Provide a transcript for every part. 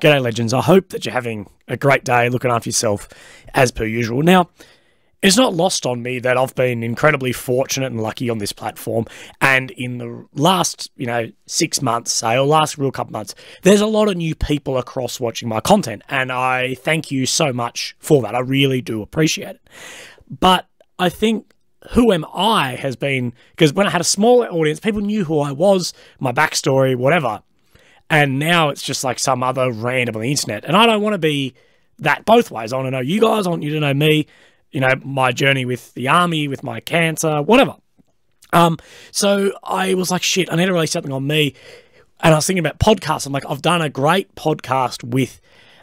G'day, legends. I hope that you're having a great day, looking after yourself as per usual. Now, it's not lost on me that I've been incredibly fortunate and lucky on this platform, and in the last, 6 months, say, or last real couple months, there's a lot of new people across watching my content, and I thank you so much for that. I really do appreciate it. But I think who am I has been, because when I had a smaller audience, people knew who I was, my backstory, whatever. And now it's just like some other random on the internet. And I don't want to be that both ways. I want to know you guys. I want you to know me, my journey with the army, with my cancer, whatever. So I was like, shit, I need to release something on me. And I was thinking about podcasts. I'm like, I've done a great podcast with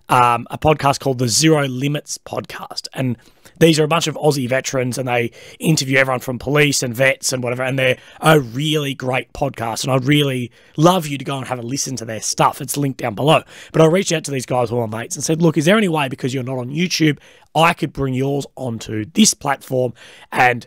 a podcast called the Zero Limits podcast. And these are a bunch of Aussie veterans, and they interview everyone from police and vets and whatever, and they're a really great podcast, and I'd really love you to go and have a listen to their stuff. It's linked down below. But I reached out to these guys, all my mates, and said, look, is there any way, because you're not on YouTube, I could bring yours onto this platform and,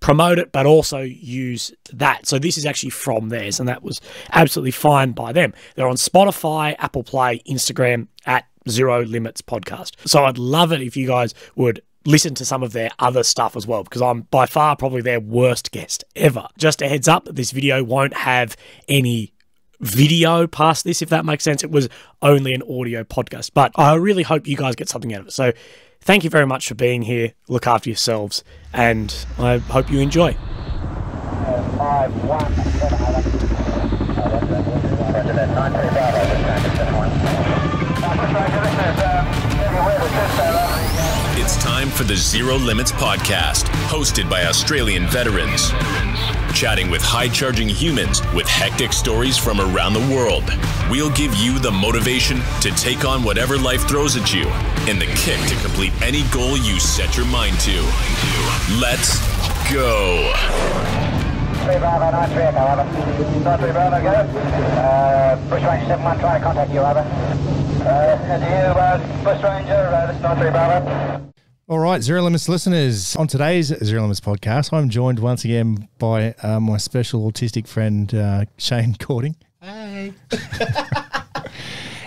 promote it, but also use that. So this is actually from theirs, and that was absolutely fine by them. They're on Spotify, Apple Play, Instagram, at Zero Limits Podcast. So I'd love it if you guys would listen to some of their other stuff as well, because I'm by far probably their worst guest ever. Just a heads up, this video won't have any video past this, if that makes sense. It was only an audio podcast, but I really hope you guys get something out of it. So thank you very much for being here. Look after yourselves, and I hope you enjoy. 5-1. It's time for the Zero Limits Podcast, hosted by Australian veterans. Chatting with high-charging humans with hectic stories from around the world. We'll give you the motivation to take on whatever life throws at you and the kick to complete any goal you set your mind to. Let's go. 3 Bravo 93 Echo, over. 93 Bravo, go. Bush Ranger 71 trying to contact you, over. And you, Bush Ranger, this is 93 Bravo. All right, Zero Limits listeners. On today's Zero Limits podcast, I'm joined once again by my special autistic friend, Shane Cording. Hey.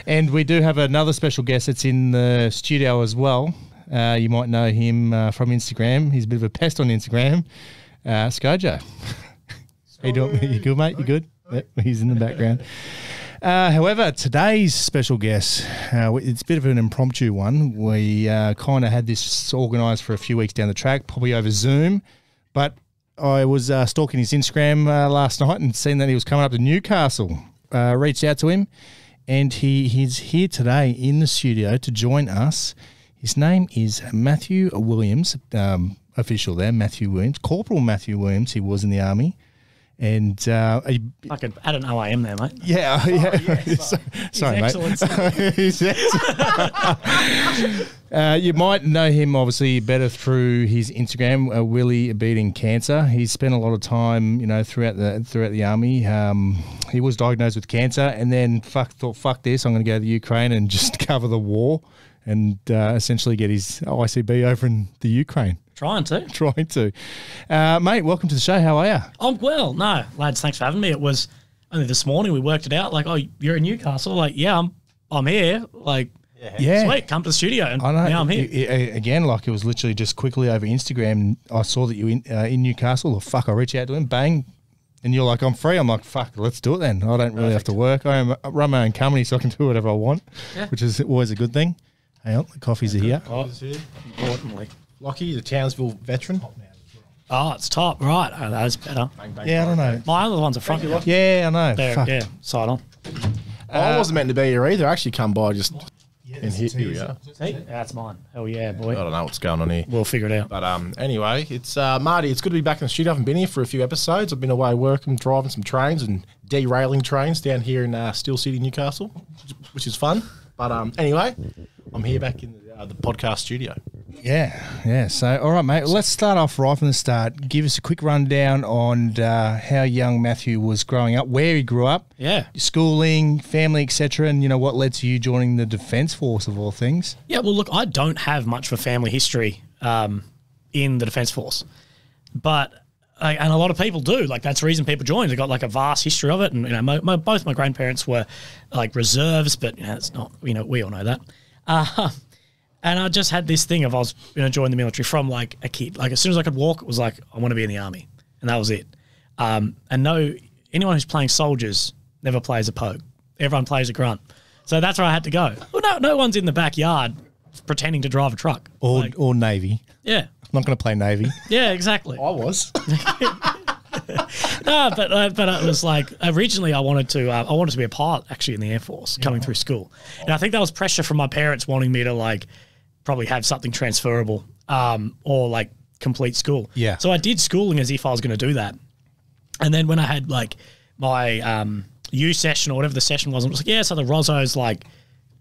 And we do have another special guest that's in the studio as well. You might know him from Instagram. He's a bit of a pest on Instagram. Skojo. How you doing? You good, mate? You good? Yep, he's in the background. However, today's special guest, it's a bit of an impromptu one. We kind of had this organised for a few weeks down the track, probably over Zoom. But I was stalking his Instagram last night and seen that he was coming up to Newcastle. Reached out to him, and he's here today in the studio to join us. His name is Matthew Williams, official there, Matthew Williams, Corporal Matthew Williams. He was in the Army. And I could add an OIM there, mate. Yeah, sorry, mate. You might know him obviously better through his Instagram, Willie Beating Cancer. He's spent a lot of time, throughout the army. He was diagnosed with cancer, and then thought, fuck this, I'm going to go to the Ukraine and just cover the war, and essentially get his ICB over in the Ukraine. Trying to. Mate, welcome to the show. How are you? I'm well. No, lads, thanks for having me. It was only this morning we worked it out. Like, oh, you're in Newcastle. Like, yeah, I'm here. Like, yeah, sweet, come to the studio. And I know. Now I'm here. Again, like it was literally just quickly over Instagram. I saw that you in Newcastle. Oh, fuck, I reached out to him. Bang. And you're like, I'm free. I'm like, fuck, let's do it then. I don't really have to work. I run my own company, so I can do whatever I want, which is always a good thing. Hang on, the coffees are here. Importantly. Lockie, the Townsville veteran. Oh, it's top. Right. Oh, that's better. Bang, bang, Yeah, I don't know. My other ones are front. Yeah, I know. There, Fuck. yeah, side on. I wasn't meant to be here either. I actually come by just in here. Here we are. See? That's mine. Hell yeah, boy. I don't know what's going on here. We'll figure it out. But anyway, it's Marty. It's good to be back in the studio. I haven't been here for a few episodes. I've been away working, driving some trains and derailing trains down here in Steel City, Newcastle, which is fun. But anyway, I'm here back in the podcast studio. Yeah. So, all right, mate. Well, let's start off right from the start. Give us a quick rundown on how young Matthew was growing up, where he grew up, schooling, family, etc., and what led to you joining the Defence Force of all things. Yeah. Well, look, I don't have much of a family history in the Defence Force, but and a lot of people do. Like, that's the reason people join. They've got like a vast history of it. And, you know, both my grandparents were like reserves, but, you know, it's not, you know, we all know that. And I just had this thing of I was going to join the military from like a kid. Like, as soon as I could walk, it was like, I want to be in the army. And that was it. And anyone who's playing soldiers never plays a pogue. Everyone plays a grunt. So that's where I had to go. Well, no one's in the backyard pretending to drive a truck. Or Navy. Yeah. I'm not going to play Navy. Yeah, exactly. I was. No, but it was like, originally I wanted to be a pilot actually in the Air Force coming through school. And I think that was pressure from my parents wanting me to like probably have something transferable or like complete school. Yeah. So I did schooling as if I was going to do that. And then when I had like my U session or whatever the session was, I was like, yeah, so the Rozo's like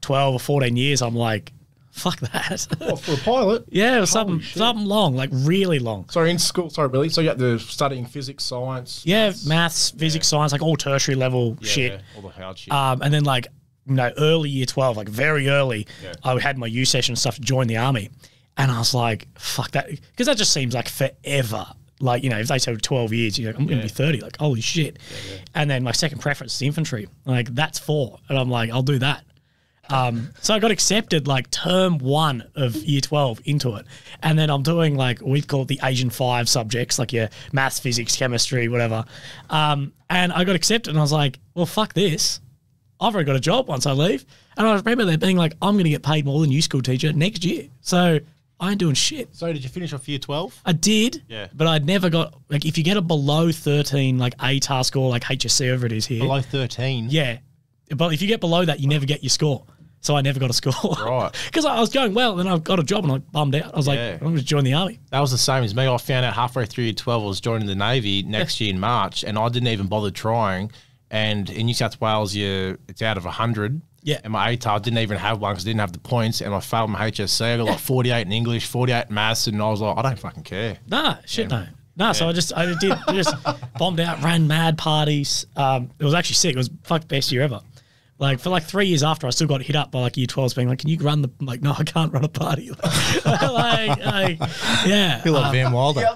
12 or 14 years. I'm like, fuck that. What, for a pilot? Yeah, it was something long, like really long. Sorry, in school, sorry, Billy. So you had to studying physics, science. Yeah, maths, physics, science, like all tertiary level shit. Yeah, all the hard shit. And then like, you know, early year 12, like very early, I had my U session and stuff to join the army. And I was like, fuck that. Because that just seems like forever. Like, you know, if they say 12 years, you're like, I'm going to be 30. Like, holy shit. Yeah. And then my second preference is infantry. Like, that's 4. And I'm like, I'll do that. So I got accepted like term 1 of year 12 into it. And then I'm doing like, we call it the Asian 5 subjects, like your maths, physics, chemistry, whatever. And I got accepted and I was like, well, fuck this. I've already got a job once I leave. And I remember there being like, I'm going to get paid more than you school teacher next year. So I ain't doing shit. So did you finish off year 12? I did. Yeah. But I'd never got, like, if you get a below 13, like ATAR score, like HSC, whatever it is here. Below 13? Yeah. But if you get below that, you never get your score. So I never got a score. Right. Because I was going well, and I got a job, and I bummed out. I was like, I'm going to join the army. That was the same as me. I found out halfway through year 12 I was joining the Navy next year in March, and I didn't even bother trying. And in New South Wales, it's out of 100. Yeah. And my ATAR didn't even have one because I didn't have the points, and I failed my HSC. I got like 48 in English, 48 in maths, and I was like, I don't fucking care. No. So I just bombed out, ran mad parties. It was actually sick. It was the best year ever. Like, for like 3 years after, I still got hit up by like year 12s being like, can you run I'm like, no, I can't run a party. Yeah. Feel like Van Wilder.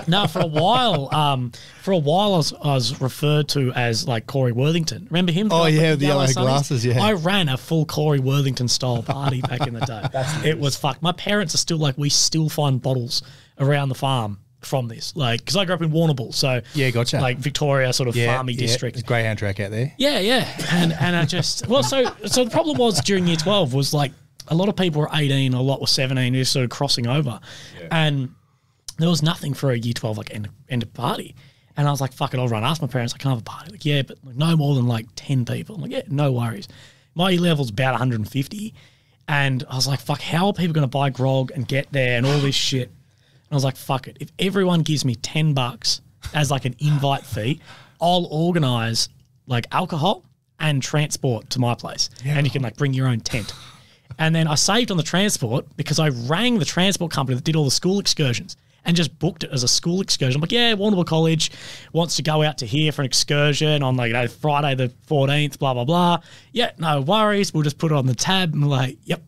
No, for a while, I was referred to as like Corey Worthington. Remember him? Oh, yeah, the yellow sunnies? glasses, yeah. I ran a full Corey Worthington style party back in the day. It was fucked. My parents are still like, we still find bottles around the farm from this, like, because I grew up in Warrnambool, so yeah, gotcha, like Victoria sort of farmy district. It's Greyhound track out there. Yeah, and I just so the problem was during year 12 was like a lot of people were 18, a lot were 17, just sort of crossing over, and there was nothing for a year 12 like end of party, and I was like, fuck it, I'll run. Ask my parents, I can't have a party. Like, yeah, but like, no more than like 10 people. I'm like, yeah, no worries. My year level's about 150, and I was like, fuck, how are people going to buy grog and get there and all this shit? And I was like, fuck it. If everyone gives me $10 as like an invite fee, I'll organise like alcohol and transport to my place. Yeah. And you can like bring your own tent. And then I saved on the transport because I rang the transport company that did all the school excursions and just booked it as a school excursion. I'm like, yeah, Warrnambool College wants to go out to here for an excursion on like, you know, Friday the 14th, blah, blah, blah. Yeah, no worries. We'll just put it on the tab. And we're like, yep.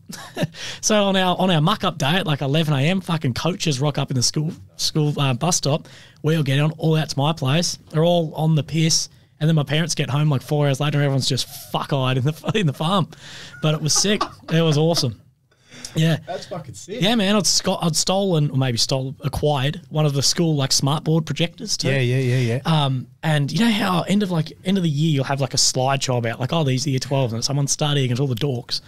So on our muck-up day at like 11 a.m, fucking coaches rock up in the school bus stop. We all get on, all out to my place. They're all on the piss. And then my parents get home like 4 hours later. Everyone's just fuck-eyed in the farm. But it was sick. It was awesome. Yeah, that's fucking sick. Yeah, man, I'd acquired one of the school like smartboard projectors too. Yeah. And you know how end of the year you'll have like a slideshow about like, oh, these are year 12 and someone's studying and all the dorks.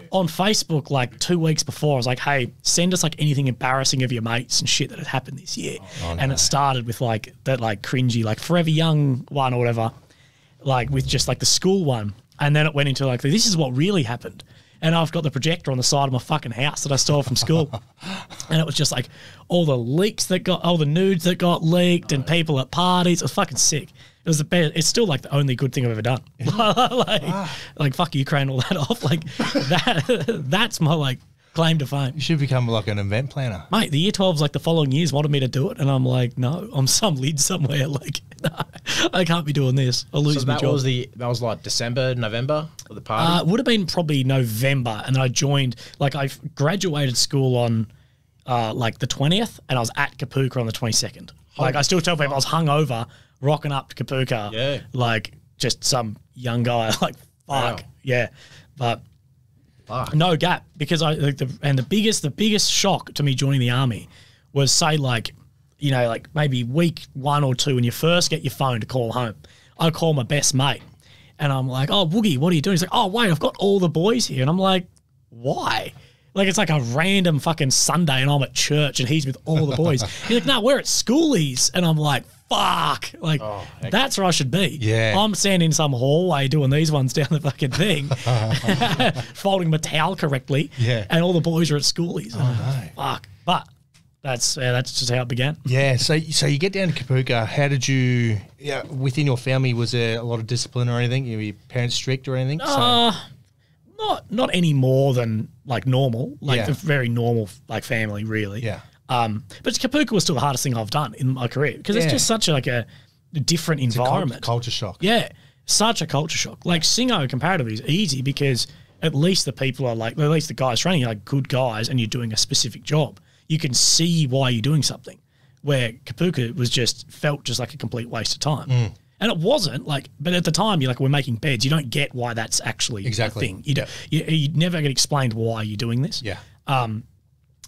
Yeah. On Facebook, like 2 weeks before, I was like, hey, send us like anything embarrassing of your mates and shit that had happened this year. And it started with like that like cringy like Forever Young one or whatever, like with just like the school one, and then it went into like this is what really happened. And I've got the projector on the side of my fucking house that I stole from school. And it was just like all the nudes that got leaked and people at parties. It was fucking sick. It was the best. It's still like the only good thing I've ever done. Like fuck Ukraine, all that off. Like that's my like claim to fame. You should become like an event planner. Mate, the year 12s like the following years wanted me to do it. And I'm like, no, I'm some lid somewhere. Like, no, I can't be doing this. I'll lose my job. That was like December, November of the party? It would have been probably November. And then I joined, like I graduated school on like the 20th and I was at Kapooka on the 22nd. Like, I still tell people I was hungover, rocking up to Kapuka. Yeah. Like, just some young guy. Like, fuck. Wow. Yeah. But Fuck. no gap. Because the biggest shock to me joining the army was, say, like, you know, like maybe week 1 or 2 when you first get your phone to call home. I call my best mate. And I'm like, oh, Woogie, what are you doing? He's like, oh, wait, I've got all the boys here. And I'm like, why? Like, it's like a random fucking Sunday and I'm at church and he's with all the boys. He's like, no, we're at schoolies. And I'm like, fuck. Like, that's where I should be. Yeah. I'm standing in some hallway doing these ones down the fucking thing, folding my towel correctly. Yeah. And all the boys are at schoolies. Oh, no. Fuck. But that's just how it began. Yeah, so you get down to Kapuka. How did you, within your family, was there a lot of discipline or anything? Were your parents strict or anything? Not any more than like normal, like a very normal like family, really. Yeah. But Kapuka was still the hardest thing I've done in my career because it's just such a different environment. Culture shock. Yeah, such a culture shock. Like Singo comparatively is easy because at least the people are like, at least the guys training are like good guys and you're doing a specific job. You can see why you're doing something, where Kapuka felt just like a complete waste of time. And it wasn't like, but at the time you're like, we're making beds. You don't get why that's actually a thing. You never get explained why you're doing this. Yeah. And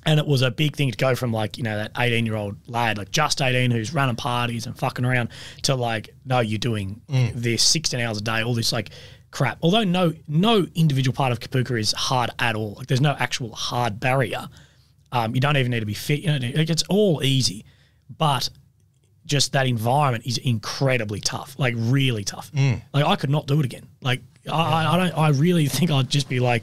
it was a big thing to go from like, you know, that 18-year-old lad, like just 18 who's running parties and fucking around to like, no, you're doing this 16 hours a day, all this like crap. Although no individual part of Kapuka is hard at all. Like there's no actual hard barrier. You don't even need to be fit. You know, like it's all easy, but just that environment is incredibly tough, like really tough. Like I could not do it again. Like I really think I'd just be like,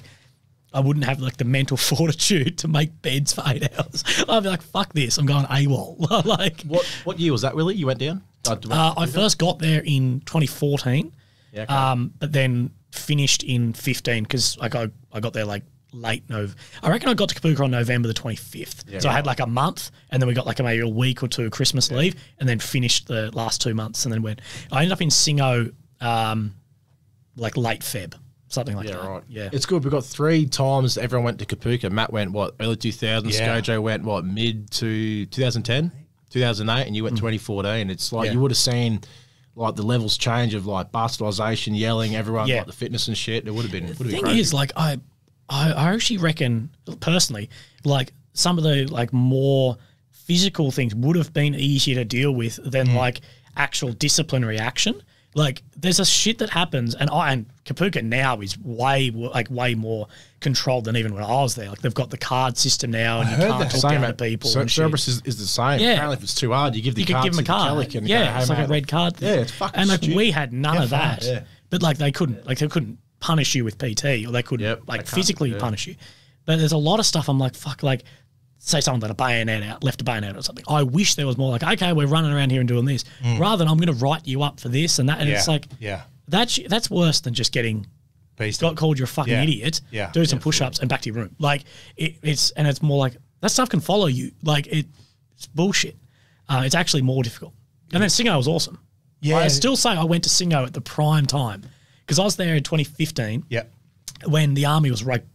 I wouldn't have like the mental fortitude to make beds for 8 hours. I'd be like, fuck this, I'm going AWOL. Like What year was that, Willie? You went down? I first got there in 2014, Yeah. but then finished in 15 because I got there like late November. I reckon I got to Kapuka on November the 25th. So I had like a month and then we got like maybe a week or two of Christmas leave and then finished the last 2 months and then I ended up in Singo like late Feb, something like that. Right. Yeah. It's good. We've got 3 times everyone went to Kapuka. Matt went, early 2000s. Yeah. Skojo went, mid to 2010, 2008, and you went 2014. It's like you would have seen like the levels change of like bastardization, yelling, everyone, like the fitness and shit. It would have been The thing crazy. is, like, I actually reckon, personally, like, some of the, like, more physical things would have been easier to deal with than, like, actual disciplinary action. Like, there's a shit that happens, and Kapuka now is way more controlled than even when I was there. Like, they've got the card system now, and you can't talk down to people. So and shit. Cerberus is the same. Yeah. Apparently, if it's too hard, you give You could give them a card. Yeah, it's like a red card thing. Yeah, it's fucking And, like, stupid. we had none of that. Yeah. But, like, they couldn't punish you with PT, or they couldn't physically punish you. But there's a lot of stuff I'm like, fuck, like, say someone let a bayonet out, left a bayonet or something. I wish there was more like, okay, we're running around here and doing this, rather than I'm going to write you up for this and that. And it's like, that's worse than just getting called you're a fucking idiot, do some push-ups and back to your room. Like, it's more like, that stuff can follow you. Like, it's bullshit. It's actually more difficult. And then Singo was awesome. Yeah. I still say I went to Singo at the prime time. Because I was there in 2015 when the army was like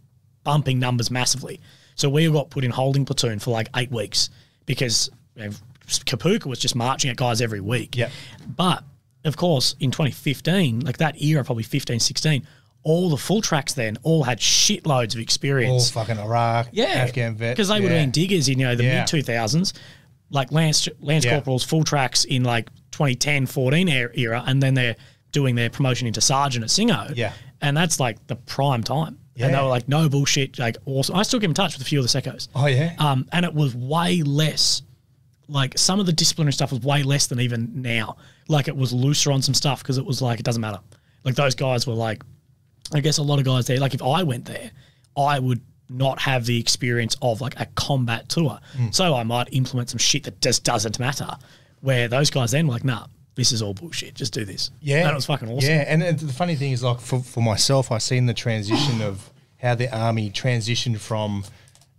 bumping numbers massively. So we got put in holding platoon for like 8 weeks because Kapuka was just marching at guys every week. But, of course, in 2015, like that era, probably 15, 16, all the full tracks then all had shitloads of experience. All fucking Iraq, Afghan vets. Because they would have been diggers in, the mid-2000s, like Lance Corporals, full tracks in like 2010, 14 era, and then they're doing their promotion into sergeant at Singo. And that's like the prime time. And they were like, no bullshit, like awesome. I still get in touch with a few of the secos. Oh, yeah? And it was way less, like some of the disciplinary stuff was way less than even now. Like it was looser on some stuff because it was like, it doesn't matter. Like those guys were like, I guess a lot of guys there, like if I went there, I would not have the experience of like a combat tour. So I might implement some shit that just doesn't matter. Where those guys then were like, nah, this is all bullshit. Just do this. Yeah. And it was fucking awesome. Yeah, and the funny thing is, like, for myself, I've seen the transition of how the Army transitioned from,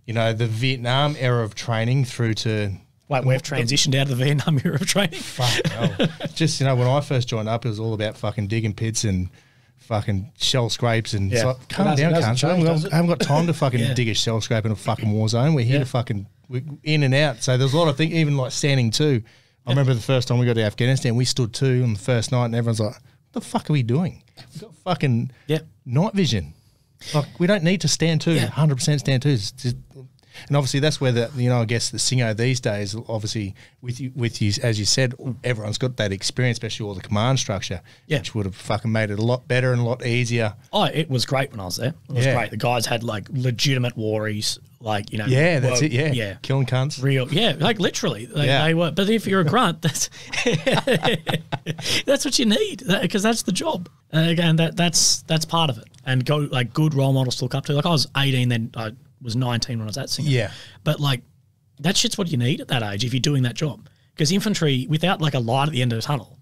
the Vietnam era of training through to... Wait, we've transitioned out of the Vietnam era of training? Fuck no. Just, when I first joined up, it was all about fucking digging pits and fucking shell scrapes and... It's like, calm down, cunt. I haven't got time to fucking dig a shell scrape in a fucking war zone. We're here to fucking... We're in and out. So there's a lot of things, even like standing too. I remember the first time we got to Afghanistan, we stood 2 on the first night and everyone's like, what the fuck are we doing? We've got fucking night vision. Like, we don't need to stand 2, 100% stand 2. And obviously that's where I guess the Singo these days, obviously with you, as you said, everyone's got that experience, especially all the command structure, which would have fucking made it a lot better and a lot easier. Oh, it was great when I was there. It was great. The guys had like legitimate warries, like, Yeah, that's it. Yeah. Killing cunts. Real. Yeah. Like literally they were. But if you're a grunt, that's what you need, because that's the job. Again, that's part of it. And go like good role models to look up to. Like I was 18 then. I was 19 when I was at Singo. Yeah. But like that shit's what you need at that age if you're doing that job. Because infantry, without like a light at the end of the tunnel,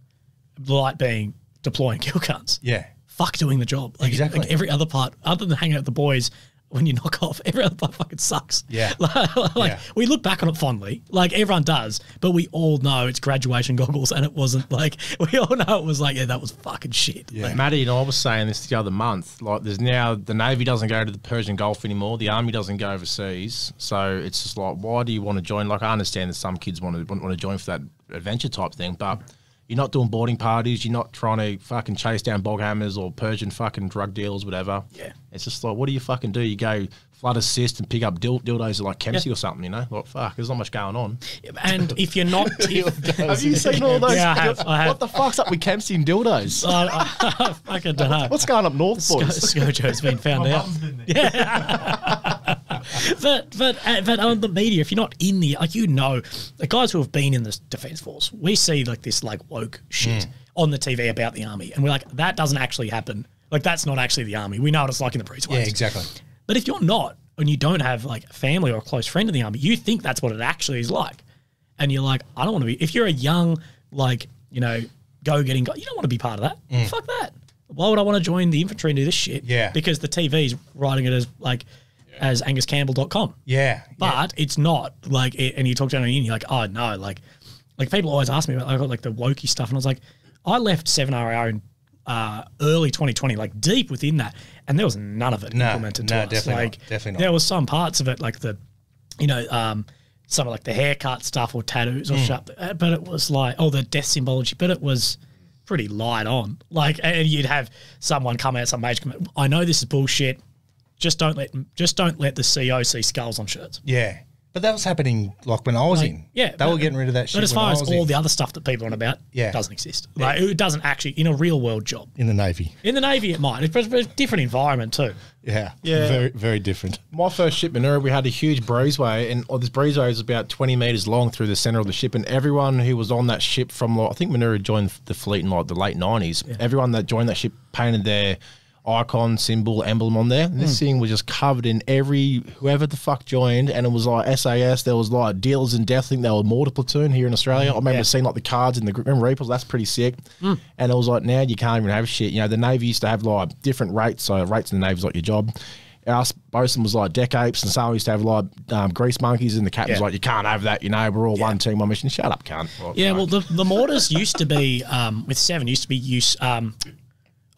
the light being deploying kill cunts. Yeah. Fuck doing the job. Like, exactly. Like every other part, other than hanging out with the boys when you knock off, every other part fucking sucks. Yeah. We look back on it fondly, like everyone does, but we all know it's graduation goggles, and it wasn't like, we all know it was like, that was fucking shit. Yeah. Like, Matty and I was saying this the other month, like there's now, the Navy doesn't go to the Persian Gulf anymore, the Army doesn't go overseas, so it's just like, why do you want to join? Like I understand that some kids want to join for that adventure type thing, but you're not doing boarding parties. You're not trying to fucking chase down bog hammers or Persian fucking drug dealers, whatever. Yeah. It's just like, what do you fucking do? You go flood assist and pick up dildos at like Kempsey or something, you know? Like, fuck, there's not much going on. And if you're not... Have you seen all those? Yeah, I have. What the fuck's up with Kempsey and dildos? I fucking don't know. What's going up north, boys? Scojo's been found out. Yeah. but on the media, if you're not in the, like, the guys who have been in the Defence Force, we see like this like woke shit on the TV about the Army, and we're like, that doesn't actually happen. Like, that's not actually the Army. We know what it's like in the breezeways. Yeah, exactly. But if you're not, and you don't have like a family or a close friend in the Army, you think that's what it actually is like, and you're like, I don't want to be. If you're a young, like, go-getting guy, you don't want to be part of that. Fuck that. Why would I want to join the infantry and do this shit? Yeah. Because the TV's writing it as like, as anguscampbell.com. Yeah. But it's not like, and you talk down on the you're like, oh no, like people always ask me about like the wokey stuff, and I was like, I left 7RAR in early 2020, like deep within that, and there was none of it implemented to us. Definitely not. There was some parts of it, like the, some of like the haircut stuff or tattoos or stuff, but it was like, the death symbology, but it was pretty light on. Like, and you'd have someone come out, some mage come out, I know this is bullshit. Just don't let the CO see skulls on shirts. Yeah. But that was happening like when I was in. Yeah. They were getting rid of that shit. But as far as all the other stuff that people are on about, it doesn't exist. Like, it doesn't actually, in a real world job. In the Navy. In the Navy it might. It's a different environment too. Yeah. Yeah. Very, very different. My first ship in Manura, we had a huge breezeway, and this breezeway was about 20 metres long through the centre of the ship, and everyone who was on that ship from, like, I think Manura joined the fleet in like the late 90s, everyone that joined that ship painted their icon, symbol, emblem on there. And this thing was just covered in whoever the fuck joined, and it was like SAS. There was like Dealers in Death. I think they were mortar platoon here in Australia. I remember seeing like the cards in the Grim Reapers. That's pretty sick. And it was like, now you can't even have shit. The Navy used to have like different rates. So rates in the Navy is like your job. Our bosun was like deck apes, and some used to have like grease monkeys, and the captain was like, you can't have that, we're all one team, one mission. Shut up, cunt. Well, the mortars used to be, with 7, used to be use,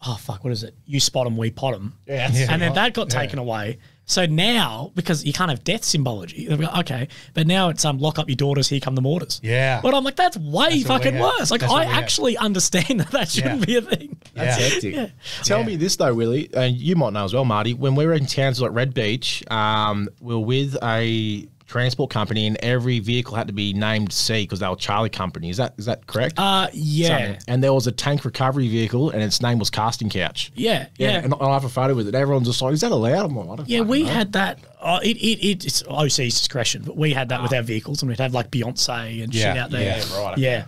what is it? You spot them, we pot them. Yeah. And then that got taken away. So now, because you can't have death symbology, okay, but now it's lock up your daughters, here come the mortars. Yeah. But I'm like, that's way fucking worse. Like, I actually understand that shouldn't be a thing. That's hectic. Yeah. Tell me this though, Willie, and you might know as well, Marty, when we were in towns like Red Beach, we were with a transport company, and every vehicle had to be named C because they were Charlie Company. Is that correct? Yeah. And there was a tank recovery vehicle, and its name was Casting Couch. Yeah. And I have a photo with it. Everyone's just like, is that allowed? I'm like, I don't know. Had that. It's OC's discretion, but we had that with our vehicles, and we'd have like Beyonce and shit out there. Yeah, right. Yeah.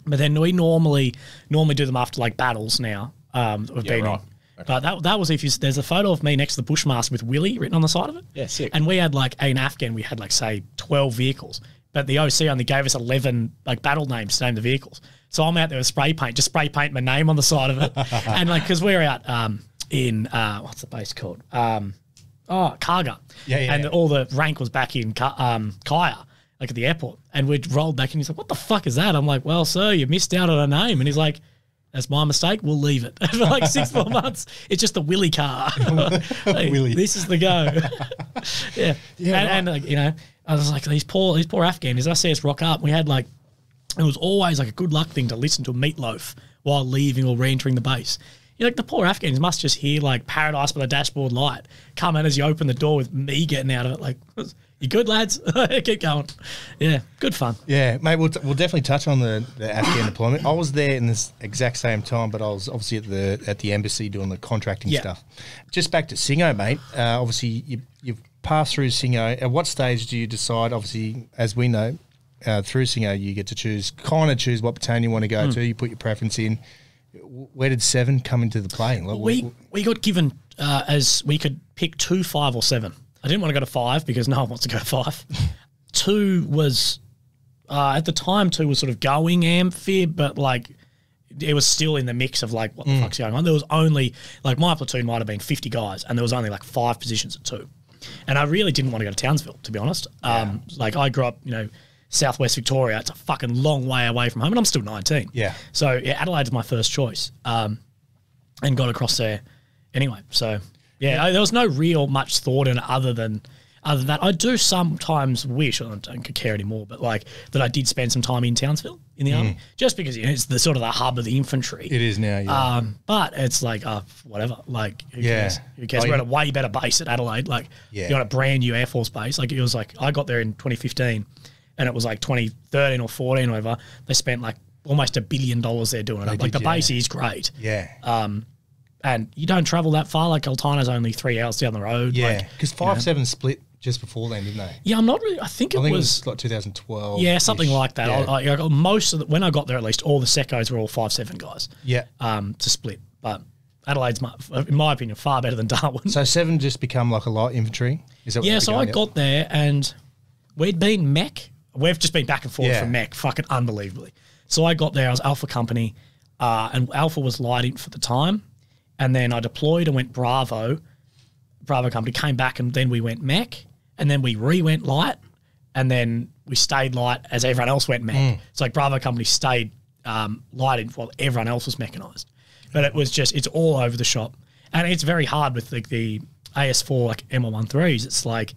But then we normally do them after like battles now. We've been in. But that was there's a photo of me next to the Bushmaster with Willie written on the side of it. Yeah, sick. And we had like, in Afghan, we had like, say, 12 vehicles. But the OC only gave us 11 like battle names to name the vehicles. So I'm out there with spray paint, just spray paint my name on the side of it. And like, because we're out in, what's the base called? Karga. And all the rank was back in Kaya, like at the airport. And we rolled back, and he's like, what the fuck is that? I'm like, well, sir, you missed out on a name. And he's like, that's my mistake. We'll leave it for like 6 more months. It's just the Willie car. Hey, Willie. This is the go. And like, I was like, these poor Afghans. I see us rock up. We had like It was always like a good luck thing to listen to Meatloaf while leaving or re-entering the base. You're like, the poor Afghans must just hear like Paradise by the Dashboard Light come in as you open the door with me getting out of it. Like, you good, lads? Keep going. Yeah, good fun. Yeah, mate, we'll definitely touch on the Afghan deployment. I was there in this exact same time, but I was obviously at the embassy doing the contracting stuff. Just back to Singo, mate. Obviously, you've passed through Singo. At what stage do you decide, obviously, as we know, through Singo, you get to choose what battalion you want to go to. You put your preference in. Where did 7 come into the play? Like, we got given as we could pick 2, 5 or 7. I didn't want to go to 5 because no one wants to go to 5. 2 was at the time 2 was sort of going amphib, but like it was still in the mix of like what the fuck's going on. There was only like my platoon might have been 50 guys, and there was only like 5 positions at 2. And I really didn't want to go to Townsville, to be honest. Like I grew up, Southwest Victoria. It's a fucking long way away from home, and I'm still 19. Yeah. So Adelaide's my first choice, and got across there anyway. So there was no real much thought in it other than that. I do sometimes wish, I don't care anymore, but like that I did spend some time in Townsville in the army, just because it's the sort of the hub of the infantry. It is now. Yeah. But it's like whatever. Like who cares? Who cares? We're at a way better base at Adelaide. Like you're on a brand new Air Force base. Like it was like I got there in 2015. And it was like 2013 or 14 or whatever. They spent like almost $1 billion there doing it. Like the base is great. Yeah. And you don't travel that far. Like Altana's only 3 hours down the road. Yeah. Because 5-7 split just before then, didn't they? Yeah, I'm not really. I think it was like 2012. Yeah, something like that. Yeah. I got most of when I got there, at least all the secos were all 5-7 guys. Yeah. To split, but Adelaide's, in my opinion, far better than Darwin. So 7 just become like a light infantry. Is that? Yeah. So I got there and we'd been mech. We've just been back and forth from mech, fucking unbelievably. So I got there, I was Alpha Company, and Alpha was light in for the time. And then I deployed and went Bravo Company, came back, and then we went mech, and then we re-went light, and then we stayed light as everyone else went mech. So like Bravo Company stayed light in while everyone else was mechanised. But it was just, it's all over the shop. And it's very hard with the AS4, like ML13s. It's like,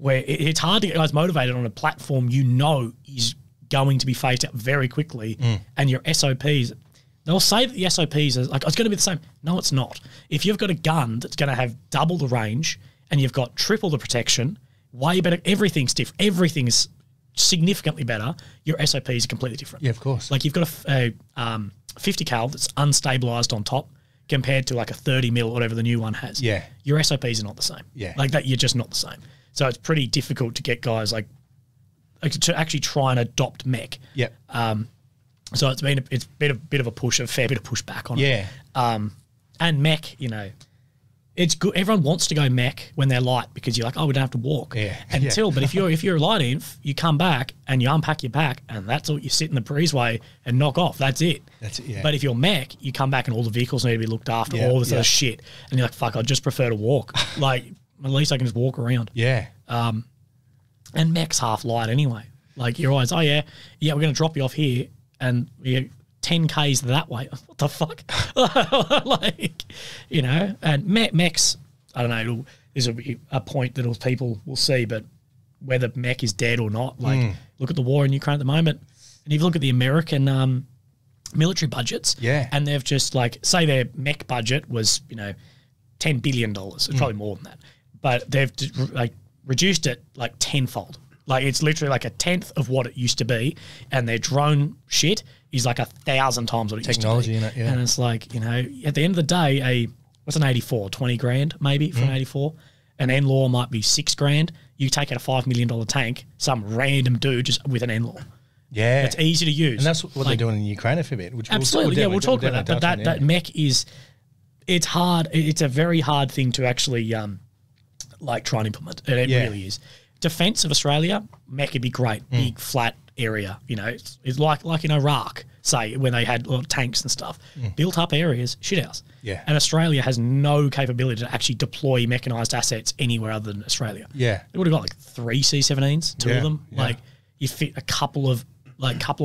where it's hard to get guys motivated on a platform is going to be phased out very quickly, and your SOPs, they'll say that the SOPs are like, it's going to be the same. No, it's not. If you've got a gun that's going to have double the range and you've got triple the protection, way better, everything's different. Everything's significantly better. Your SOPs are completely different. Yeah, of course. Like you've got a 50 cal that's unstabilized on top compared to like a 30 mil, whatever the new one has. Yeah. Your SOPs are not the same. Yeah. Like that, you're just not the same. So it's pretty difficult to get guys like to actually try and adopt mech. Yeah. So it's been a bit of a push, a fair bit of push back on it. Yeah. And mech, it's good. Everyone wants to go mech when they're light because you're like, oh, we don't have to walk. Yeah. But if you're a light inf, you come back and you unpack your pack and that's all. You sit in the breezeway and knock off. That's it. That's it. Yeah. But if you're mech, you come back and all the vehicles need to be looked after. All this other shit, and you're like, fuck, I'd just prefer to walk. Like at least I can just walk around. Yeah. And mech's half light anyway. Like you're always, we're going to drop you off here and we 10 Ks that way. What the fuck? And mechs, I don't know, this will be a point that people will see, but whether mech is dead or not, like look at the war in Ukraine at the moment. And if you look at the American military budgets, and they've just like, say their mech budget was, $10 billion. It's probably more than that. But they've like reduced it like tenfold. Like it's literally like a tenth of what it used to be, and their drone shit is like 1,000 times what it used to be. Technology in it, yeah. And it's like, at the end of the day, what's an 84? 20 grand maybe for an 84. An N-Law might be $6,000. You take out a $5 million tank, some random dude just with an N-Law. Yeah. It's easy to use. And that's what they're doing in Ukraine for a bit. Which absolutely, we'll talk about that. But that mech is, it's hard. It's a very hard thing to actually try and implement. And it really is. Defense of Australia, mech would be great. Big, flat area. It's like in Iraq, say, when they had tanks and stuff. Built up areas, shithouse. Yeah. And Australia has no capability to actually deploy mechanised assets anywhere other than Australia. Yeah. They would have got like 3 C-17s, 2 of them. Yeah. Like you fit a couple of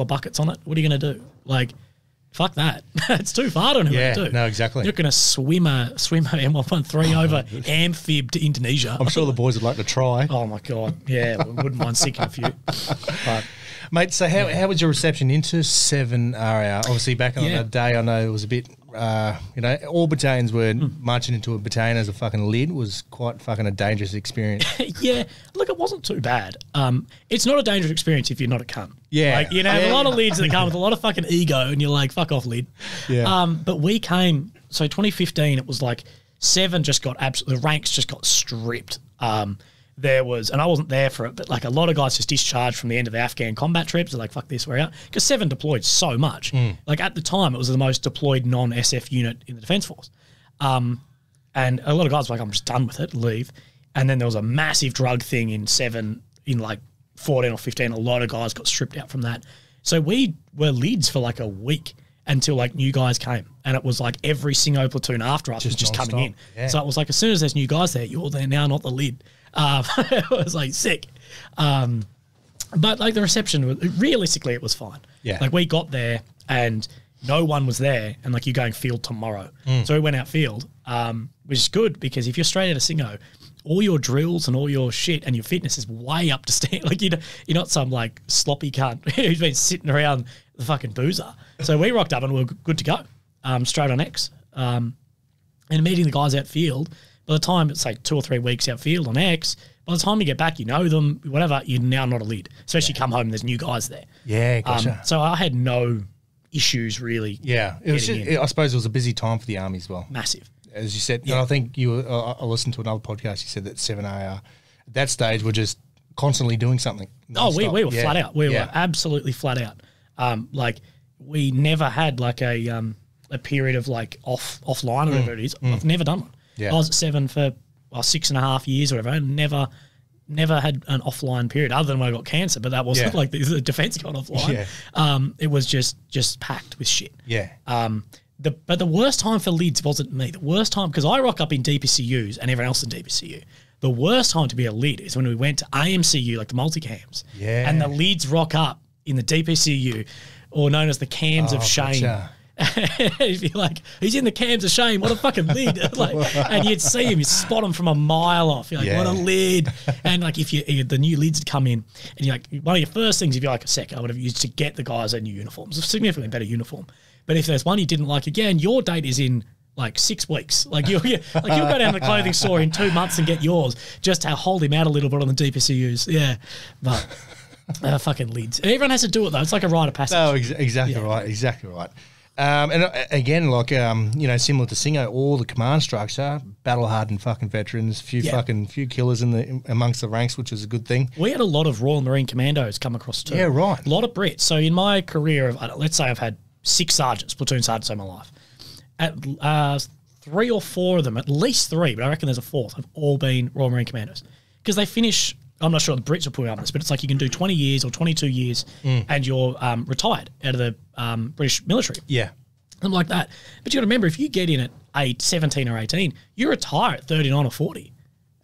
buckets on it. What are you going to do? Like, fuck that. It's too far to know what to do. No, exactly. You're not going to swim a M113 over amphib to Indonesia. I'm sure the boys would like to try. Oh my God. Yeah, we wouldn't mind sinking a few. But Mate, so how was your reception into 7RR? Obviously, back on the day, I know it was a bit, all battalions were marching into a battalion as a fucking lid was quite fucking a dangerous experience. Yeah, look, it wasn't too bad. It's not a dangerous experience if you're not a cunt. Yeah. Like, a lot of lids that come with a lot of fucking ego and you're like, fuck off, lid. Yeah. But we came, so 2015, it was like 7 just got the ranks just got stripped. There was, and I wasn't there for it, but like a lot of guys just discharged from the end of the Afghan combat trips. They're like, fuck this, we're out. Because 7 deployed so much. Like at the time, it was the most deployed non-SF unit in the Defence Force. And a lot of guys were like, I'm just done with it, leave. And then there was a massive drug thing in 7, in like 14 or 15. A lot of guys got stripped out from that. So we were lids for like a week until like new guys came. And it was like every single platoon after us was just coming in. Yeah. So it was like, as soon as there's new guys there, you're there now, not the lid. It was like sick. But like the reception, realistically, it was fine. Yeah. Like we got there and no one was there and like you're going field tomorrow. So we went out field, which is good because if you're straight out of Singo, all your drills and all your shit and your fitness is way up to stand. Like you're not some like sloppy cunt who's been sitting around the fucking boozer. So we rocked up and we were good to go, straight on X. And meeting the guys out field, by the time it's like 2 or 3 weeks out field on X, by the time you get back, you know them, whatever, you're now not a lid. Especially come home and there's new guys there. Yeah, gotcha. So I had no issues really. Yeah, it was. I suppose it was a busy time for the army as well. Massive. As you said, and I think I listened to another podcast, you said that 7AR, at that stage, were just constantly doing something. We were flat out. We were absolutely flat out. Like, we never had like a period of like offline or whatever it is. I've never done one. Yeah. I was at 7 for 6.5 years or whatever. I never had an offline period other than when I got cancer, but that wasn't like the defence got offline. Yeah. It was just packed with shit. Yeah. But the worst time for lids wasn't me. The worst time, because I rock up in DPCUs and everyone else in DPCU. The worst time to be a lid is when we went to AMCU, like the multicams. Yeah. And the lids rock up in the DPCU, or known as the cams of shame. Gotcha. If you're like, he's in the cams of shame, what a fucking lid. Like, and you'd see him, you spot him from a mile off. You're like, what a lid. And like if the new lids would come in and you're like, one of your first things, if you're like a sec, I would have used to get the guys their new uniforms, a significantly better uniform. But if there's one you didn't like again, your date is in like 6 weeks. Like you'll go down to the clothing store in 2 months and get yours just to hold him out a little bit on the DPCUs. Yeah. But fucking lids. And everyone has to do it though. It's like a rite of passage. No, exactly right. Exactly right. And again, like, similar to Singo, all the command structure, battle-hardened fucking veterans, few killers amongst the ranks, which is a good thing. We had a lot of Royal Marine Commandos come across too. Yeah, right. A lot of Brits. So in my career of, let's say I've had 6 sergeants, platoon sergeants in my life. At 3 or 4 of them, at least 3, but I reckon there's a 4th, have all been Royal Marine Commandos. Because they finish, I'm not sure the Brits are putting up this, but it's like you can do 20 years or 22 years and you're retired out of the British military. Yeah. Something like that. But you got to remember, if you get in at 17 or 18, you retire at 39 or 40.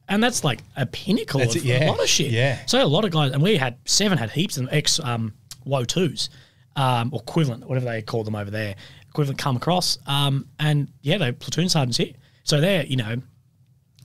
And that's like a pinnacle of a lot of shit. Yeah. So a lot of guys, and we had 7 had heaps of ex-WO2s, or equivalent, whatever they call them over there, equivalent come across. And they're platoon sergeants here. So they're,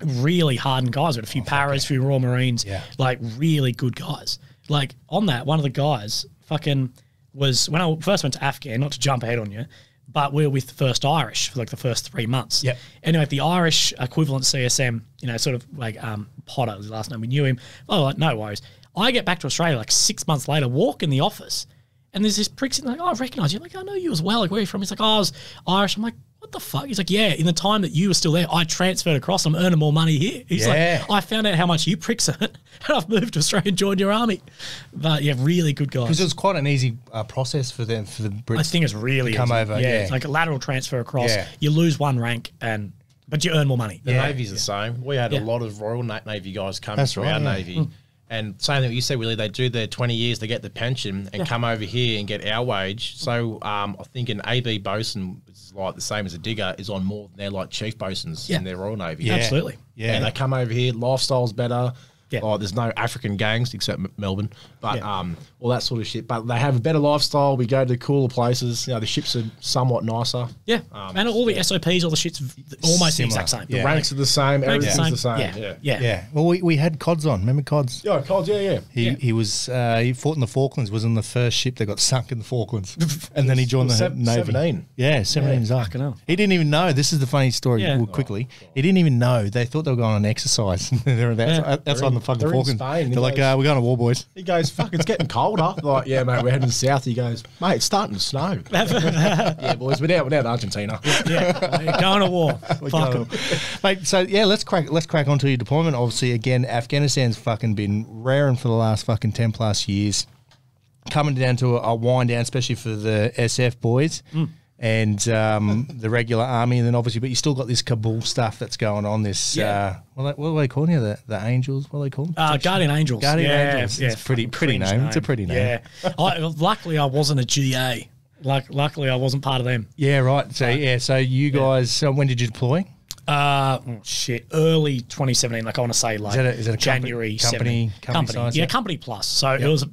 really hardened guys with a few paras, a few Royal Marines, like really good guys. Like on that, one of the guys fucking was, when I first went to Afghan, not to jump ahead on you, but we were with the First Irish for like the first 3 months. Yep. Anyway, the Irish equivalent CSM, sort of like Potter was the last name, we knew him. Oh, like, no worries. I get back to Australia like 6 months later, walk in the office, and there's this prick sitting like, I recognise you. I'm like, I know you as well. Like, where are you from? He's like, I was Irish. I'm like, what the fuck? He's like, yeah, in the time that you were still there, I transferred across. I'm earning more money here. He's like, I found out how much you pricks earn, and I've moved to Australia and joined your army. But yeah, really good guys. Because it was quite an easy process for them, for the Brits. I think it's really come easy. over. Yeah, it's like a lateral transfer across. Yeah. You lose 1 rank, but you earn more money. The Navy's the same. We had a lot of Royal Navy guys come through our Navy. And same thing you said, Willie, they do their 20 years, they get the pension and come over here and get our wage. So I think an AB bosun, which is like the same as a digger, is on more than their like chief bosuns in their Royal Navy. Absolutely. Yeah. And they come over here, lifestyle's better, Yeah. Oh, there's no African gangs except Melbourne, but Yeah. all that sort of shit. But they have a better lifestyle. We go to cooler places. The ships are somewhat nicer. Yeah, and all the SOPs, all the shit's almost the exact same. The ranks are the same. Ranks Everything's the same. Yeah. Yeah. Well, we had Cods on. Remember Cods? Yeah, Cods, yeah. He was he fought in the Falklands. Was on the first ship that got sunk in the Falklands, and then he joined the Navy. 17. Yeah, 17 years old. Fucking hell. He didn't even know. This is the funny story. Yeah. Quickly, he didn't even know. They thought they were going on exercise. They're outside the fucking they're in Falklands. Spain. They're like, we're going to war, boys. He goes, fuck, it's getting colder. Like, yeah, mate, we're heading south. He goes, mate, it's starting to snow. Yeah, boys, we're out Argentina. Yeah, going to war. Fuck 'em. Mate, so yeah, let's crack onto your deployment. Obviously, again, Afghanistan's fucking been raring for the last fucking 10 plus years. Coming down to a wind down, especially for the SF boys and the regular army, and then obviously, but you still got this Kabul stuff that's going on. This what are they calling you? The Angels? What are they called? Guardian Angels. Guardian Angels. Yeah, It's a pretty cringe name. It's a pretty name. Yeah. Luckily, I wasn't a GA. Luckily, I wasn't part of them. Yeah, right. So so you guys. So when did you deploy? Early 2017. Like I want to say, like Is it a January company size? Yeah, company plus. So it was.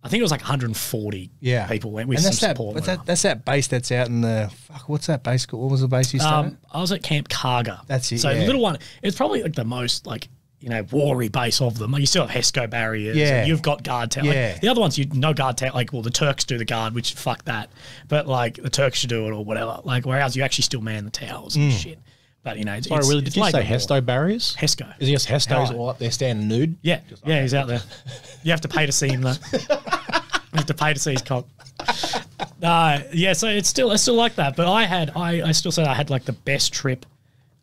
I think it was like 140 people went with some support. That's that base that's out in the what's that base called? What was the base you started? I was at Camp Karga. That's it. So little one. It's probably like the most war-y base of them. Like you still have HESCO barriers. Yeah. And you've got guard tower. Yeah. Like, the other ones, no guard tower. Like, well, the Turks do the guard, which fuck that. But like the Turks should do it or whatever. Like whereas you actually still man the towers and shit. But it's, Sorry, Willie, did you say war. HESCO barriers? HESCO. Is he just HESCO's all up there standing nude? Yeah, he's out there. You have to pay to see him though. You have to pay to see his cock. So it's still like that. But I still say I had like the best trip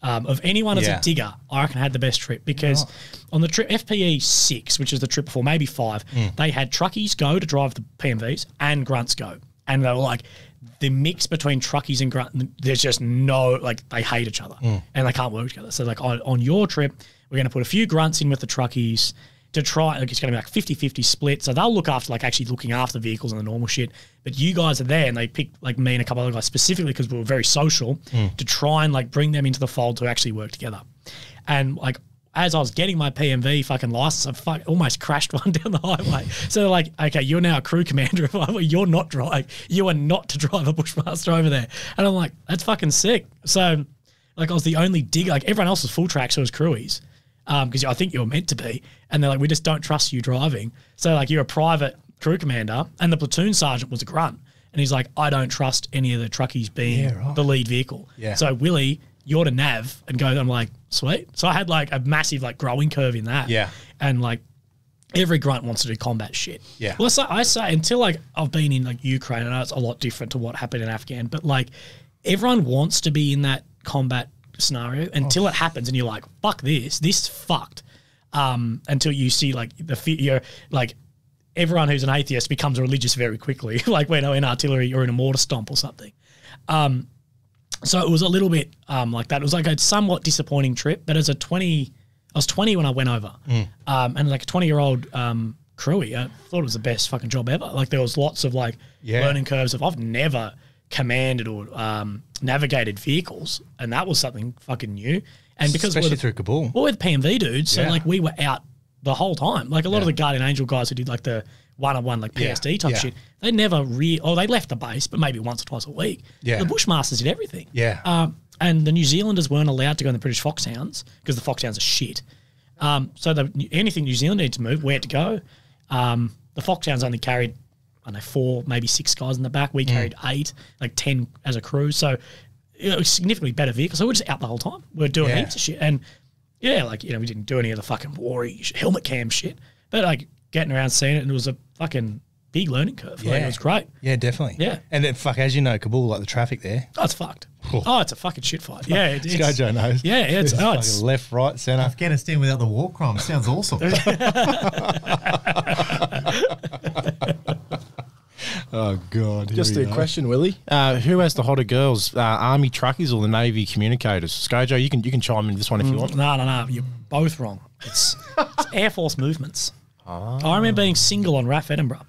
of anyone as a digger. I reckon I had the best trip because on the trip FPE 6, which is the trip before, maybe 5, they had truckies go to drive the PMVs and grunts go, and they were like the mix between truckies and grunts. There's just no they hate each other and they can't work together. So like on your trip, we're going to put a few grunts in with the truckies. To try, it's going to be like 50-50 split. So they'll look after, actually looking after the vehicles and the normal shit. But you guys are there, and they picked, me and a couple other guys specifically because we were very social to try and, bring them into the fold to actually work together. And, as I was getting my PMV fucking license, I almost crashed one down the highway. So they're like, okay, you're now a crew commander. You're not you are not to drive a Bushmaster over there. And I'm like, that's fucking sick. So, I was the only digger. Everyone else was full track, so was crewies. Because I think you're meant to be. And they're like, we just don't trust you driving. So, you're a private crew commander, and the platoon sergeant was a grunt. And he's like, I don't trust any of the truckies being the lead vehicle. Yeah. So, Willie, you're to nav and go. I'm like, sweet. So I had a massive growing curve in that. Yeah. And every grunt wants to do combat shit. Yeah. Well, I say until I've been in Ukraine, I know it's a lot different to what happened in Afghan, but everyone wants to be in that combat scenario until it happens and you're like, fuck this is fucked. Until you see the fear, everyone who's an atheist becomes religious very quickly, when in artillery or in a mortar stomp or something. So it was a little bit like that. It was a somewhat disappointing trip, but as I was 20 when I went over. And a 20-year-old crewie, I thought it was the best fucking job ever. There was lots of learning curves I've never commanded or navigated vehicles, and that was something fucking new. And because especially through Kabul, we're with PMV dudes, so we were out the whole time. A lot of the Guardian Angel guys who did the one-on-one PSD type shit, they never they left the base, but maybe once or twice a week. Yeah. The Bushmasters did everything. Yeah. And the New Zealanders weren't allowed to go in the British Foxhounds because the Foxhounds are shit. So anything New Zealand needed to move, where to go. The Foxhounds only carried 4, maybe 6 guys in the back. We carried 8, 10 as a crew. So it was significantly better vehicle. So we're just out the whole time. We're doing heaps of shit. And we didn't do any of the fucking war-y helmet cam shit. But getting around seeing it, and it was a fucking big learning curve. It was great. Yeah, definitely. Yeah. And then as you know, Kabul, the traffic there. Oh, it's fucked. Oh, it's a fucking shit fight. Yeah, it is. Scojo knows. Yeah, it's left, right, centre. Afghanistan without the war crimes sounds awesome. Oh God! Just a question, Willie. Who has the hotter girls, Army truckies or the Navy communicators? Scojo, you can chime in this one if you want. No, you're both wrong. It's Air Force movements. I remember being single on RAF Edinburgh,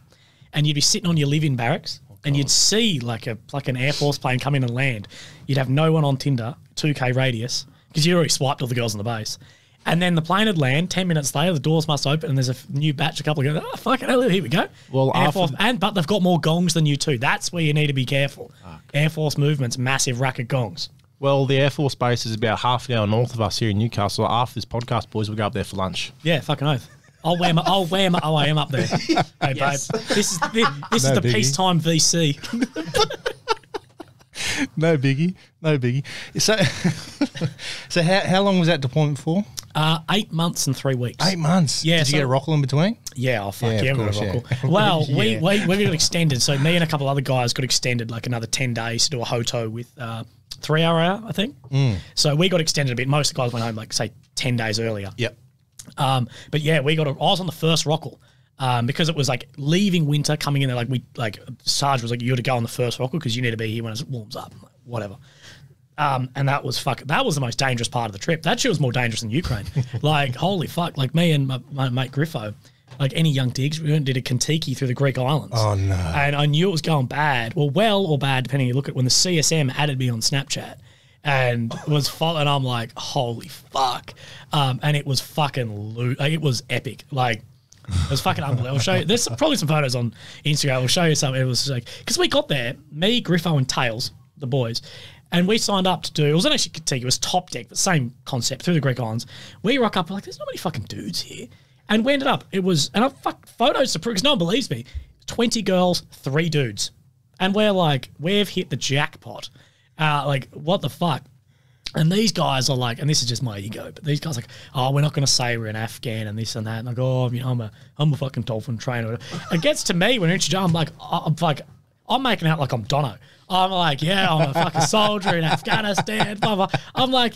and you'd be sitting on your live-in barracks, and you'd see an Air Force plane come in and land. You'd have no one on Tinder, 2K radius, because you already swiped all the girls on the base, And then the plane would land. 10 minutes later, the doors must open, and there's a new batch. A couple of go, oh fucking hell, here we go. Well, Air Force, but they've got more gongs than you too. That's where you need to be careful. Air Force movements, massive rack of gongs. Well, the Air Force base is about half an hour north of us here in Newcastle. After this podcast, boys, we'll go up there for lunch. Yeah, fucking oath. I'll wear my OIM up there. Hey, Yes. babe, this is the biggie. peacetime VC. No biggie. So, so how long was that deployment for? 8 months and 3 weeks. 8 months. Yeah, Did you so- get a rockle in between? Yeah, oh fuck Yeah, yeah, of we got course, a yeah. rockle. Well, Yeah. we got extended. So me and a couple of other guys got extended like another 10 days to do a hoto with 3 hour out, I think. So we got extended a bit. Most of the guys went home like say 10 days earlier. Yep. But yeah, I was on the first rockle. Because it was like leaving winter, coming in there, Sarge was like, you got to go on the first rockle because you need to be here when it warms up, whatever. And that was the most dangerous part of the trip. That shit was more dangerous than Ukraine. Like, holy fuck. Like me and my mate Griffo, like any young digs, we went and did a Kentucky through the Greek islands. Oh, no. And I knew it was going bad. Well or bad, depending you look at when the CSM added me on Snapchat and was following, I'm like, holy fuck. And it was fucking it was epic. Like, it was fucking unbelievable. I'll show you. There's probably some photos on Instagram. I'll show you some. It was like, because we got there, me, Griffo, and Tails, the boys, and we signed up to do, it wasn't actually contiguous, top deck, but same concept through the Greek islands. We rock up, we're like, there's not many fucking dudes here. And we ended up, it was, and I've photos to prove, because no one believes me, 20 girls, 3 dudes. And we're like, we've hit the jackpot. Like, what the fuck? And these guys are like, and this is just my ego, but these guys are like, oh, we're not going to say we're an Afghan and this and that. And I go, oh, you know, I'm a fucking dolphin trainer. It gets to me when you're introduced, I'm making out like I'm Dono. I'm like, yeah, I'm a fucking soldier in Afghanistan, blah, blah. I'm like,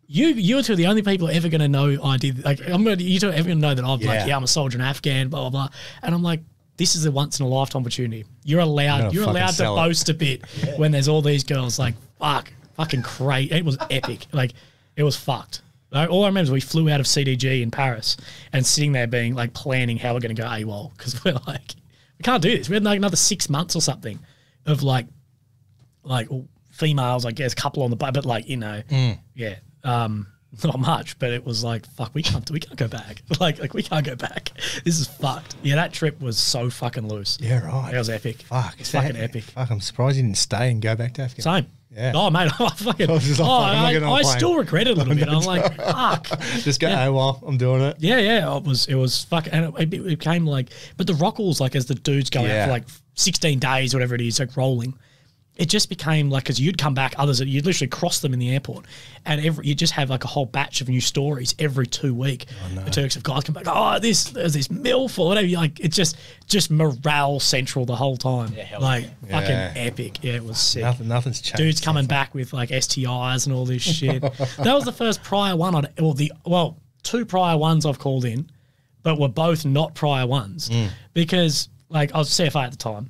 you two are the only people ever going to know I did. Like, you two are ever going to know that I'm a soldier in Afghan, blah, blah, blah. And I'm like, this is a once in a lifetime opportunity. You're allowed to boast a bit when there's all these girls like, fucking crazy. It was epic. Like, it was fucked. All I remember is we flew out of CDG in Paris and sitting there being like planning how we're going to go AWOL because we're like, we can't do this. We had like another 6 months or something of like females, I guess, couple on the boat, but like, you know, yeah, not much. But it was like, fuck, we can't go back. like we can't go back. This is fucked. Yeah, that trip was so fucking loose. Yeah, right. It was epic. Fuck. It's fucking epic. Fuck, I'm surprised you didn't stay and go back to Afghanistan. Same. Yeah. Oh, mate, I fucking. I still regret it a little bit. I'm like, fuck. Just go, oh, well, I'm doing it. Yeah. It was fucking. And it became like, but the rockles, like, as the dudes go out for like 16 days, whatever it is, like rolling, it just became like, because you'd come back, you'd literally cross them in the airport, and you just have like a whole batch of new stories every 2 weeks. Oh, no. The Turks of guys come back, there's this MILF or whatever. Like, it's just morale central the whole time. Yeah, fucking epic. Yeah, it was sick. Nothing's changed. Dudes coming back with like STIs and all this shit. That was the first prior one two prior ones I've called in, but were both not prior ones because like I was CFA at the time.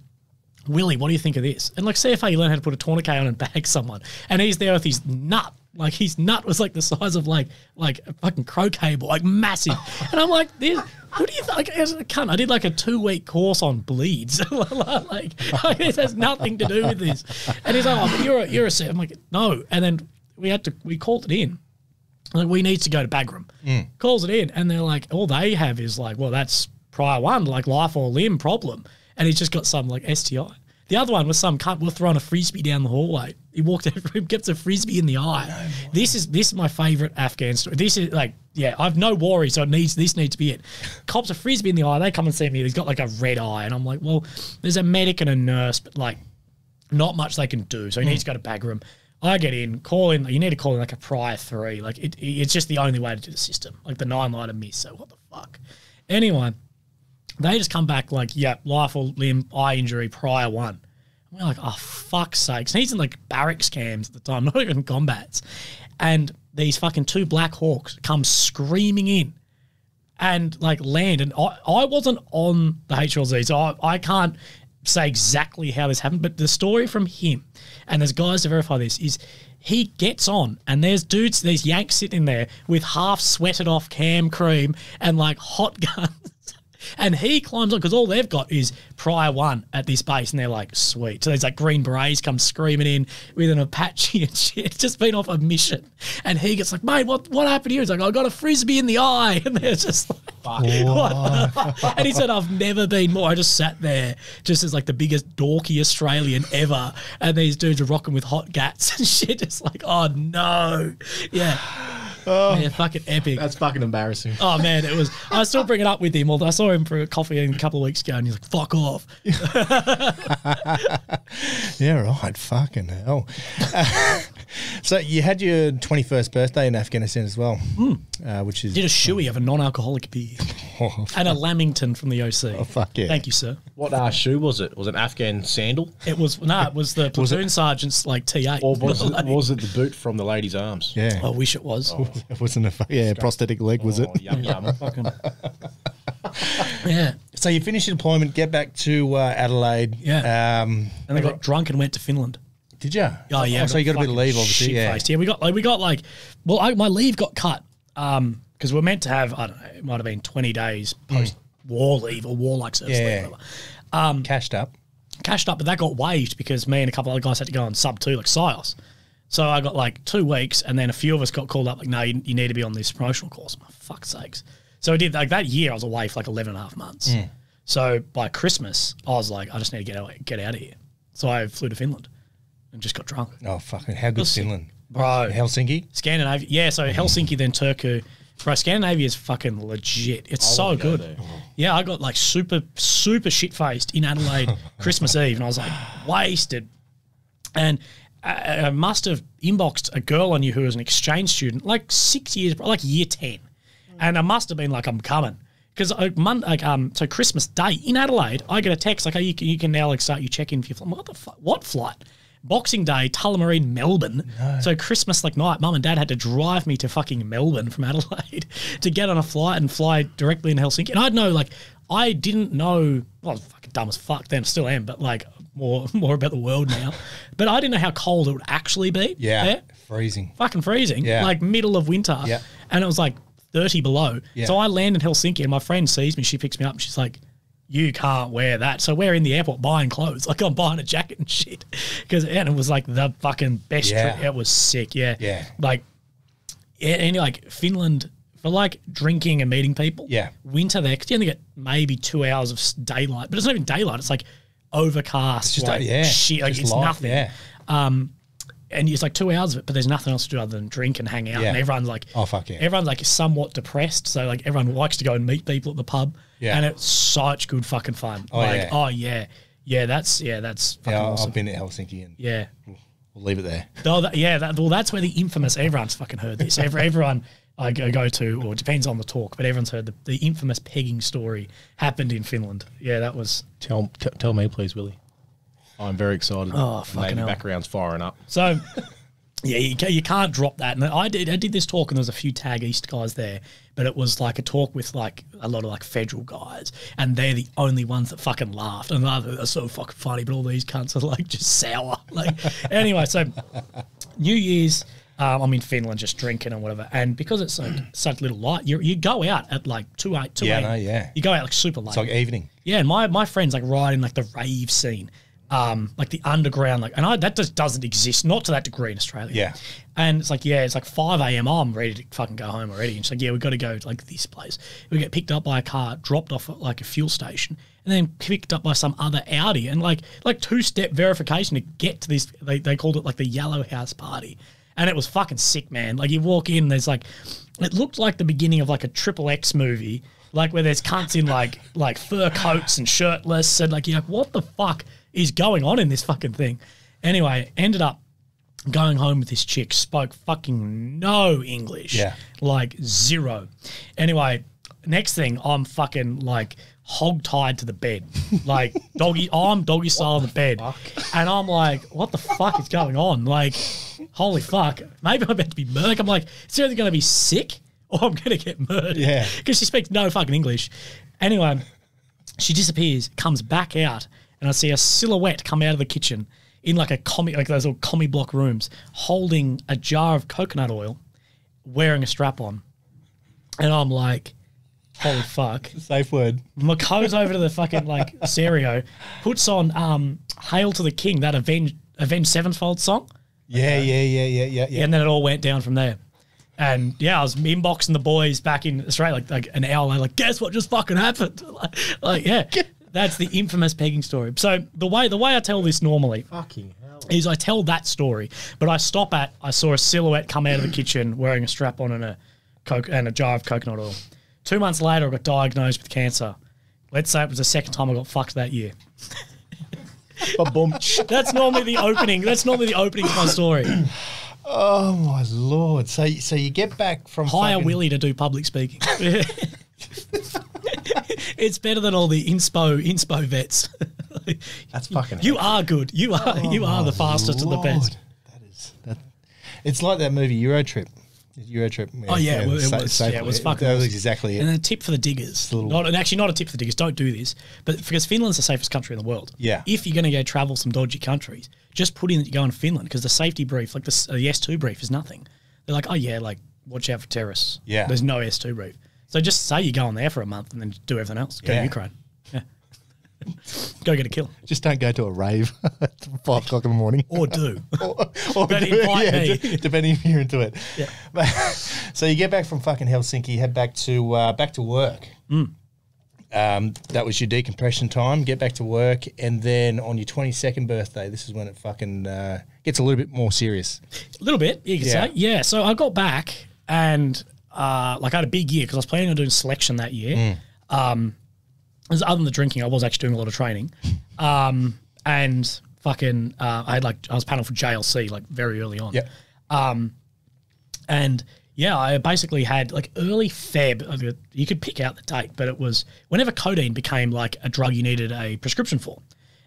Willie, what do you think of this? And like CFA, you learn how to put a tourniquet on and bag someone. And he's there with his nut. Like his nut was like the size of like a fucking croquet ball, like massive. And I'm like, what do you think? Like, as a cunt, I did like a 2-week course on bleeds. like this has nothing to do with this. And he's like, oh, but you're a CFA. I'm like, no. And then we called it in. Like, we need to go to Bagram. Calls it in. And they're like, all they have is like, well, that's prior one, like life or limb problem. And he's just got some like STI. The other one was some cunt was throwing a frisbee down the hallway. He walked out of the room, gets a frisbee in the eye. This is my favourite Afghan story. This is like, yeah, I've no worries, so this needs to be it. Cops a frisbee in the eye, they come and see me, he's got like a red eye. And I'm like, well, there's a medic and a nurse, but like not much they can do. So he needs to go to Bagram. I get in, call in, you need to call in like a prior 3. Like it's just the only way to do the system. Like the 9-lighter miss, so what the fuck. Anyway, they just come back like, yeah, life or limb, eye injury, prior 1. And we're like, oh, fuck's sakes. And he's in like barracks cams at the time, not even combats. And these fucking 2 Black Hawks come screaming in and like land. And I wasn't on the HLZ, so I can't say exactly how this happened, but the story from him, and there's guys to verify this, is he gets on and there's dudes, these Yanks sitting there with half sweated off cam cream and like hot guns. And he climbs on because all they've got is prior one at this base, and they're like, sweet. So there's like Green Berets come screaming in with an Apache and shit. Just been off a mission. And he gets like, mate, what happened here? He's like, I got a frisbee in the eye. And they're just like, fuck. And he said, I've never been more. I just sat there just as like the biggest dorky Australian ever. And these dudes are rocking with hot gats and shit. It's like, oh no. Yeah. Yeah, fucking epic. That's fucking embarrassing. Oh man, it was. I still bring it up with him. I saw him for a coffee a couple of weeks ago, and he's like, "Fuck off." Yeah, right. Fucking hell. So you had your 21st birthday in Afghanistan as well, which is Did a shoey of a non-alcoholic beer and a Lamington from the OC. Oh fuck yeah! Thank you, sir. What shoe was it? Was it an Afghan sandal? It was the platoon sergeant's like T8. Or was it the boot from the lady's arms? Yeah, I wish it was. it wasn't a prosthetic leg, was it? Yum, yum. Fucking. Yeah. So you finished your deployment, get back to Adelaide. Yeah. And I got drunk and went to Finland. Did you? Oh yeah. So you got a bit of leave, obviously. Yeah. Yeah, we got my leave got cut because we're meant to have, I don't know, it might have been 20 days post war leave or war-like service leave. Whatever. Cashed up, but that got waived because me and a couple of other guys had to go on sub 2 like SIOS. So I got like 2 weeks, and then a few of us got called up like, no, you need to be on this promotional course. I'm like, fuck's sakes. So I did, like that year I was away for like 11 and a half months. So by Christmas, I was like, I just need to get out of here. So I flew to Finland and just got drunk. Oh, fucking, how good's Finland? Bro. Helsinki? Scandinavia. Yeah, so Helsinki, then Turku. Bro, Scandinavia is fucking legit. It's so good. there. Yeah, I got like super, super shit-faced in Adelaide Christmas Eve, and I was like wasted. And I must have inboxed a girl I knew who was an exchange student, like 6 years, like year 10. And I must have been like, I'm coming. Because so Christmas Day in Adelaide, I get a text like, oh, you can now like start your check-in for your flight. What the fuck? What flight? Boxing Day, Tullamarine, Melbourne. No. So Christmas like night, Mum and Dad had to drive me to fucking Melbourne from Adelaide to get on a flight and fly directly in Helsinki. And I didn't know, well, I was fucking dumb as fuck then, still am, but like more about the world now. But I didn't know how cold it would actually be. Yeah, there. freezing. Fucking freezing. Yeah. Like middle of winter. Yeah. And it was like 30 below. Yeah. So I land in Helsinki and my friend sees me, she picks me up and she's like, you can't wear that. So we're in the airport buying clothes. Like I'm buying a jacket and shit. And it was like the fucking best trip. It was sick. Yeah. Yeah. Like, and like Finland, for like drinking and meeting people. Yeah. Winter there, because you only get maybe 2 hours of daylight. But it's not even daylight. It's like overcast. It's just like shit. Like just it's light, nothing. Yeah. And it's like 2 hours of it, but there's nothing else to do other than drink and hang out. Yeah. And everyone's like, oh fuck yeah, everyone's like somewhat depressed. So like everyone likes to go and meet people at the pub. Yeah. And it's such good fucking fun. Oh, like, yeah. oh yeah, that's fucking awesome. I've been to Helsinki and Yeah. we'll leave it there. Oh, that's where the infamous, everyone's fucking heard this. Everyone I go to, or it depends on the talk, but everyone's heard the infamous pegging story happened in Finland. Yeah, that was. Tell me, please, Willie. I'm very excited. Oh, fucking Maybe hell. background's firing up. So, yeah, you can't drop that. And I did this talk, and there was a few Tag East guys there, but it was like a talk with like a lot of like federal guys, and they're the only ones that fucking laughed. And they're so fucking funny, but all these cunts are like just sour. Like anyway, so New Year's, I'm in Finland just drinking and whatever, and because it's like such little light, you go out at like 2 a.m. Yeah. You go out like super late. It's like evening. Yeah, and my friend's like riding like the rave scene. Like the underground, like, and that just doesn't exist, not to that degree in Australia. Yeah. And it's like 5 a.m. Oh, I'm ready to fucking go home already. And she's like, yeah, we've got to go to like this place. We get picked up by a car, dropped off at like a fuel station, and then picked up by some other Audi, and like 2-step verification to get to this. They called it like the Yellow House Party. And it was fucking sick, man. Like you walk in, there's like, it looked like the beginning of like a XXX movie, like where there's cunts in like fur coats and shirtless, and like you're like, what the fuck is going on in this fucking thing? Anyway, ended up going home with this chick, spoke fucking no English. Yeah. Like zero. Anyway, next thing, I'm fucking like hog-tied to the bed. Like I'm doggy style on the bed. And I'm like, what the fuck is going on? Like, holy fuck. Maybe I'm about to be murdered. I'm like, it's either going to be sick or I'm going to get murdered. Yeah. Because she speaks no fucking English. Anyway, she disappears, comes back out, and I see a silhouette come out of the kitchen in like a commie, like those little commie block rooms, holding a jar of coconut oil, wearing a strap on. And I'm like, Holy fuck. Safe word. Goes over to the fucking like stereo, puts on Hail to the King, that Avenged Sevenfold song. Yeah. And then it all went down from there. And yeah, I was inboxing the boys back in Australia like an hour later, like, guess what just fucking happened? like yeah. That's the infamous pegging story. So the way I tell this normally is I tell that story, but I stop at I saw a silhouette come out of the kitchen wearing a strap-on and a jar of coconut oil. 2 months later, I got diagnosed with cancer. Let's say it was the second time I got fucked that year. That's normally the opening. That's normally the opening of my story. Oh my Lord! So you get back from hire Willie to do public speaking. It's better than all the inspo vets. That's fucking. You are good. You are the fastest and the best. That. It's like that movie Eurotrip. Eurotrip. Oh yeah, it was fucking. That was exactly it. And a tip for the diggers. Not a tip for the diggers. Don't do this. But because Finland's the safest country in the world. Yeah. If you're going to go travel some dodgy countries, just put in that you're going to Finland because the safety brief, like the S2 brief, is nothing. They're like, oh yeah, like watch out for terrorists. Yeah. There's no S2 brief. So just say you're going there for a month and then do everything else. Go to Ukraine. Yeah. Go get a kill. Just don't go to a rave at 5 o'clock in the morning. Or do. or but invite me. Depending if you're into it. Yeah. So you get back from fucking Helsinki, head back to work. That was your decompression time. Get back to work, and then on your 22nd birthday, this is when it fucking gets a little bit more serious. A little bit, you could say. Yeah, so I got back and I had a big year because I was planning on doing selection that year. Other than the drinking, I was actually doing a lot of training. And fucking, I was panelled for JLC like very early on. Yeah. And yeah, I basically had like early Feb. You could pick out the date, but it was whenever codeine became like a drug you needed a prescription for.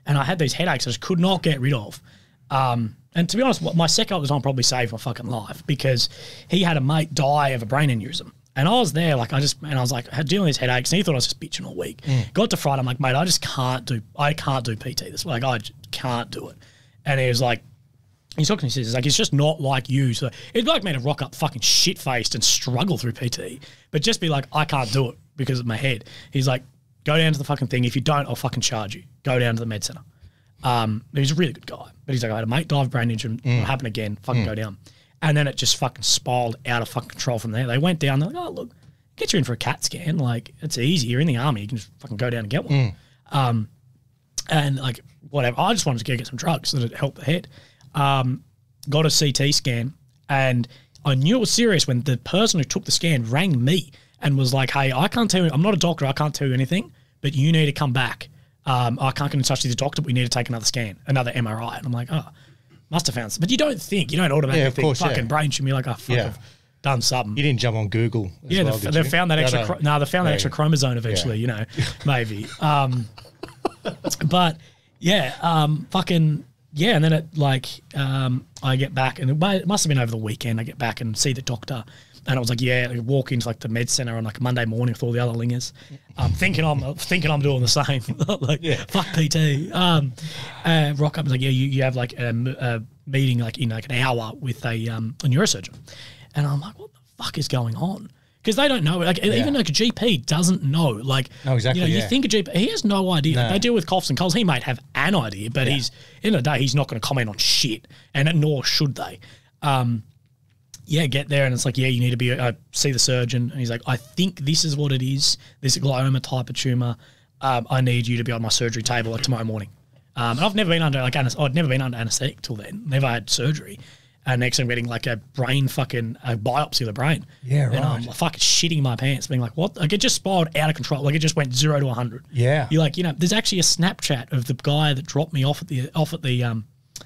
And I had these headaches I just could not get rid of. And to be honest, my second was on probably saved my fucking life because he had a mate die of a brain aneurysm. And I was there, I was dealing with these headaches, and he thought I was just bitching all week. Got to Friday, I'm like, mate, I can't do PT this. Like, I just can't do it. And he was like, he's talking to me, he's like, it's just not like you. So it'd like me to rock up fucking shit-faced and struggle through PT, but just be like, I can't do it because of my head. He's like, go down to the fucking thing. If you don't, I'll fucking charge you. Go down to the med centre. He's a really good guy, but he's like, I had a mate die of brain injury. It'll happen again. Fucking go down. And then it just fucking spiraled out of fucking control from there. They went down. They're like, oh, look, get you in for a CAT scan. Like, it's easy. You're in the army. You can just fucking go down and get one. And, like, whatever. I just wanted to go get some drugs so that it helped the head. Got a CT scan. And I knew it was serious when the person who took the scan rang me and was like, hey, I can't tell you. I'm not a doctor. I can't tell you anything. But you need to come back. I can't get in touch with the doctor, but we need to take another scan, another MRI. And I'm like, oh. Must have found something. But you don't automatically think fucking brain should be like, oh, fuck, I've done something. You didn't jump on Google. They found that extra. They found that extra chromosome eventually. Maybe. But yeah, fucking yeah. And then I get back, and it must have been over the weekend. I get back and see the doctor, and I was like, I walk into like the med center on like a Monday morning with all the other lingers, thinking I'm doing the same. Fuck PT. Rock up, like, you have like a meeting like in like an hour with a neurosurgeon, and I'm like, what the fuck is going on? Because they don't know. Like even like a GP doesn't know. Like, no, exactly. You think a GP, he has no idea. No. Like, they deal with coughs and colds. He might have an idea, but he's in the day he's not going to comment on shit, and nor should they. Get there and it's like, you need to see the surgeon. And he's like, I think this is what it is. This glioma type of tumor. I need you to be on my surgery table like tomorrow morning. And I've never been under I'd never been under anesthetic till then. Never had surgery. And next I'm getting like a biopsy of the brain. Yeah, right. And I'm fucking shitting my pants, being like, what? Like, it just spiraled out of control. Like, it just went 0 to 100. Yeah. You're like, there's actually a Snapchat of the guy that dropped me off at the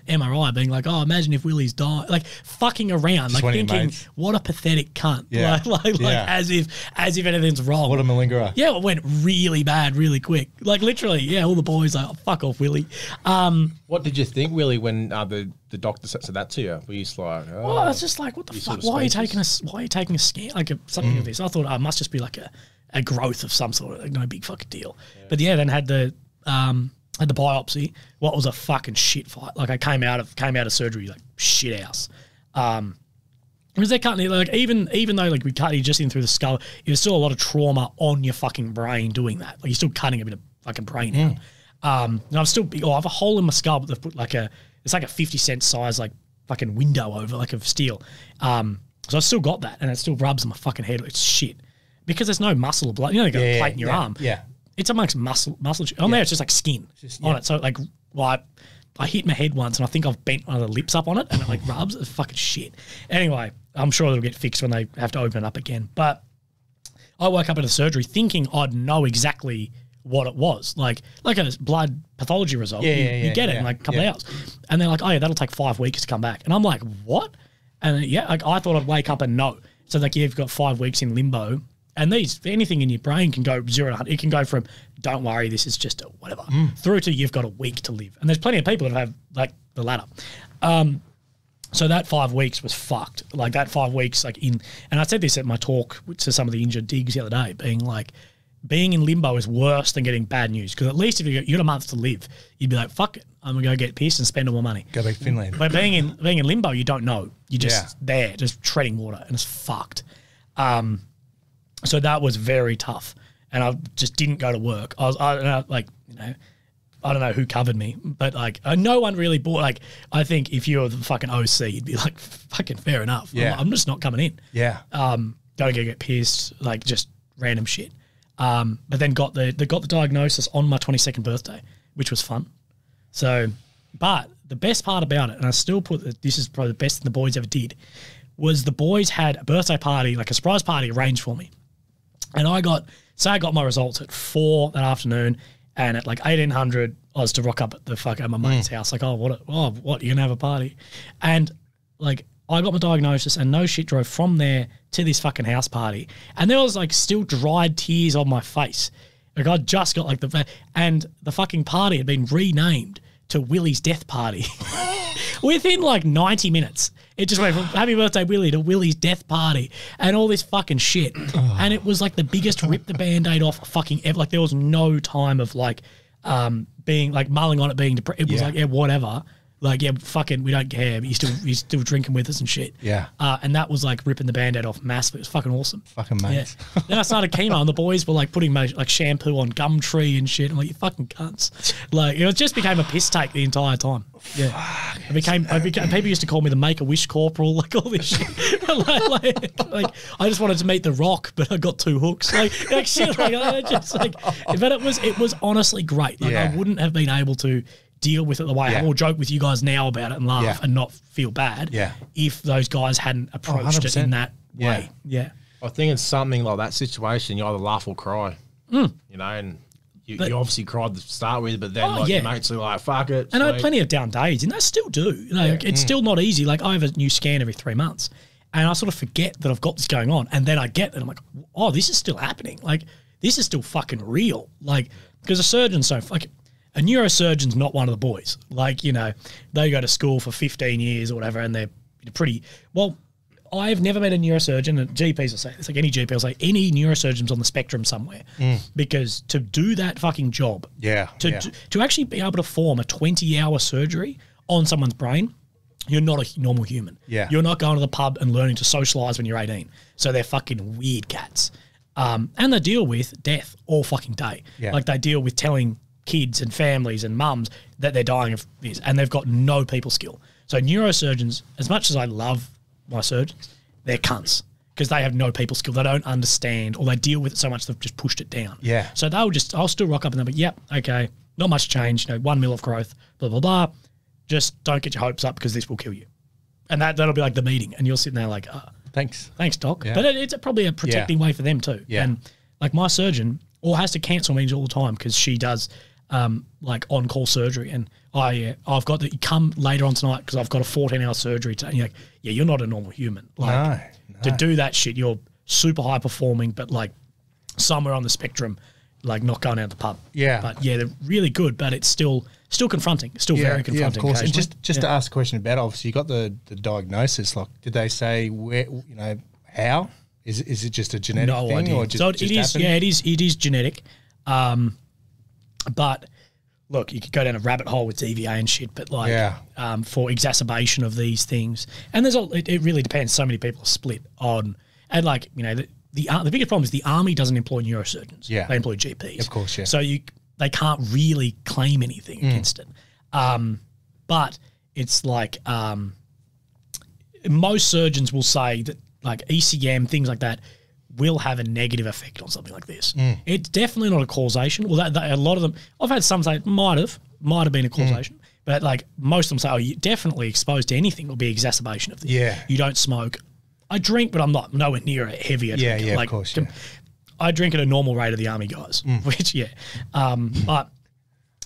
MRI being like, oh, imagine if Willie's died, like fucking around, just like thinking, what a pathetic cunt. Yeah. Like as if anything's wrong. What a malingerer. Yeah, it went really bad really quick. Like literally, all the boys like, oh, fuck off, Willie. What did you think, Willie, when the doctor said that to you? Were you just like, oh, well, it's just like, what the fuck? Why are you taking a scan? Like something of this. I thought it must just be like a growth of some sort, like no big fucking deal. Yeah. But then had the biopsy. What was a fucking shit fight. Like I came out of surgery like shit house. Because they're cutting it, like, even though like we cut you just in through the skull, there's still a lot of trauma on your fucking brain doing that. Like, you're still cutting a bit of fucking brain out. And I'm still I have a hole in my skull, but they've put like it's like a 50-cent size like fucking window over, like, of steel. So I still got that, and it still rubs on my fucking head. It's shit because there's no muscle or blood. You know, you got a plate in your arm. Yeah, it's amongst muscle. On there, it's just like skin on it. So like, well, I hit my head once, and I think I've bent one of the lips up on it, and it like rubs. It's fucking shit. Anyway, I'm sure it'll get fixed when they have to open it up again. But I woke up at a surgery thinking I'd know exactly what it was, like a blood pathology result. You get it in like a couple of hours, and they're like, "Oh yeah, that'll take 5 weeks to come back." And I'm like, "What?" And like, I thought I'd wake up and know. So like, you've got 5 weeks in limbo, and anything in your brain can go 0 to 100. It can go from "Don't worry, this is just a whatever," through to "You've got a week to live." And there's plenty of people that have like the latter. So that 5 weeks was fucked. Like that 5 weeks, like and I said this at my talk to some of the injured digs the other day, being like, being in limbo is worse than getting bad news, because at least if you got a month to live, you'd be like, fuck it, I'm gonna go get pissed and spend all my money. Go back to Finland. But being in limbo, you don't know. You're just there, just treading water, and it's fucked. So that was very tough, and I just didn't go to work. I don't know who covered me, but like no one really bought. Like, I think if you're the fucking OC, you'd be like, fucking fair enough. Yeah. I'm just not coming in. Yeah. Don't get pissed, like just random shit. But then got the diagnosis on my 22nd birthday, which was fun. So, but the best part about it, and I still put this is probably the best thing the boys ever did, was the boys had a birthday party, like a surprise party arranged for me. And I got my results at 4 that afternoon, and at like 1800, I was to rock up at my mate's house. Like, what, you're gonna have a party? And like, I got my diagnosis, and no shit, drove from there to this fucking house party. And there was like still dried tears on my face. Like, I just got like and the fucking party had been renamed to Willie's death party. Within like 90 minutes, it just went from happy birthday Willie to Willie's death party and all this fucking shit. And it was like the biggest rip the Band-Aid off fucking ever. Like, there was no time of like being like mulling on it, being depressed. It was like, yeah, whatever. Like, yeah, fucking, we don't care, but you're still drinking with us and shit. Yeah. And that was like ripping the Band-Aid off massively. It was fucking awesome. Fucking mates. Yeah. Then I started chemo, and the boys were like putting my like shampoo on Gumtree and shit. I'm like, you fucking cunts. Like, it just became a piss take the entire time. Yeah. I became people used to call me the Make-A-Wish corporal, like all this shit. like I just wanted to meet The Rock, but I got 2 hooks. Like shit, but it was honestly great. Like, I wouldn't have been able to deal with it the way I will joke with you guys now about it and laugh and not feel bad if those guys hadn't approached it in that way. Yeah. I think it's something like that situation, you either laugh or cry. You know, and you obviously cried to start with, but then your mates are like, fuck it. And I had plenty of down days, and I still do. Like, it's still not easy. Like, I have a new scan every 3 months, and I sort of forget that I've got this going on, and then I get that I'm like, oh, this is still happening. Like, this is still fucking real. Like, because a surgeon's so like, a neurosurgeon's not one of the boys. Like, you know, they go to school for 15 years or whatever, and they're pretty well. I've never met a neurosurgeon, and GPs will say it's like any GP will say any neurosurgeon's on the spectrum somewhere, because to do that fucking job, to actually be able to perform a 20-hour surgery on someone's brain, you're not a normal human. Yeah, you're not going to the pub and learning to socialise when you're 18. So they're fucking weird cats, and they deal with death all fucking day. Yeah. Like, they deal with telling kids and families and mums that they're dying of this, and they've got no people skill. So neurosurgeons, as much as I love my surgeons, they're cunts, because they have no people skill. They don't understand, or they deal with it so much they've just pushed it down. Yeah. So I'll still rock up and they'll be, yep, okay, not much change, 1 mil of growth, blah, blah, blah. Just don't get your hopes up, because this will kill you. And that'll be like the meeting, and you're sitting there like, thanks, doc. Yeah. But it's probably a protecting way for them too. Yeah. And like, my surgeon has to cancel meetings all the time, because she does like on-call surgery, and I've got to come later on tonight because I've got a 14-hour surgery today. And you're like, yeah, you're not a normal human. Like, no. To do that shit, you're super high performing, but like somewhere on the spectrum, like not going out the pub. Yeah. But yeah, they're really good, but it's still confronting. It's still very confronting. Yeah, of course. And just to ask a question about it, obviously you got the diagnosis. Like, did they say where, how? Is it just a genetic thing? Idea. Or just, so it is. happened? Yeah, it is genetic. But look, you could go down a rabbit hole with DVA and shit, but like for exacerbation of these things, and it really depends. So many people are split on, and like, you know, the biggest problem is the army doesn't employ neurosurgeons. Yeah. They employ GPs. Of course, yeah. So they can't really claim anything against it. But it's like most surgeons will say that like ECM, things like that, will have a negative effect on something like this. It's definitely not a causation. Well, a lot of them, I've had some say it might have been a causation, but like most of them say, oh, you're definitely exposed to anything will be exacerbation of this. Yeah. You don't smoke. I drink, but I'm not nowhere near a heavier drinker. Yeah, like, of course, yeah. I drink at a normal rate of the army guys, which, but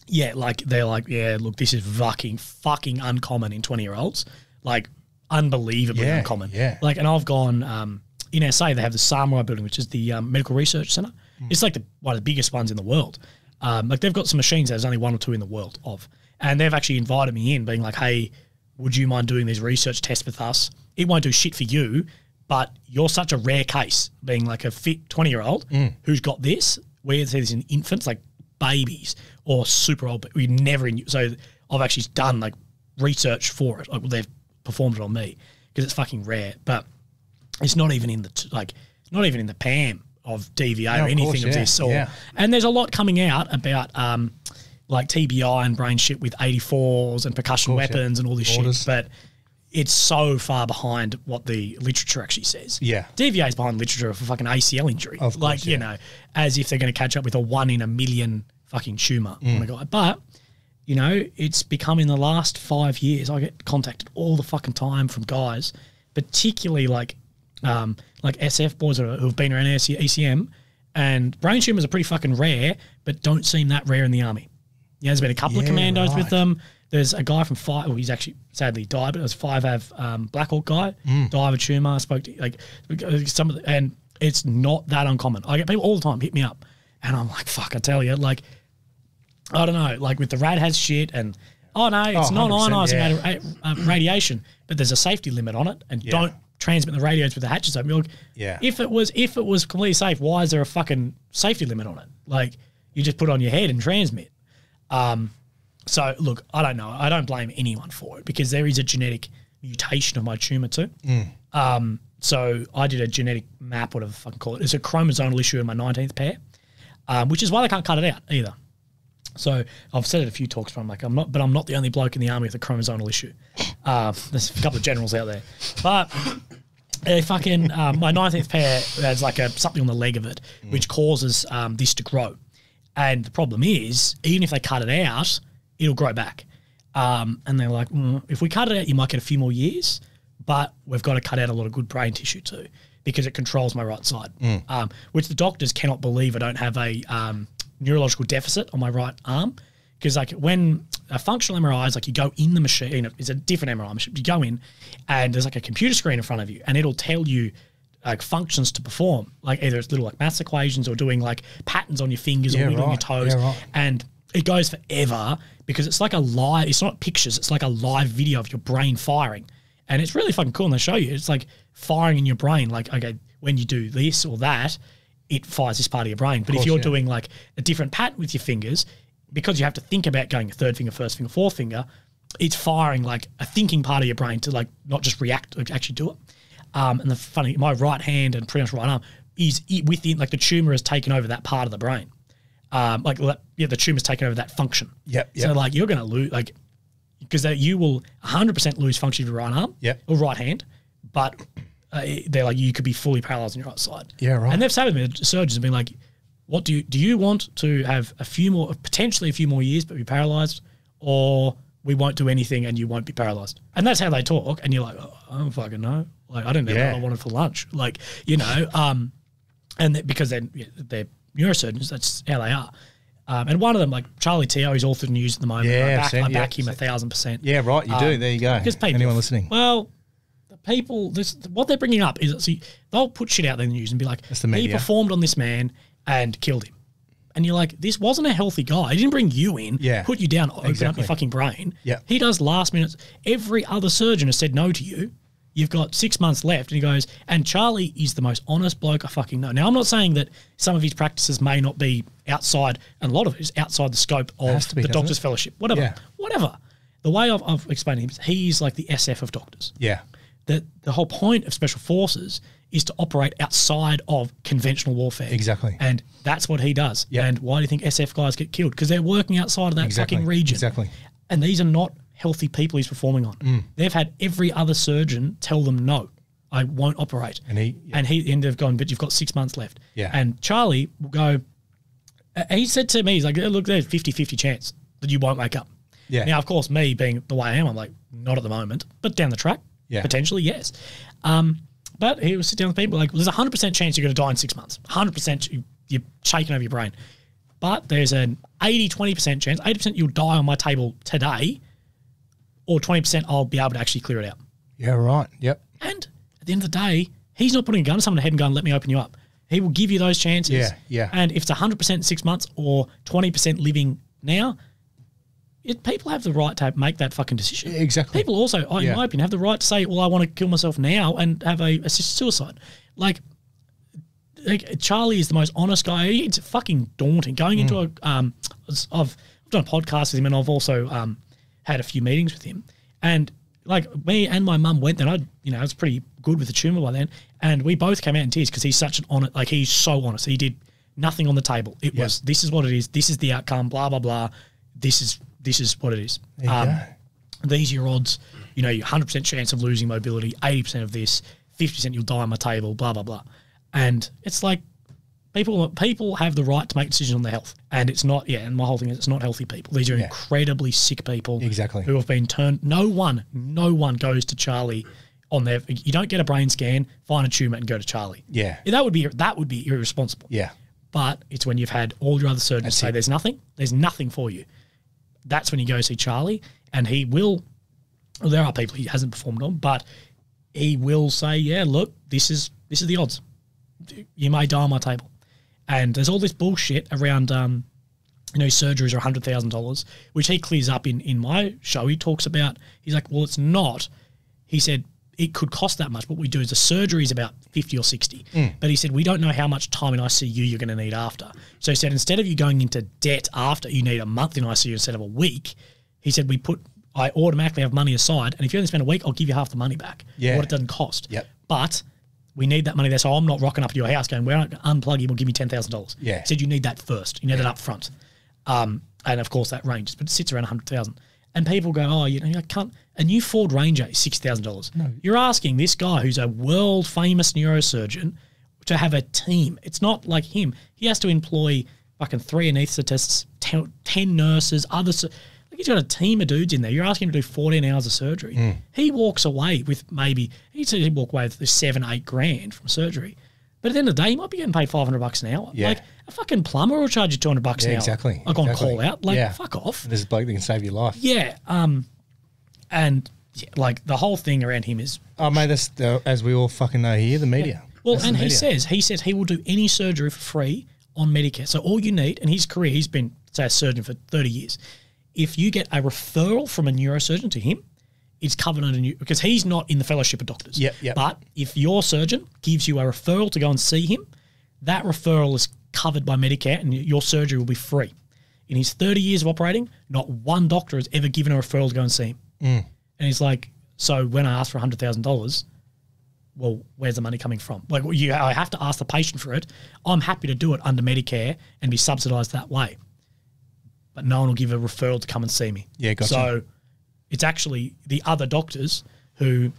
yeah, like they're like, yeah, look, this is fucking uncommon in 20-year-olds. Like, unbelievably uncommon. Yeah. Like, and I've gone, in SA, they have the Samurai building, which is the Medical Research Centre. It's like one of the biggest ones in the world. Like, they've got some machines there's only 1 or 2 in the world of. And they've actually invited me in, being like, hey, would you mind doing these research tests with us? It won't do shit for you, but you're such a rare case, being like a fit 20-year-old who's got this. We see this in infants, like babies or super old, but we never – so I've actually done, like, research for it. Like, they've performed it on me because it's fucking rare. But – it's not even in the PAM of DVA or anything of this. And there's a lot coming out about like TBI and brain shit with 84s and percussion weapons and all this shit. But it's so far behind what the literature actually says. Yeah. DVA is behind literature for fucking ACL injury. Of course, like, you know, as if they're going to catch up with a 1 in a million fucking tumour on a guy. But, you know, it's become in the last 5 years, I get contacted all the fucking time from guys, particularly like SF boys who've been around ECM, and brain tumours are pretty fucking rare, but don't seem that rare in the army. Yeah, there's been a couple of commandos with them. There's a guy from Five. Well, he's actually sadly died, but it was 5 Black Hawk guy died of a tumour. I spoke to like some of the, and it's not that uncommon. I get people all the time hit me up, and I'm like, fuck, I tell you, like, I don't know, like with the rad has shit, and it's non-ionizing radiation, but there's a safety limit on it, and don't transmit the radios with the hatches open. Look, if it was completely safe, why is there a fucking safety limit on it? Like, you just put it on your head and transmit. So look, I don't know. I don't blame anyone for it because there is a genetic mutation of my tumour too. So I did a genetic map, whatever the fucking call it. It's a chromosomal issue in my 19th pair, which is why they can't cut it out either. So I've said it a few talks where I'm not the only bloke in the army with a chromosomal issue. There's a couple of generals out there, but fucking my 19th pair has like something on the leg of it, which causes this to grow. And the problem is, even if they cut it out, it'll grow back. And they're like, if we cut it out, you might get a few more years, but we've got to cut out a lot of good brain tissue too, because it controls my right side, which the doctors cannot believe I don't have a neurological deficit on my right arm. Because like when a functional MRI is like you go in the machine, it's a different MRI machine. You go in and there's like a computer screen in front of you and it'll tell you like functions to perform. Like either it's little like maths equations or doing like patterns on your fingers or wiggling your toes. And it goes forever because it's like it's not pictures, it's like a live video of your brain firing. And it's really fucking cool. And they show you, it's like firing in your brain. Like, okay, when you do this or that, it fires this part of your brain. But if you're doing like a different pattern with your fingers, because you have to think about going your third finger, first finger, fourth finger, it's firing like a thinking part of your brain to like not just react, actually do it. And the funny, my right hand and pretty much right arm is within, like the tumour has taken over that part of the brain. The tumour's taken over that function. So like you're going to lose, like, because you will 100% lose function of your right arm or right hand, but they're like, you could be fully paralysed on your right side. And they've said to me, the surgeons have been like, what do you want to have potentially a few more years but be paralysed, or we won't do anything and you won't be paralysed? And that's how they talk. And you're like, oh, I don't fucking know. Like, I don't know what I wanted for lunch. Like, you know, because they're neurosurgeons, that's how they are. And one of them, like Charlie Teo, he's all through the news at the moment. I back him 1,000%. Yeah, right. You do. There you go. Because people, anyone listening? Well, the people, what they're bringing up is, see, they'll put shit out there in the news and be like, he performed on this man and killed him. And you're like, this wasn't a healthy guy. He didn't bring you in, put you down, open up your fucking brain. He does last minutes. Every other surgeon has said no to you. You've got 6 months left. And he goes, and Charlie is the most honest bloke I fucking know. Now, I'm not saying that some of his practices may not be outside, and a lot of it is outside the scope of the doctor's fellowship. Whatever. The way I've explained him is he's like the SF of doctors. Yeah. The whole point of special forces is to operate outside of conventional warfare. Exactly. And that's what he does. Yep. And why do you think SF guys get killed? Because they're working outside of that fucking region. Exactly. And these are not healthy people he's performing on. They've had every other surgeon tell them, no, I won't operate. And he ended up going, but you've got 6 months left. Yeah. And Charlie will go, he said to me, he's like, look, there's 50-50 chance that you won't wake up. Yeah. Now, of course, me being the way I am, I'm like, not at the moment, but down the track, potentially, yes. But he was sitting down with people like, there's a 100% chance you're going to die in 6 months. 100% you're shaking over your brain. But there's an 80-20% chance, 80% you'll die on my table today, or 20% I'll be able to actually clear it out. Yeah, right. Yep. And at the end of the day, he's not putting a gun to someone's head and going, let me open you up. He will give you those chances. Yeah, yeah. And if it's 100% in 6 months or 20% living now, people have the right to make that fucking decision. Exactly. People also, in my opinion, have the right to say, well, I want to kill myself now and have a assisted suicide. Like Charlie is the most honest guy. It's fucking daunting. Going into I've done a podcast with him, and I've also had a few meetings with him. And like me and my mum went there, and I was pretty good with the tumour by then, and we both came out in tears because he's such an honest, like he's so honest. He did nothing on the table. It was, this is what it is. This is the outcome, blah, blah, blah. This is what it is. These are your odds. You know, your 100% chance of losing mobility, 80% of this, 50% you'll die on my table, blah, blah, blah. And it's like people have the right to make decisions on their health. And it's not, and my whole thing is it's not healthy people. These are incredibly sick people. Exactly. Who have been turned. No one goes to Charlie on their, you don't get a brain scan, find a tumour and go to Charlie. Yeah. That would be irresponsible. Yeah. But it's when you've had all your other surgeons say there's nothing for you. That's when you go see Charlie, and he will, well, there are people he hasn't performed on, but he will say, yeah, look, this is the odds. You may die on my table. And there's all this bullshit around, surgeries are $100,000, which he clears up in my show. He talks about, he's like, well, it's not. He said, it could cost that much. What we do is the surgery is about 50 or 60. But he said, we don't know how much time in ICU you're going to need after. So he said, instead of you going into debt after, you need a month in ICU instead of a week. He said, I automatically have money aside. And if you only spend a week, I'll give you half the money back. Yeah. What it doesn't cost. Yep. But we need that money there. So I'm not rocking up to your house going, we're not going to unplug you, we'll give you $10,000. Yeah. He said, you need that first. You need that up front. And of course that ranges, but it sits around 100,000. And people go, oh, I can't. A new Ford Ranger is $6,000. No. You're asking this guy who's a world famous neurosurgeon to have a team. It's not like him. He has to employ fucking 3 anaesthetists, 10 nurses, others. Like he's got a team of dudes in there. You're asking him to do 14 hours of surgery. He walks away with he'd walk away with $7-8 grand from surgery. But at the end of the day, he might be getting paid $500 an hour. Yeah. Like a fucking plumber will charge you $200 an hour. Exactly. Like on call out. Like fuck off. There's a bloke that can save your life. Yeah. Like the whole thing around him is. Oh mate, that's as we all fucking know here, the media. Yeah. Well, and he says he will do any surgery for free on Medicare. So all you need, and his career, he's been say a surgeon for 30 years. If you get a referral from a neurosurgeon to him, it's covered under because he's not in the fellowship of doctors. Yep. But if your surgeon gives you a referral to go and see him, that referral is covered by Medicare and your surgery will be free. In his 30 years of operating, not one doctor has ever given a referral to go and see him. And he's like, so when I ask for $100,000, well, where's the money coming from? Like, I have to ask the patient for it. I'm happy to do it under Medicare and be subsidised that way. But no one will give a referral to come and see me. Yeah, gotcha. So it's actually the other doctors who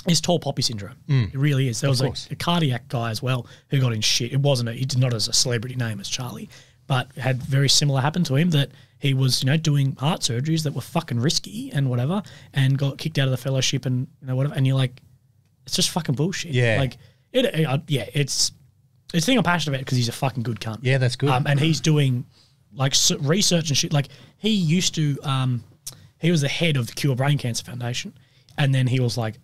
is tall poppy syndrome. It really is. There was a cardiac guy as well who got in shit. It wasn't he did not as a celebrity name as Charlie, but had very similar happen to him that he was, doing heart surgeries that were fucking risky and whatever and got kicked out of the fellowship and whatever. And you're like, it's just fucking bullshit. Yeah. Like it's the thing I'm passionate about because he's a fucking good cunt. Yeah, that's good. And he's doing like research and shit. Like he used to, he was the head of the Cure Brain Cancer Foundation. And then he was like,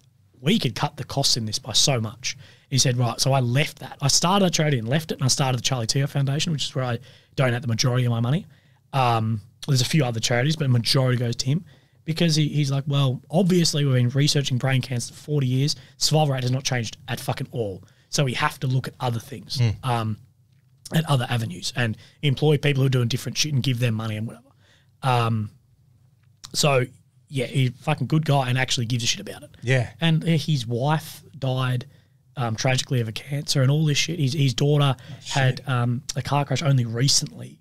we could cut the costs in this by so much. He said, right, so I left that. I started a charity and left it, and I started the Charlie Teo Foundation, which is where I donate the majority of my money. There's a few other charities, but the majority goes to him because he's like, well, obviously we've been researching brain cancer for 40 years. Survival rate has not changed at fucking all. So we have to look at other things, at other avenues, and employ people who are doing different shit and give them money and whatever. So yeah, he's a fucking good guy and actually gives a shit about it. Yeah. And his wife died tragically of a cancer and all this shit. His daughter had a car crash only recently.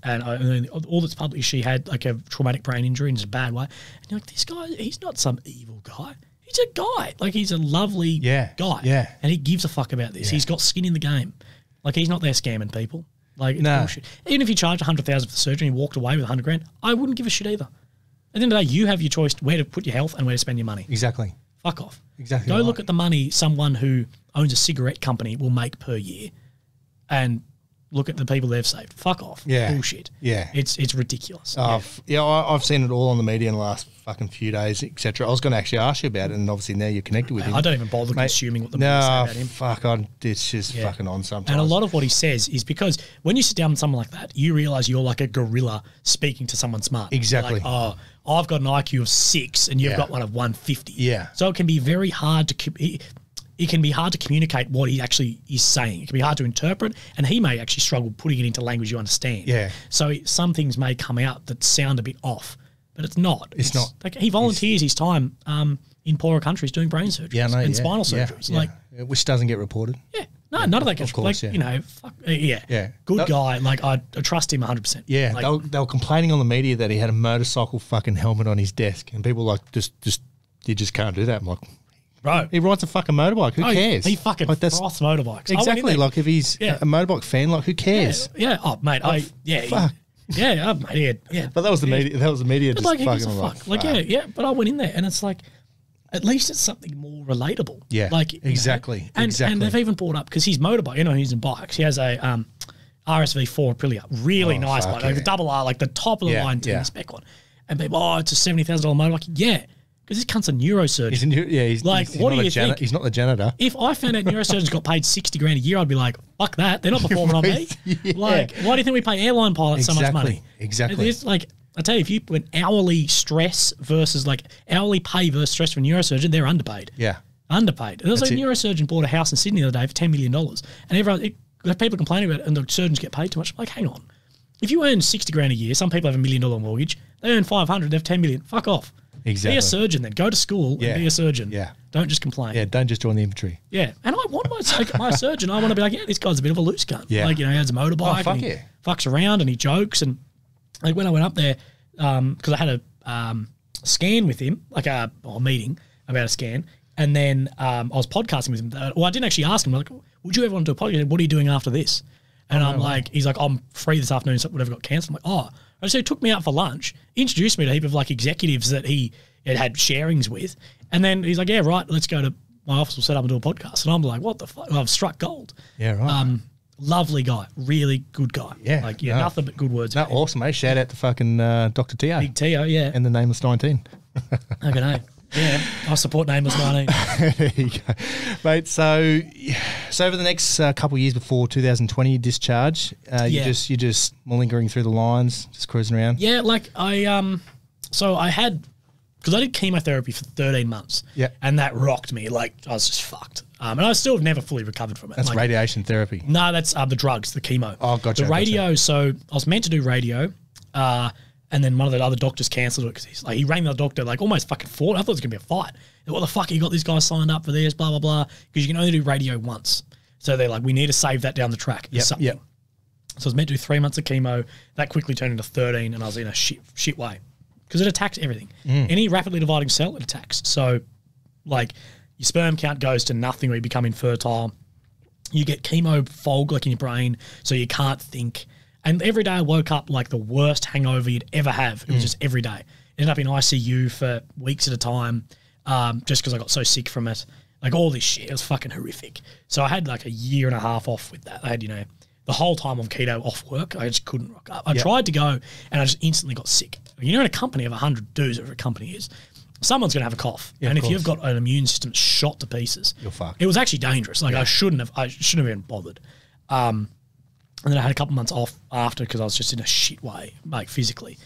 And all that's public is she had like a traumatic brain injury in a bad way. And you're like, this guy, he's not some evil guy. He's a guy. Like, he's a lovely guy. Yeah. And he gives a fuck about this. Yeah. He's got skin in the game. Like, he's not there scamming people. Like, it's bullshit. Even if he charged $100,000 for the surgery and he walked away with $100,000, I wouldn't give a shit either. At the end of the day, you have your choice where to put your health and where to spend your money. Exactly. Fuck off. Exactly. Go look at the money someone who owns a cigarette company will make per year and look at the people they've saved. Fuck off. Yeah. Bullshit. Yeah. It's ridiculous. I've seen it all on the media in the last fucking few days, etc. I was going to actually ask you about it, and obviously now you're connected with him. I don't even bother consuming what the media say about him. Fuck, it's just fucking on sometimes. And a lot of what he says is because when you sit down with someone like that, you realise you're like a gorilla speaking to someone smart. Exactly. Like, oh, I've got an IQ of 6 and you've got one of 150. Yeah. So it can be very hard to it can be hard to communicate what he actually is saying. It can be hard to interpret, and he may actually struggle putting it into language you understand. Yeah. So some things may come out that sound a bit off, but it's not. It's not. Like, he volunteers his time in poorer countries doing brain surgeries and spinal surgeries. Yeah. Like, which doesn't get reported. yeah. No, none of that gets, course, like, you know, fuck, yeah. Yeah. Good guy. Like, I trust him 100%. Yeah, Like, they were complaining on the media that he had a motorcycle fucking helmet on his desk, and people were like, you just can't do that. I'm like, bro, he rides a fucking motorbike. Who cares? He fucking like, froths motorbikes. Exactly. Like, if he's a motorbike fan, like, who cares? Yeah. Oh, mate. Fuck. Mate. Yeah. But that was the media. That was the media. But Just like, who gives fucking a fuck? Like, yeah. But I went in there, and it's like, at least it's something more relatable. Yeah. Like, exactly. And they've even brought up, because his motorbike, you know, he's in bikes. He has a RSV4 Aprilia, really nice bike, like the double R, like the top of the line to the spec one. And people, it's a $70,000 motorbike. Yeah. Because this cunt's a neurosurgeon. He's what do you think? He's not the janitor. If I found out neurosurgeons got paid $60,000 a year, I'd be like, fuck that. They're not performing on me. Yeah. Like, why do you think we pay airline pilots so much money? Exactly. It's like, I tell you, if you went hourly stress versus like hourly pay versus stress for a neurosurgeon, they're underpaid. Yeah. Underpaid. And there's like a neurosurgeon bought a house in Sydney the other day for $10 million. And everyone, people complaining about it, and the surgeons get paid too much. I'm like, hang on. If you earn $60,000 a year, some people have $1 million mortgage, they earn $500, they have $10 million. Fuck off. Exactly. Be a surgeon then. Go to school and be a surgeon. Yeah. Don't just complain. Yeah, don't just join the infantry. Yeah. And I want my surgeon, I want to be like, yeah, this guy's a bit of a loose cunt. Yeah. Like, you know, he has a motorbike and he fucks around and he jokes. And like when I went up there, because I had a scan with him, like a meeting about a scan, and then I was podcasting with him. Well, I didn't actually ask him, like, would you ever want to do a podcast? What are you doing after this? And I'm like, he's like, I'm free this afternoon, so whatever got cancelled. I'm like, oh. So he took me out for lunch, introduced me to a heap of like executives that he had sharings with. And then he's like, yeah, right, let's go to my office, we'll set up and do a podcast. And I'm like, what the fuck? I've struck gold. Yeah, right. Lovely guy, really good guy. Yeah. Like, nothing but good words. Awesome, mate. Shout out to fucking Dr. Tio. Big Tio, yeah. And the Nameless 19. Okay, no. Yeah, I support Nameless 19. There you go. Mate, so over the next couple of years before 2020 discharge, you're just malingering through the lines, just cruising around? Yeah, like so I had, because I did chemotherapy for 13 months. Yeah. And that rocked me. Like, I was just fucked. And I still have never fully recovered from it. That's like, radiation therapy. No, that's the drugs, the chemo. Oh, gotcha. The radio, so I was meant to do radio, and then one of the other doctors cancelled it because he rang the doctor, like almost fucking fought. I thought it was going to be a fight. What the fuck, you got this guy signed up for this, blah, blah, blah. Because you can only do radio once. So they're like, we need to save that down the track. Yep. So I was meant to do 3 months of chemo. That quickly turned into 13, and I was in a shit way. Because it attacks everything. Any rapidly dividing cell, it attacks. So, like, your sperm count goes to nothing, or you become infertile. You get chemo fog, like, in your brain, so you can't think. And every day I woke up like the worst hangover you'd ever have. It was just every day. Ended up in ICU for weeks at a time, just because I got so sick from it. Like, all this shit. It was fucking horrific. So I had like a year and a half off with that. I had, the whole time on keto off work, I just couldn't rock up. I tried to go, and I just instantly got sick. You're in a company of 100 dudes, whatever a company is. Someone's going to have a cough. Yeah, and if you've got an immune system shot to pieces, you're fucked. It was actually dangerous. Like, I shouldn't have been bothered. And then I had a couple months off after because I was just in a shit way, like physically.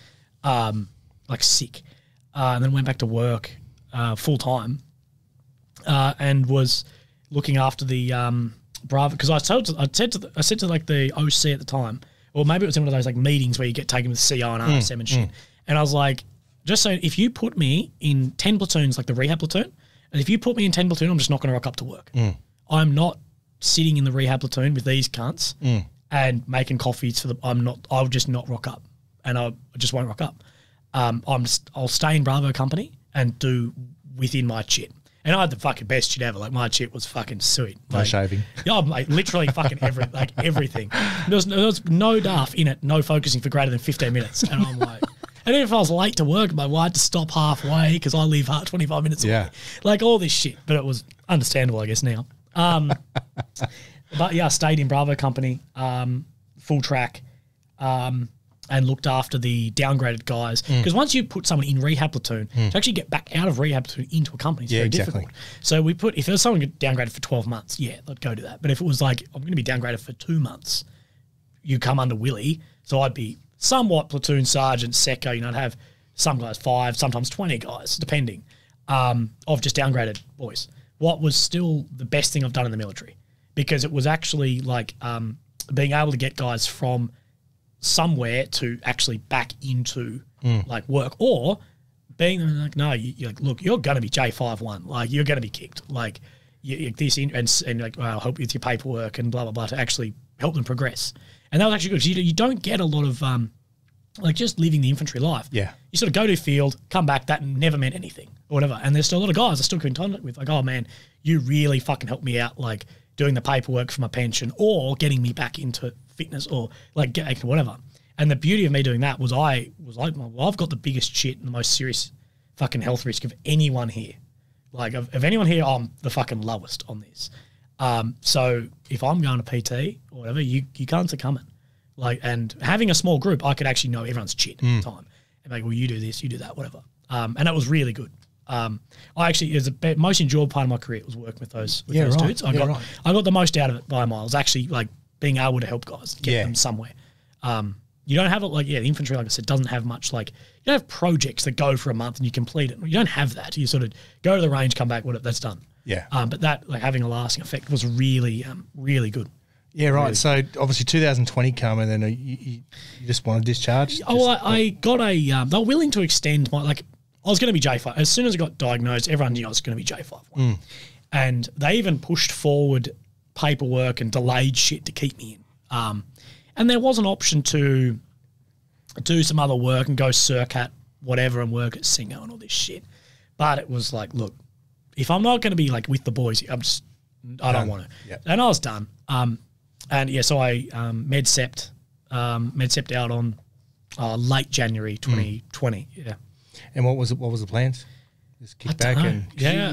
like sick, and then went back to work full time, and was looking after the Bravo, because I said to like the OC at the time, or maybe it was in one of those like meetings where you get taken with CO and RSM and shit, and I was like, just so if you put me in 10 platoons, like the rehab platoon, and if you put me in 10 platoon, I'm just not going to rock up to work. I'm not sitting in the rehab platoon with these cunts and making coffees for them. I'll just not rock up, and I just won't rock up. I'll stay in Bravo company and do within my shit. And I had the fucking best shit ever. Like, my shit was fucking sweet. No Like, shaving. Yeah, mate, literally fucking everything. There was no daft in it, no focusing for greater than 15 minutes. And I'm like, and even if I was late to work, I had to stop halfway because I live 25 minutes away. Like, all this shit. But it was understandable, I guess, now. But yeah, I stayed in Bravo company, full track, and looked after the downgraded guys. Because once you put someone in rehab platoon, to actually get back out of rehab platoon into a company is very difficult. So if there was someone downgraded for 12 months, yeah, I'd go to that. But if it was like, I'm going to be downgraded for 2 months, you come under Willie, so I'd be somewhat platoon sergeant, secco, I'd have some guys 5, sometimes 20 guys, depending, of just downgraded boys. What was still the best thing I've done in the military, because it was actually like being able to get guys from somewhere to actually back into like work, or being like, no, you're like, look, you're going to be J51, like you're going to be kicked, like and like, well, I'll help you with your paperwork and blah blah blah to actually help them progress. And that was actually good. You don't get a lot of like just living the infantry life. Yeah, you sort of go to field, come back, that never meant anything or whatever. And there's still a lot of guys I still keep in contact with, like, oh man, you really fucking helped me out, like doing the paperwork for my pension or getting me back into fitness or like whatever. And the beauty of me doing that was I was like, well, I've got the biggest shit and the most serious fucking health risk of anyone here. Like of anyone here, I'm the fucking lowest on this. So if I'm going to PT or whatever, you can't succumb it. Like, and having a small group, I could actually know everyone's shit at the time. And like, well, you do this, you do that, whatever. And it was really good. I actually, it was the most enjoyable part of my career was working with those dudes. I got the most out of it by miles, actually, like being able to help guys, get them somewhere. You don't have it like, the infantry, like I said, doesn't have much, like, you don't have projects that go for a month and you complete it. You don't have that. You sort of go to the range, come back, whatever, that's done. Yeah. But that, like, having a lasting effect was really, really good. Yeah, right. Really. So obviously 2020 come and then you just want to discharge? I got a, they were willing to extend my, like, I was going to be J5. As soon as I got diagnosed, everyone knew I was going to be J5. And they even pushed forward paperwork and delayed shit to keep me in. And there was an option to do some other work and go circuit whatever and work at Singo and all this shit. But it was like, look, if I'm not going to be like with the boys, I don't want to. Yep. And I was done. So I med-sepped out on late January 2020. Yeah. And what was the plans? Just kick back and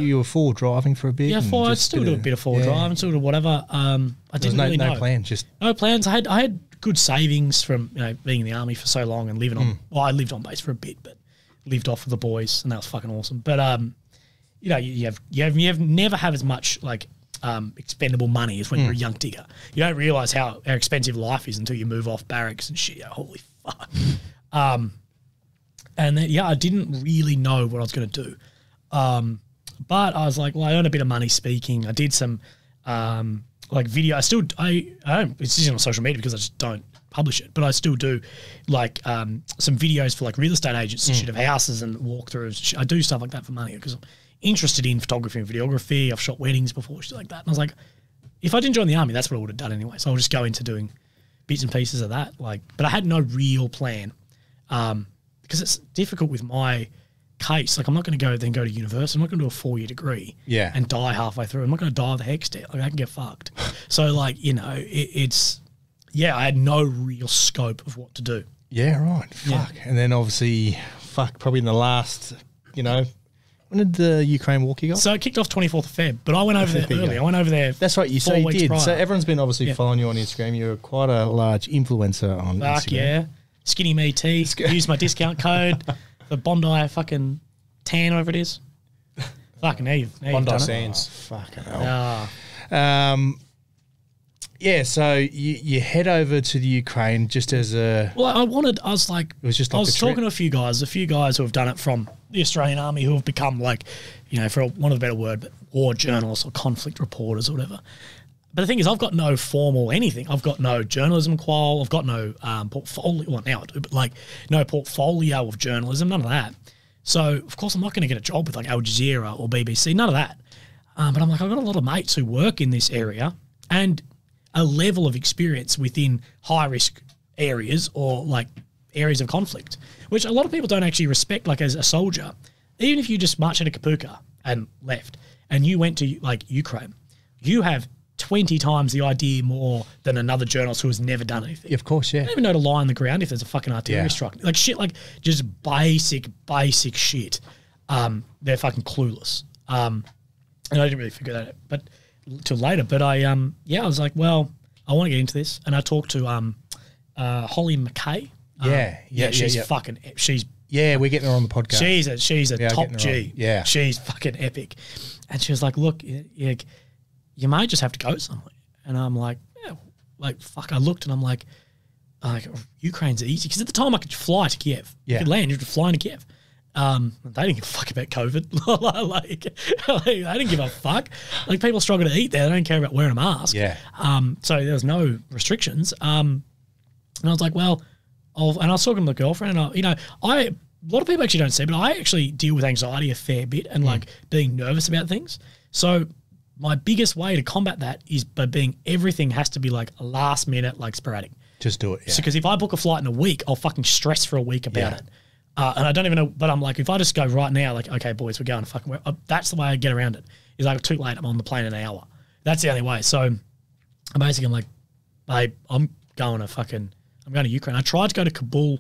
you were full driving for a bit. Yeah, I still do a bit of full driving, still do whatever. I didn't really know. No plans, just no plans. I had good savings from being in the army for so long and living on. Well, I lived on base for a bit, but lived off with the boys, and that was fucking awesome. But you have never have as much like expendable money as when you're a young digger. You don't realise how expensive life is until you move off barracks and shit. Holy fuck. And then, I didn't really know what I was going to do. But I was like, well, I earned a bit of money speaking. I did some like video. I don't, it's just on social media because I just don't publish it, but I still do like some videos for like real estate agents and shit of houses and walkthroughs. I do stuff like that for money because I'm interested in photography and videography. I've shot weddings before, shit like that. And I was like, if I didn't join the army, that's what I would have done anyway. So I'll just go into doing bits and pieces of that. Like, but I had no real plan because it's difficult with my case. Like, I'm not going to go to university. I'm not going to do a 4-year degree and die halfway through. I'm not going to die of the hex debt. Like, I can get fucked. So, like, it's I had no real scope of what to do. Yeah, right. Fuck. And then obviously, probably in the last, when did the Ukraine war kick off? So it kicked off 24th of Feb, but I went over there early. I went over there. That's right. You say you did. Prior. So everyone's been obviously following you on Instagram. You're quite a large influencer on Instagram. Fuck yeah. Skinny Me Tea. Use my discount code. The Bondi fucking tan, whatever it is. Fucking now you've Bondi done Sands. Fucking hell. Yeah, so you head over to the Ukraine just as a... Well, I was like... It was just I like was a trip. talking to a few guys who have done it from the Australian Army who have become like, you know, for want of a better word, but war journalists or conflict reporters or whatever. But the thing is, I've got no formal anything. I've got no journalism qual. I've got no portfolio. Well, now I do, but like no portfolio of journalism, none of that. So, of course, I'm not going to get a job with like Al Jazeera or BBC, none of that. But I'm like, I've got a lot of mates who work in this area and a level of experience within high-risk areas or like areas of conflict, which a lot of people don't actually respect. Like as a soldier, even if you just marched into Kapuka and left and you went to like Ukraine, you have 20 times the idea more than another journalist who has never done anything. Of course, yeah. They don't even know to lie on the ground if there's a fucking artillery strike. Like shit, like just basic shit. They're fucking clueless. And I didn't really figure that out but till later. But I was like, well, I want to get into this. And I talked to Holly McKay. She's fucking, she's... Yeah, we're getting her on the podcast. She's a top G. Right. Yeah. She's fucking epic. And she was like, look, you might just have to go somewhere. And I'm like, yeah, like, fuck. I looked and I'm like Ukraine's easy. Because at the time I could fly to Kiev. Yeah. You could land, you could fly into Kiev. They didn't give a fuck about COVID. like, they didn't give a fuck. Like, people struggle to eat there. They don't care about wearing a mask. Yeah. So there was no restrictions. And I was like, well, and I was talking to the girlfriend, and a lot of people actually don't see, but I actually deal with anxiety a fair bit and like being nervous about things. So my biggest way to combat that is by everything has to be like a last minute, like sporadic. Just do it. Yeah. So, because if I book a flight in a week, I'll fucking stress for a week about it. And I don't even know, but I'm like, if I just go right now, like, okay, boys, we're going to fucking, that's the way I get around it. Is like, too late, I'm on the plane in an hour. That's the only way. So I'm like, babe, I'm going to Ukraine. I tried to go to Kabul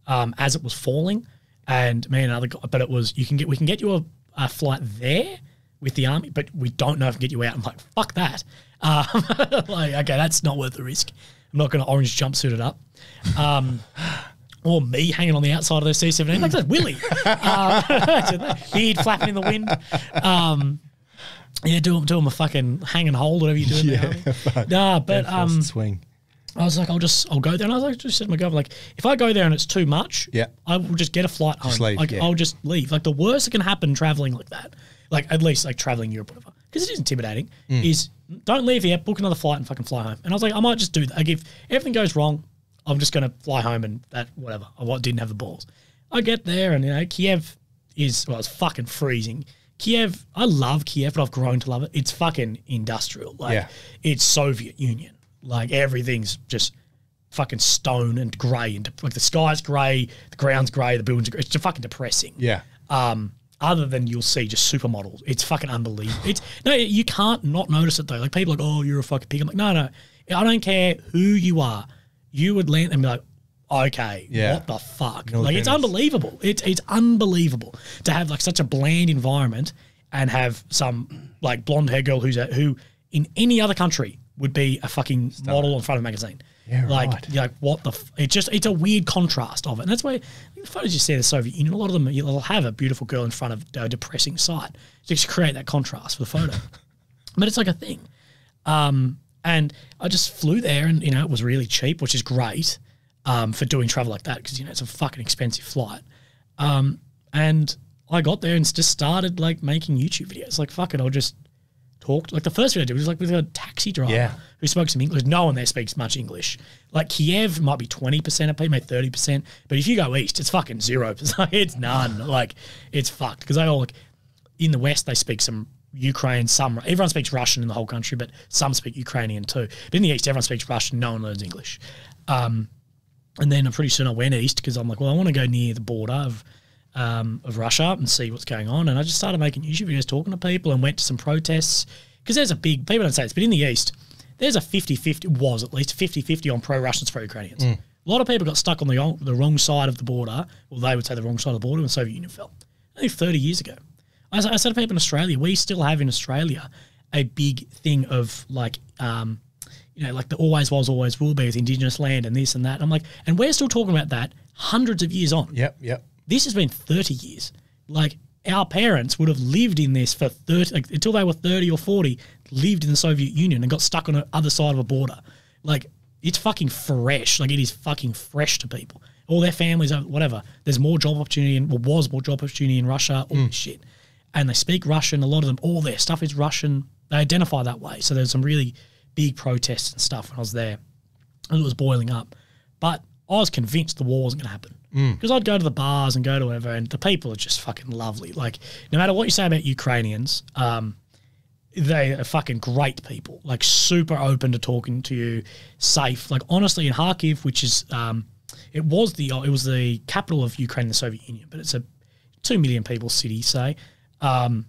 as it was falling, and me and another guy, but it was, we can get you a flight there with the army, but we don't know if we can get you out. I'm like, fuck that. Like, okay, that's not worth the risk. I'm not going to orange jumpsuit it up. Or me hanging on the outside of the C-17. Like, that's Willie. Beard flapping in the wind. Do him a fucking hang and hold, whatever you do in the army. Nah, but swing. I was like, I'll go there. And I was like, just said to my girlfriend, like, if I go there and it's too much, I will just get a flight home. Just leave, I'll just leave. Like, the worst that can happen traveling like that, like at least like traveling Europe or whatever, because it is intimidating, is don't leave here, book another flight and fucking fly home. And I was like, I might just do that. Like, if everything goes wrong, I'm just going to fly home and that, whatever. I didn't have the balls. I get there and, Kiev it's fucking freezing. Kiev, I love Kiev, but I've grown to love it. It's fucking industrial. Like, it's Soviet Union. Like, everything's just fucking stone and grey. And like, the sky's grey, the ground's grey, the buildings are grey. It's just fucking depressing. Yeah. Other than you'll see just supermodels. It's fucking unbelievable. No, you can't not notice it though. Like, people are like, oh, you're a fucking pig. I'm like, no. I don't care who you are. You would land and be like, okay, what the fuck? No, like, it's unbelievable. It's unbelievable to have like such a bland environment and have some like blonde hair girl who in any other country would be a fucking model in front of a magazine. Yeah, like, you're like, what the? It's a weird contrast of it. And that's why the photos you see of the Soviet Union, a lot of them, you'll have a beautiful girl in front of a depressing sight just to create that contrast for the photo. But it's like a thing. And I just flew there and, it was really cheap, which is great for doing travel like that because, it's a fucking expensive flight. And I got there and just started, like, making YouTube videos. Like, fuck it, I'll just talk. Like, the first video I did was, like, with a taxi driver who spoke some English. No one there speaks much English. Like, Kiev might be 20% of people, maybe 30%. But if you go east, it's fucking 0%. It's none. Like, it's fucked. Because they all, like, in the West, they speak some Ukraine, everyone speaks Russian in the whole country, but some speak Ukrainian too. But in the East, everyone speaks Russian, no one learns English. And then pretty soon I went east because I'm like, well, I want to go near the border of Russia and see what's going on. And I just started making YouTube videos talking to people and went to some protests because there's people don't say this, but in the East, there's a 50-50, was at least 50-50 on pro-Russians, pro-Ukrainians. A lot of people got stuck on the wrong side of the border, well, they would say the wrong side of the border when the Soviet Union fell. I think 30 years ago. I said to people in Australia, we still have in Australia a big thing of like, like the always was, always will be with Indigenous land and this and that. I'm like, and we're still talking about that hundreds of years on. Yep. This has been 30 years. Like, our parents would have lived in this for 30, like, until they were 30 or 40, lived in the Soviet Union and got stuck on the other side of a border. Like, it's fucking fresh. Like, it is fucking fresh to people. All their families, whatever. There's more job opportunity, was more job opportunity in Russia, all this shit. And they speak Russian. A lot of them, all their stuff is Russian. They identify that way. So there's some really big protests and stuff when I was there. And it was boiling up. But I was convinced the war wasn't going to happen. Because I'd go to the bars and go to whatever, and the people are just fucking lovely. Like, no matter what you say about Ukrainians, they are fucking great people. Like, super open to talking to you, safe. Like, honestly, in Kharkiv, which is, it was the capital of Ukraine and the Soviet Union, but it's a 2 million people city, say, right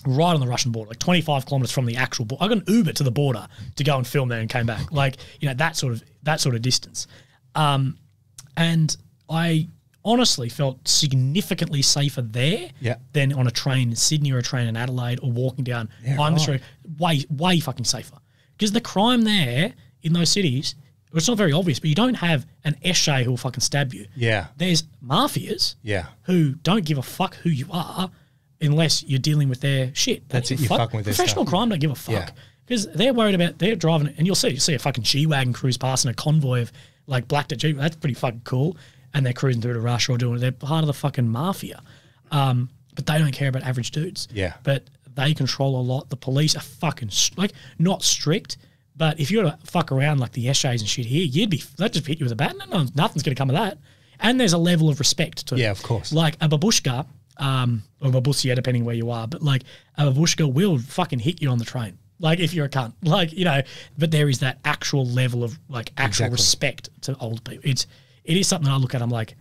on the Russian border, like 25 kilometers from the actual border. I got an Uber to the border to go and film there and came back. Like, you know, that sort of distance. And I honestly felt significantly safer there than on a train in Sydney or a train in Adelaide or walking down the street. Way fucking safer. Because the crime there in those cities, it's not very obvious, but you don't have an Eshe who will fucking stab you. Yeah. There's mafias who don't give a fuck who you are unless you're dealing with their shit. That's it, you're fucking with their Professional crime don't give a fuck. Because they're worried about, they're driving, and you see a fucking G-Wagon cruise past in a convoy of like blacked G. That's pretty fucking cool. And they're cruising through to Russia or doing it. They're part of the fucking mafia. But they don't care about average dudes. Yeah. But they control a lot. The police are fucking, like, not strict, but if you were to fuck around like the Eshes and shit here, they'd just hit you with a bat. No, nothing's going to come of that. And there's a level of respect to it. Yeah, of course. Like a babushka, or babushka, depending where you are, but like a babushka will fucking hit you on the train. Like, if you're a cunt. Like, you know, but there is that actual level of, like, actual respect to old people. It is something I look at, I'm like,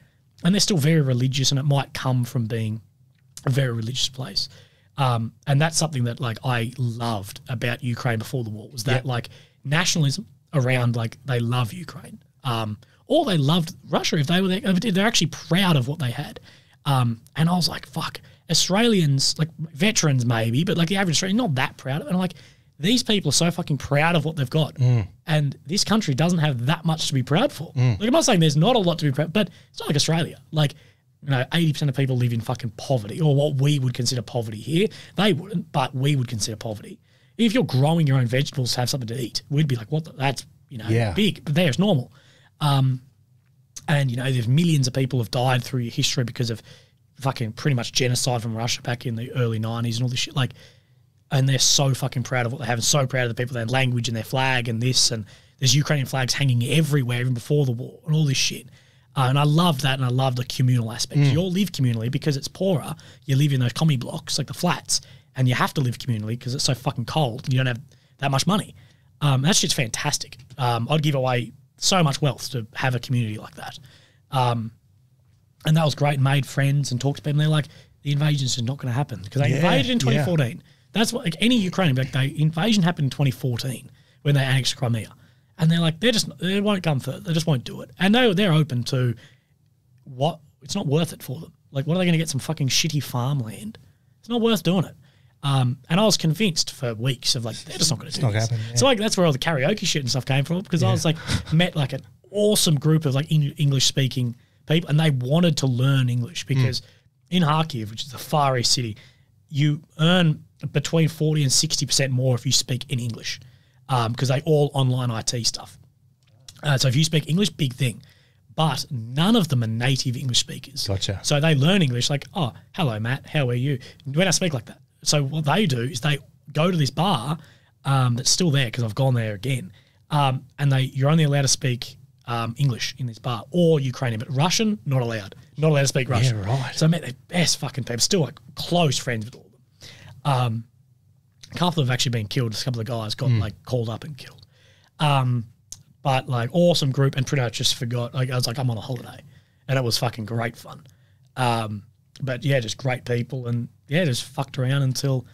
and they're still very religious, and it might come from being a very religious place. And that's something that, like, I loved about Ukraine before the war, was that, like, nationalism around, like, they love Ukraine. Or they loved Russia if they were there. They're actually proud of what they had. And I was like, fuck, Australians, like, veterans maybe, but, like, the average Australian, not that proud of it. And I'm like, these people are so fucking proud of what they've got. And this country doesn't have that much to be proud for. Like, I'm not saying there's not a lot to be proud, but it's not like Australia. Like, you know, 80% of people live in fucking poverty, or what we would consider poverty here. They wouldn't, but we would consider poverty. If you're growing your own vegetables to have something to eat, we'd be like, what that's, you know, big. But there it's normal. And, you know, there's millions of people have died through your history because of fucking pretty much genocide from Russia back in the early 90s and all this shit. Like, and they're so fucking proud of what they have and so proud of the people, their language and their flag and this, and there's Ukrainian flags hanging everywhere even before the war and all this shit. And I love that, and I love the communal aspect. You all live communally because it's poorer. You live in those commie blocks, like the flats, and you have to live communally because it's so fucking cold and you don't have that much money. That shit's fantastic. I'd give away so much wealth to have a community like that. And that was great, made friends and talked to people, and they're like, the invasion's just not going to happen because they invaded in 2014. Yeah. That's what, like, any Ukrainian, like, the invasion happened in 2014 when they annexed Crimea. And they're like, they won't come further. They just won't do it. And they're open to what, it's not worth it for them. Like, what are they going to get, some fucking shitty farmland? It's not worth doing it. And I was convinced for weeks of, like, they're just not going to do this. Happen, So, like, that's where all the karaoke shit and stuff came from, because I was like, met like an awesome group of like English speaking people, and they wanted to learn English because in Kharkiv, which is a far east city, you earn between 40 and 60% more if you speak in English, because they all online IT stuff. So if you speak English, big thing. But none of them are native English speakers. Gotcha. So they learn English like, oh, hello, Matt, how are you? When I speak like that. So what they do is they go to this bar that's still there, because I've gone there again, and you're only allowed to speak English in this bar, or Ukrainian, but Russian, not allowed. Not allowed to speak Russian. Yeah, right. So I met the best fucking people, still like close friends with all of them. A couple have actually been killed. A couple of guys got like called up and killed. But like awesome group, and pretty much just forgot. Like I was like, I'm on a holiday, and it was fucking great fun. But yeah, just great people, and yeah, just fucked around until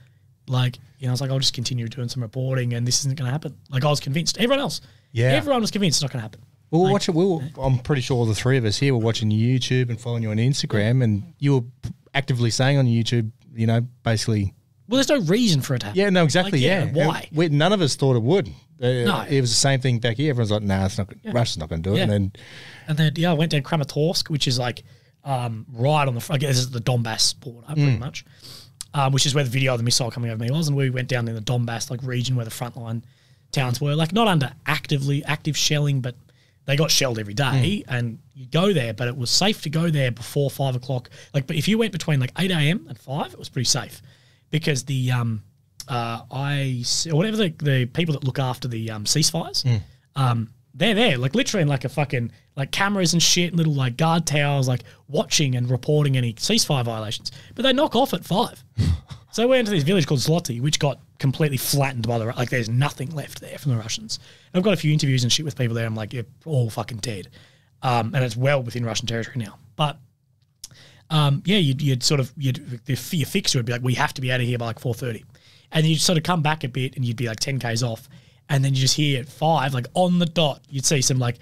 like, you know, I was like, I'll just continue doing some reporting, and this isn't going to happen. Like I was convinced. Everyone else, everyone was convinced it's not going to happen. Well, we're watching. I'm pretty sure all the three of us here were watching YouTube and following you on Instagram, and you were actively saying on YouTube, you know, basically. Well, there's no reason for it to happen. Yeah, no, exactly. Like, why? None of us thought it would. No. It was the same thing back here. Everyone's like, nah, it's not. Russia's not going to do it. Yeah. And then I went down Kramatorsk, which is like right on the front. This is the Donbass border, pretty much. which is where the video of the missile coming over me was, and we went down in the Donbass region where the frontline towns were, not under active shelling, but they got shelled every day, and you go there, but it was safe to go there before 5 o'clock. But if you went between 8 a.m. and 5, it was pretty safe because the the people that look after the ceasefires, they're there, literally in a fucking cameras and shit, and little guard towers, watching and reporting any ceasefire violations. But they knock off at 5. So we went to this village called Zloty, which got completely flattened by the there's nothing left there from the Russians. And I've got a few interviews and shit with people there. I'm like, you're all fucking dead, and it's well within Russian territory now. But your fixer would be we have to be out of here by 4:30, and you'd sort of come back a bit, and you'd be 10 k's off, and then you just hear at 5, on the dot, you'd see some white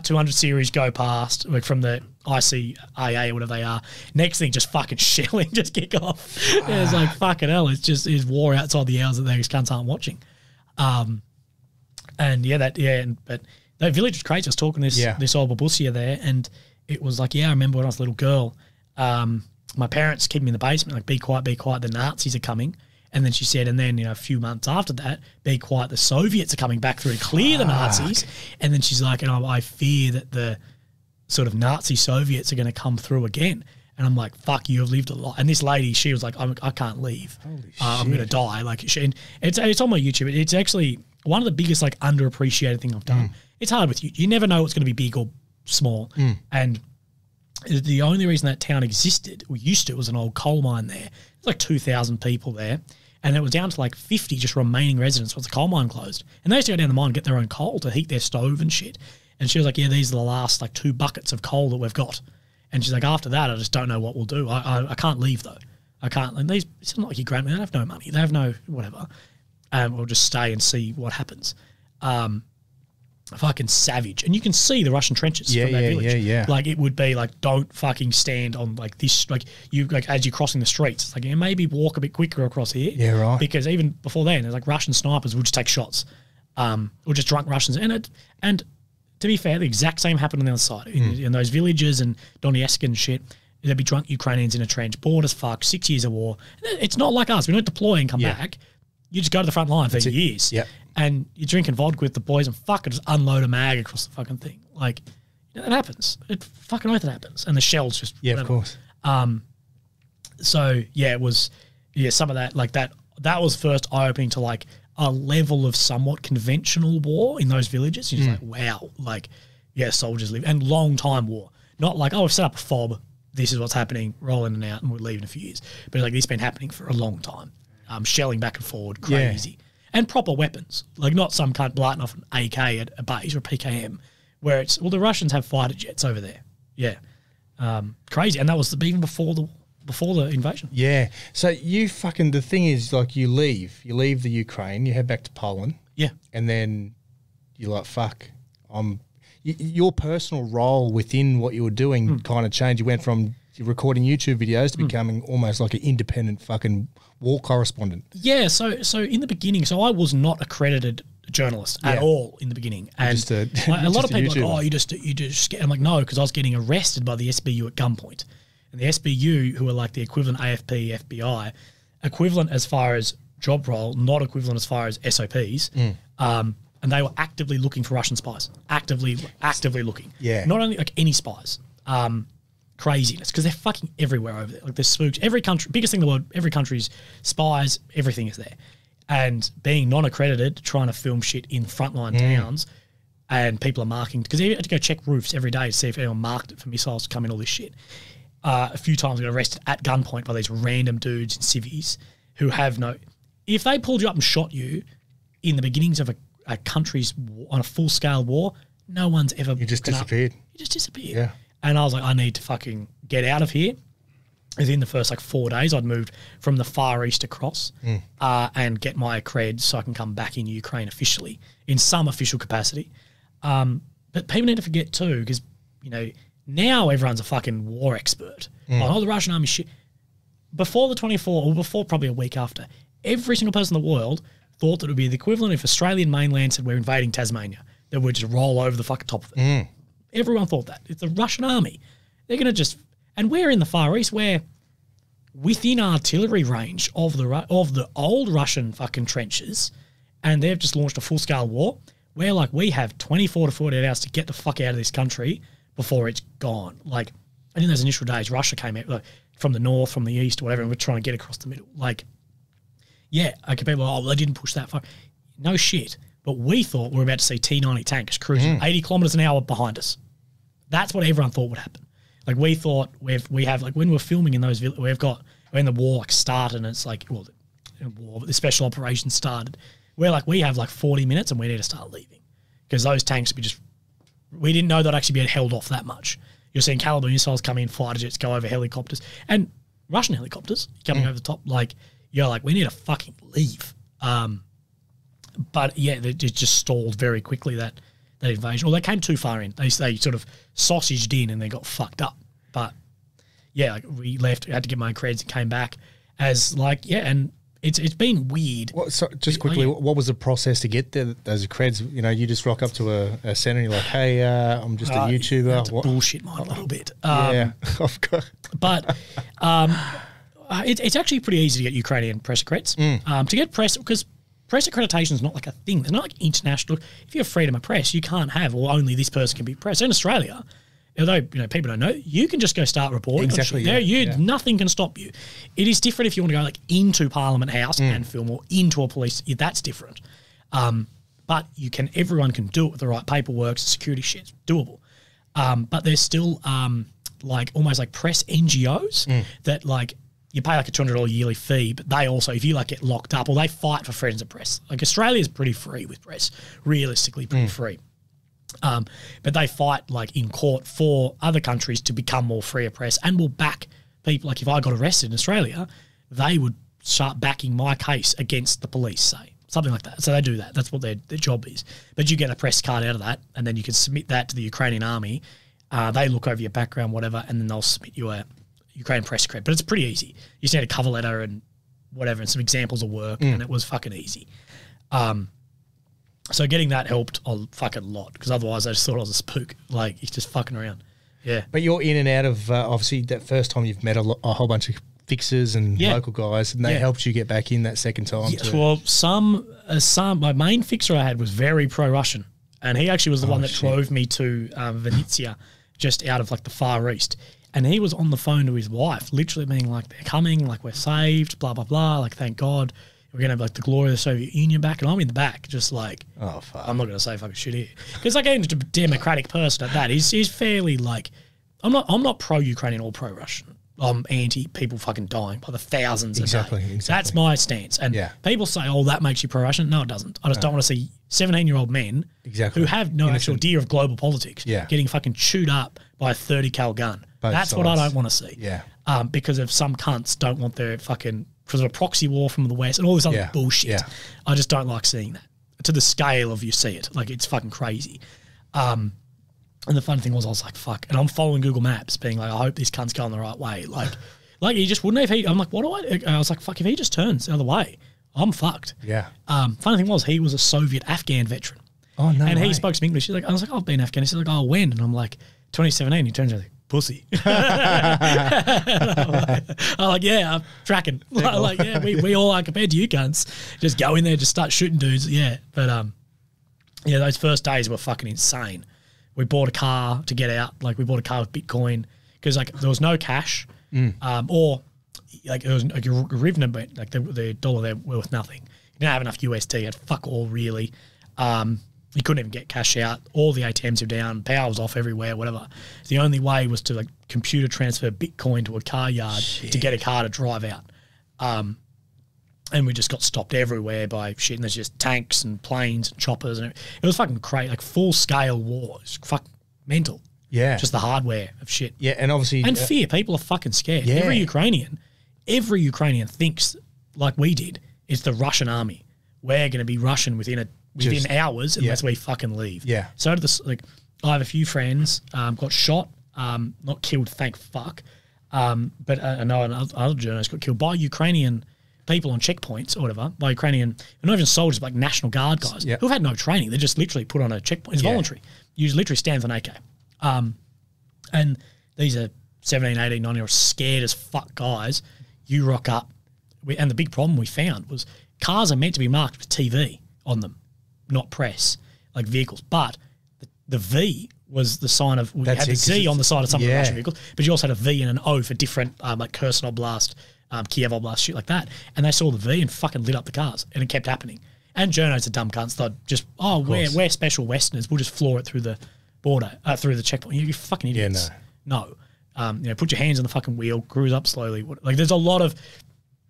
200 series go past, from the ICAA or whatever they are. Next thing, just fucking shelling just kick off. It's fucking hell. It's war outside the hours that those cunts aren't watching. But that village was crazy. I was talking to this old babusia there, and it was I remember when I was a little girl, my parents kept me in the basement, be quiet, the Nazis are coming. And then she said, and then a few months after that, be quiet, the Soviets are coming back through to clear the Nazis. And then she's like, and I fear that the sort of Nazi Soviets are going to come through again. And I'm like, fuck, you have lived a lot. And this lady, she was like, I can't leave. I'm going to die. And it's on my YouTube. It's actually one of the biggest underappreciated thing I've done. It's hard with you. You never know what's going to be big or small. And the only reason that town existed, or used to, was an old coal mine there. There's 2,000 people there. And it was down to 50 just remaining residents once the coal mine closed. And they used to go down the mine and get their own coal to heat their stove and shit. And she was like, these are the last 2 buckets of coal that we've got. And she's like, after that, I just don't know what we'll do. I can't leave though. I can't. And it's not like your grandma, they have no money. They have no whatever. We'll just stay and see what happens. Fucking savage. And you can see the Russian trenches from that village. It would be don't fucking stand on this, you as you're crossing the streets. It's maybe walk a bit quicker across here. Yeah, right. Because even before then, there's Russian snipers would just take shots. Or just drunk Russians. And to be fair, the exact same happened on the other side. In those villages and Donetsk and shit, there'd be drunk Ukrainians in a trench, bored as fuck, 6 years of war. It's not like us. We don't deploy and come back. You just go to the front line for years. Yep. And you're drinking vodka with the boys and just unload a mag across the fucking thing. That happens. It fucking oath it happens. And the shells just... Yeah, whatever. Of course. It was... Yeah, some of that... That was first eye-opening to, a level of somewhat conventional war in those villages. You're just wow. Soldiers live... And long-time war. Not we've set up a fob, this is what's happening, roll in and out, and we'll leave in a few years. But, this has been happening for a long time. Shelling back and forward, crazy. Yeah. And proper weapons. Not some cunt blarting off an AK at a base or a PKM, where it's, the Russians have fighter jets over there. Yeah. Crazy. And that was even before the invasion. Yeah. So the thing is, you leave the Ukraine, you head back to Poland. Yeah. And then you're like, fuck, your personal role within what you were doing kind of changed. You went from recording YouTube videos to becoming almost like an independent fucking war correspondent. Yeah, so in the beginning, I was not accredited journalist at all in the beginning. And a lot of people are like, you just get, I'm like, no, because I was getting arrested by the SBU at gunpoint. And the SBU, who are the equivalent AFP, FBI, equivalent as far as job role, not equivalent as far as SOPs. And they were actively looking for Russian spies. Actively looking. Yeah. Not only any spies. Craziness, because they're fucking everywhere over there. They're spooks. Every country, biggest thing in the world, every country's spies, everything is there. And being non-accredited, trying to film shit in frontline towns, and people are marking, because you had to go check roofs every day to see if anyone marked it for missiles to come in, all this shit. A few times I got arrested at gunpoint by these random dudes in civvies who have no... If they pulled you up and shot you in the beginnings of a country's on a full-scale war, no one's ever... You just disappeared. You just disappeared. Yeah. And I was like, I need to fucking get out of here. Within the first 4 days, I'd moved from the Far East across and get my creds so I can come back in Ukraine officially, in some official capacity. But people need to forget too, because, now everyone's a fucking war expert. The Russian army shit. Before the 24, or before probably a week after, every single person in the world thought that it would be the equivalent if Australian mainland said we're invading Tasmania, that would just roll over the fucking top of it. Everyone thought that. It's the Russian army. They're going to just... And we're in the Far East where within artillery range of the old Russian fucking trenches, and they've just launched a full-scale war where, like, we have 24 to 48 hours to get the fuck out of this country before it's gone. Like, and in those initial days, Russia came out like, from the north, from the east, or whatever, and we're trying to get across the middle. Like, yeah, okay, people are, they didn't push that far. No shit. But we thought we were about to see T-90 tanks cruising 80 kilometres an hour behind us. That's what everyone thought would happen. Like, we thought we have, like, when we're filming in those, when the war, like, started, and it's like, well, the special operations started, we have, like, 40 minutes and we need to start leaving. Because those tanks, we didn't know they'd actually be held off that much. You're seeing Caliber missiles come in, fighter jets go over helicopters, and Russian helicopters coming over the top. Like, you're like, we need to fucking leave. But yeah, it just stalled very quickly, that invasion. Or they came too far in. They sort of sausaged in and they got fucked up. But yeah, like, we left, had to get my own creds and came back as like, yeah, and it's been weird. So just quickly, what was the process to get there, those creds? You know, you just rock up to a centre and you're like, hey, I'm just a YouTuber. That's bullshit mine a little bit. Yeah, of course. But it's actually pretty easy to get Ukrainian press creds. To get press, because press accreditation is not like a thing. They're not like international. If you have freedom of press, you can't have, or only this person can be press. In Australia, although people don't know, you can just go start reporting. Exactly. Nothing can stop you. It is different if you want to go like into Parliament House and film, or into a police. That's different. But everyone can do it with the right paperwork, security shit's doable. But there's still like almost like press NGOs that like, you pay like a $200 yearly fee, but they also, if you like get locked up, or they fight for freedoms of press. Like, Australia's pretty free with press, realistically pretty free. But they fight like in court for other countries to become more free of press, and will back people. Like, if I got arrested in Australia, they would start backing my case against the police, say. Something like that. So they do that. That's what their job is. But you get a press card out of that, and then you can submit that to the Ukrainian army. They look over your background, whatever, and then they'll submit you a Ukrainian press cred. But it's pretty easy. You just need a cover letter and whatever, and some examples of work, and it was fucking easy. So getting that helped a fucking lot, because otherwise I just thought I was a spook. Like, he's just fucking around. Yeah. But you're in and out of, obviously, that first time you've met a whole bunch of fixers and local guys, and they helped you get back in that second time. Yeah. Well, my main fixer I had was very pro-Russian, and he actually was the one that drove me to Vinnytsia, just out of like the Far East. And he was on the phone to his wife, literally being like, they're coming, like, we're saved, blah, blah, blah, like, thank God. We're going to have, like, the glory of the Soviet Union back. And I'm in the back, just like, oh, fuck. I'm not going to say fucking shit here. Because, like, he's a democratic person at that. He's fairly, like, I'm not pro-Ukrainian or pro-Russian. I'm anti people fucking dying by the thousands a day. That's my stance. And people say, oh, that makes you pro-Russian. No, it doesn't. I just don't want to see 17-year-old men who have no actual idea of global politics getting fucking chewed up by a 30 cal gun. That's what I don't want to see. Yeah. Because of some cunts don't want their fucking, because of a proxy war from the West and all this other bullshit. Yeah. I just don't like seeing that. To the scale of you see it. Like, it's fucking crazy. And the funny thing was, I was like, fuck. And I'm following Google Maps, being like, I hope this cunt's going the right way. Like he just wouldn't have. I'm like, what do I was like, fuck, if he just turns the other way, I'm fucked. Yeah. Funny thing was, he was a Soviet Afghan veteran. Oh, no. And he spoke some English. I was like, I've been in Afghanistan. He's like, oh, when? And I'm like, 2017. He turns around, like, pussy. I'm like, yeah, I'm tracking. Like, yeah, we all are, compared to you cunts. Just go in there, just start shooting dudes. Yeah. But, yeah, those first days were fucking insane. We bought a car to get out. Like, we bought a car with Bitcoin because, like, there was no cash, or like it was like a hryvnia, but like the dollar there worth nothing. You didn't have enough USD. You had fuck all really. You couldn't even get cash out. All the ATMs were down. Power was off everywhere. Whatever. The only way was to like computer transfer Bitcoin to a car yard to get a car to drive out. And we just got stopped everywhere by shit. And there's just tanks and planes and choppers. And it was fucking crazy. Like, full-scale war. It's fucking mental. Yeah. Just the hardware of shit. Yeah, and obviously... And fear. People are fucking scared. Yeah. Every Ukrainian thinks, like we did, it's the Russian army. We're going to be Russian within hours unless we fucking leave. Yeah. So I have a few friends got shot, not killed, thank fuck. But I know another journalist got killed by Ukrainian people on checkpoints or whatever, by Ukrainian, not even soldiers, but like National Guard guys who've had no training. They're just literally put on a checkpoint. It's voluntary. You just literally stand for an AK. And these are 17, 18, 19-year-old scared as fuck guys. you rock up, and the big problem we found was cars are meant to be marked with TV on them, not press, like vehicles. But the V was the sign of, we had the Z on the side of some of the Russian vehicles, but you also had a V and an O for different, like Kherson Oblast, Kiev Oblast, shit like that. And they saw the V and fucking lit up the cars, and it kept happening. And journos are dumb cunts. They'd just, we're special Westerners. We'll just floor it through the border, through the checkpoint. You fucking idiots. Yeah, no. Put your hands on the fucking wheel, cruise up slowly. Like, there's a lot of,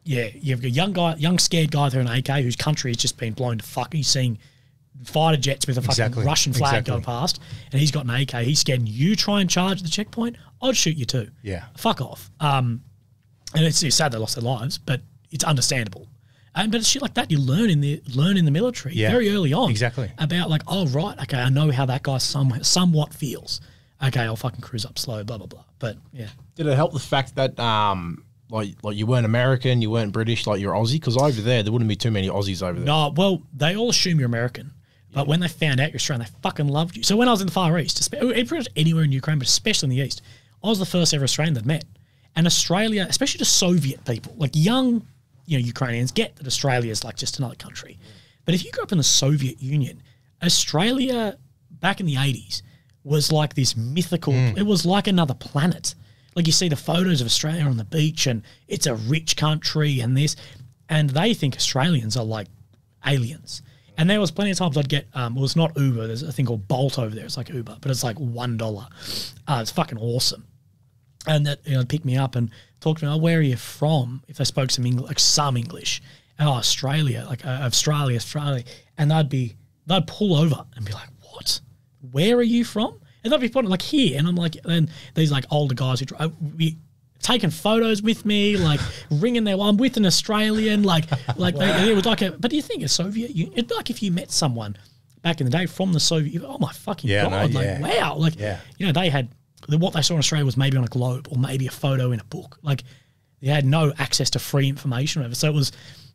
you've got a young scared guy there in AK whose country has just been blown to fuck. He's seeing fighter jets with a fucking Russian flag go past, and he's got an AK. He's scared. You try and charge the checkpoint, I'd shoot you too. Yeah. Fuck off. And it's sad they lost their lives, but it's understandable. But it's shit like that you learn in the military very early on. Exactly. About like, oh right, okay, I know how that guy somewhat feels. Okay, I'll fucking cruise up slow, blah blah blah. But yeah. Did it help the fact that like you weren't American, you weren't British, like you're Aussie? Because over there wouldn't be too many Aussies over there. No, well, they all assume you're American. But when they found out you're Australian, they fucking loved you. So when I was in the Far East, pretty much anywhere in Ukraine, but especially in the East, I was the first ever Australian they'd met. And Australia, especially the Soviet people, like young Ukrainians get that Australia is like just another country. But if you grew up in the Soviet Union, Australia back in the 80s was like this mythical, it was like another planet. Like you see the photos of Australia on the beach and it's a rich country and this, and they think Australians are like aliens. And there was plenty of times I'd get, well, it's not Uber, there's a thing called Bolt over there, it's like Uber, but it's like $1. It's fucking awesome. And that, pick me up and talk to me, where are you from? If they spoke some English, like some English. Australia, like Australia. And they'd pull over and be like, what? Where are you from? And they'd be putting like here. And I'm like, and these like older guys who taking photos with me, like ringing their, I'm with an Australian, like it was like but do you think a Soviet Union, it'd be like if you met someone back in the day from the Soviet Union, oh my fucking God, wow. Like, they had, what they saw in Australia was maybe on a globe or maybe a photo in a book. Like they had no access to free information or whatever. So it was,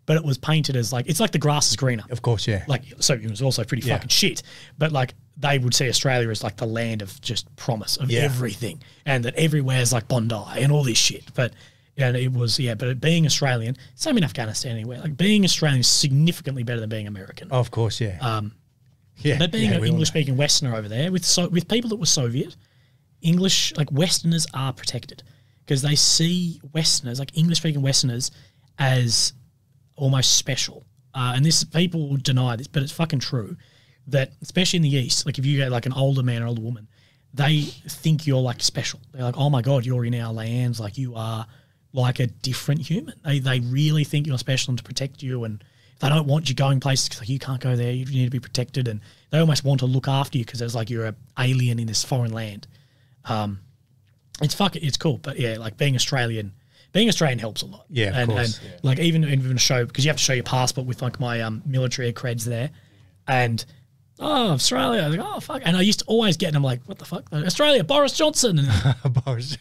but it was painted as like, it's like the grass is greener. Of course, yeah. Like, so it was also pretty fucking shit. But like, they would see Australia as like the land of just promise of everything, and that everywhere's like Bondi and all this shit. But it was, but being Australian, same in Afghanistan anywhere, like being Australian is significantly better than being American. Oh, of course, yeah. But being an English-speaking Westerner over there, with people that were Soviet, English, like Westerners are protected because they see Westerners, like English-speaking Westerners, as almost special. And this, people deny this, but it's fucking true. That especially in the East, like if you get like an older man or older woman, they think you're like special. They're like, oh my God, you're in our lands, like you are like a different human. They really think you're special and to protect you, and they don't want you going places because like you can't go there, you need to be protected, and they almost want to look after you because it's like you're an alien in this foreign land. It's cool, but like being Australian helps a lot. Yeah, of course. And like even a show, because you have to show your passport with like my military creds there, and Australia. Like, oh, fuck. And I used to always get, and I'm like, what the fuck? Australia, Boris Johnson. And Boris.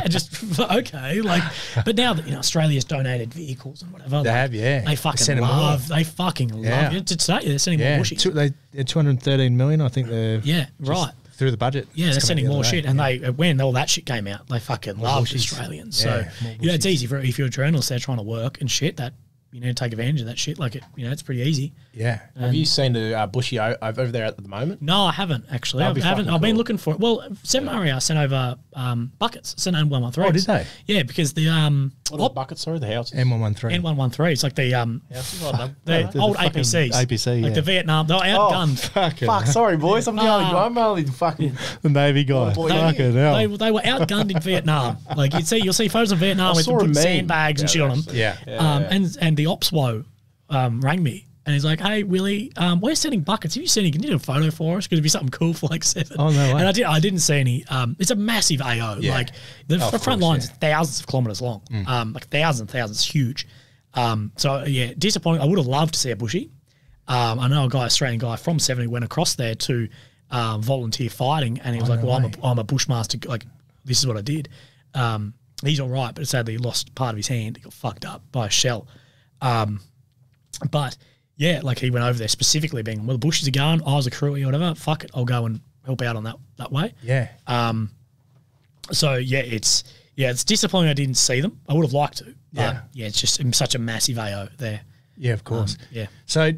Just, okay. Like, but now that, Australia's donated vehicles and whatever. They have, They fucking love, they're sending more bushies. They're 213 million, I think they're. Yeah, right. Through the budget. Yeah, they're sending more shit. And when all that shit came out, they fucking loved Australians. So, it's easy if you're a journalist, they're trying to work and shit, that you need to take advantage of that shit. Like, it's pretty easy. Yeah. Have you seen the bushy over there at the moment? No, I haven't actually. I haven't. I've been looking for it. Well, 7RER sent over buckets. Sent M113. Oh, did they? Yeah, because the what are the buckets? Sorry, the houses. M113. M113. It's like the old APCs. APC. Like the Vietnam. They were outgunned. Fuck. Sorry, boys. I'm the only fucking the Navy guy. Fucking hell. They were outgunned in Vietnam. Like you'll see photos of Vietnam with them putting sandbags and shit on them. Yeah. And the OPSWO rang me. And he's like, hey, Willie, we're sending buckets. Have you seen any? Can you do a photo for us? Because it'd be something cool for like 7. Oh, no way. And I didn't see any. It's a massive AO. Yeah. Like the front line's thousands of kilometres long. Like thousands and thousands. It's huge. Disappointing. I would have loved to see a bushy. I know Australian guy from 7 who went across there to volunteer fighting. And he was I'm a bushmaster. Like, this is what I did. He's all right, but sadly he lost part of his hand. He got fucked up by a shell. But yeah, like he went over there specifically being, well, the bushes are going, I was a crew or whatever, fuck it, I'll go and help out on that way. Yeah. It's Yeah, it's disappointing I didn't see them. I would have liked to. But Yeah. yeah, it's just such a massive AO there. Yeah, of course. Yeah. So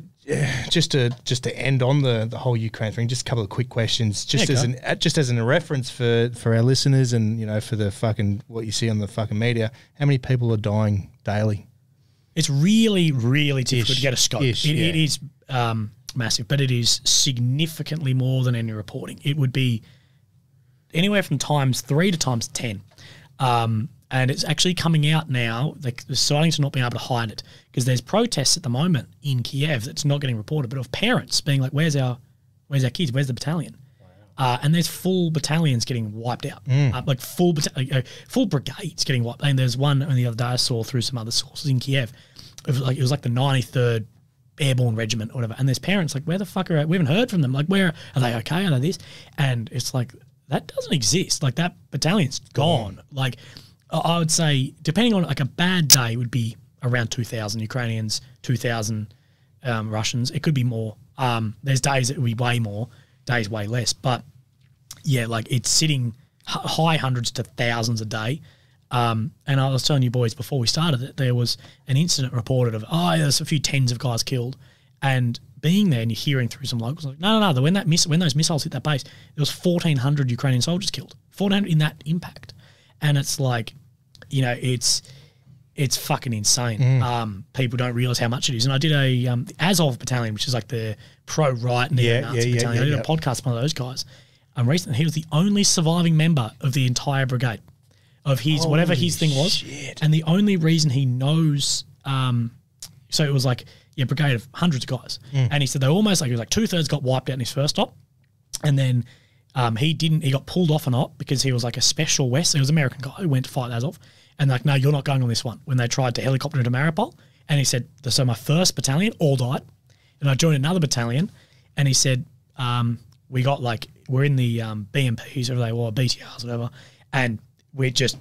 just to end on the whole Ukraine thing, just a couple of quick questions, just as a reference for our listeners, and for the fucking what you see on the fucking media. How many people are dying daily? It's really, really difficult to get a scope. It is massive, but it is significantly more than any reporting. It would be anywhere from ×3 to ×10. And it's actually coming out now. They're starting to not being able to hide it because there's protests at the moment in Kiev that's not getting reported, but of parents being like, "Where's our kids? Where's the battalion?" And there's full battalions getting wiped out, like full brigades getting wiped. And there's one the other day I saw through some other sources in Kiev. It was like the 93rd Airborne Regiment or whatever. And there's parents like, "Where the fuck are we? Haven't heard from them. Like, where are they? Okay, are they this?" And it's like that doesn't exist. Like that battalion's gone. Like. I would say, depending on like a bad day, would be around 2,000 Ukrainians, 2,000 Russians. It could be more. There's days it would be way more, days way less. But yeah, like it's sitting high hundreds to thousands a day. And I was telling you boys before we started that there was an incident reported of, there's a few tens of guys killed. And being there and you're hearing through some locals, like, no, when those missiles hit that base, there was 1,400 Ukrainian soldiers killed. 1,400 in that impact. And it's like, it's fucking insane. People don't realise how much it is. And I did the Azov battalion, which is like the pro-right neo-Nazi battalion. I did a podcast with one of those guys. Recently, he was the only surviving member of the entire brigade of his whatever his thing was. Shit. And the only reason he knows, so it was like brigade of hundreds of guys. And he said they almost like it was like 2/3 got wiped out in his first stop, and then. He got pulled off and op because he was like a special West. He was an American guy who went to fight Azov. And like, no, you're not going on this one. When they tried to helicopter into Mariupol. And he said, so my first battalion all died. And I joined another battalion. And he said, we're in the BMPs, or they were BTRs, whatever. And we just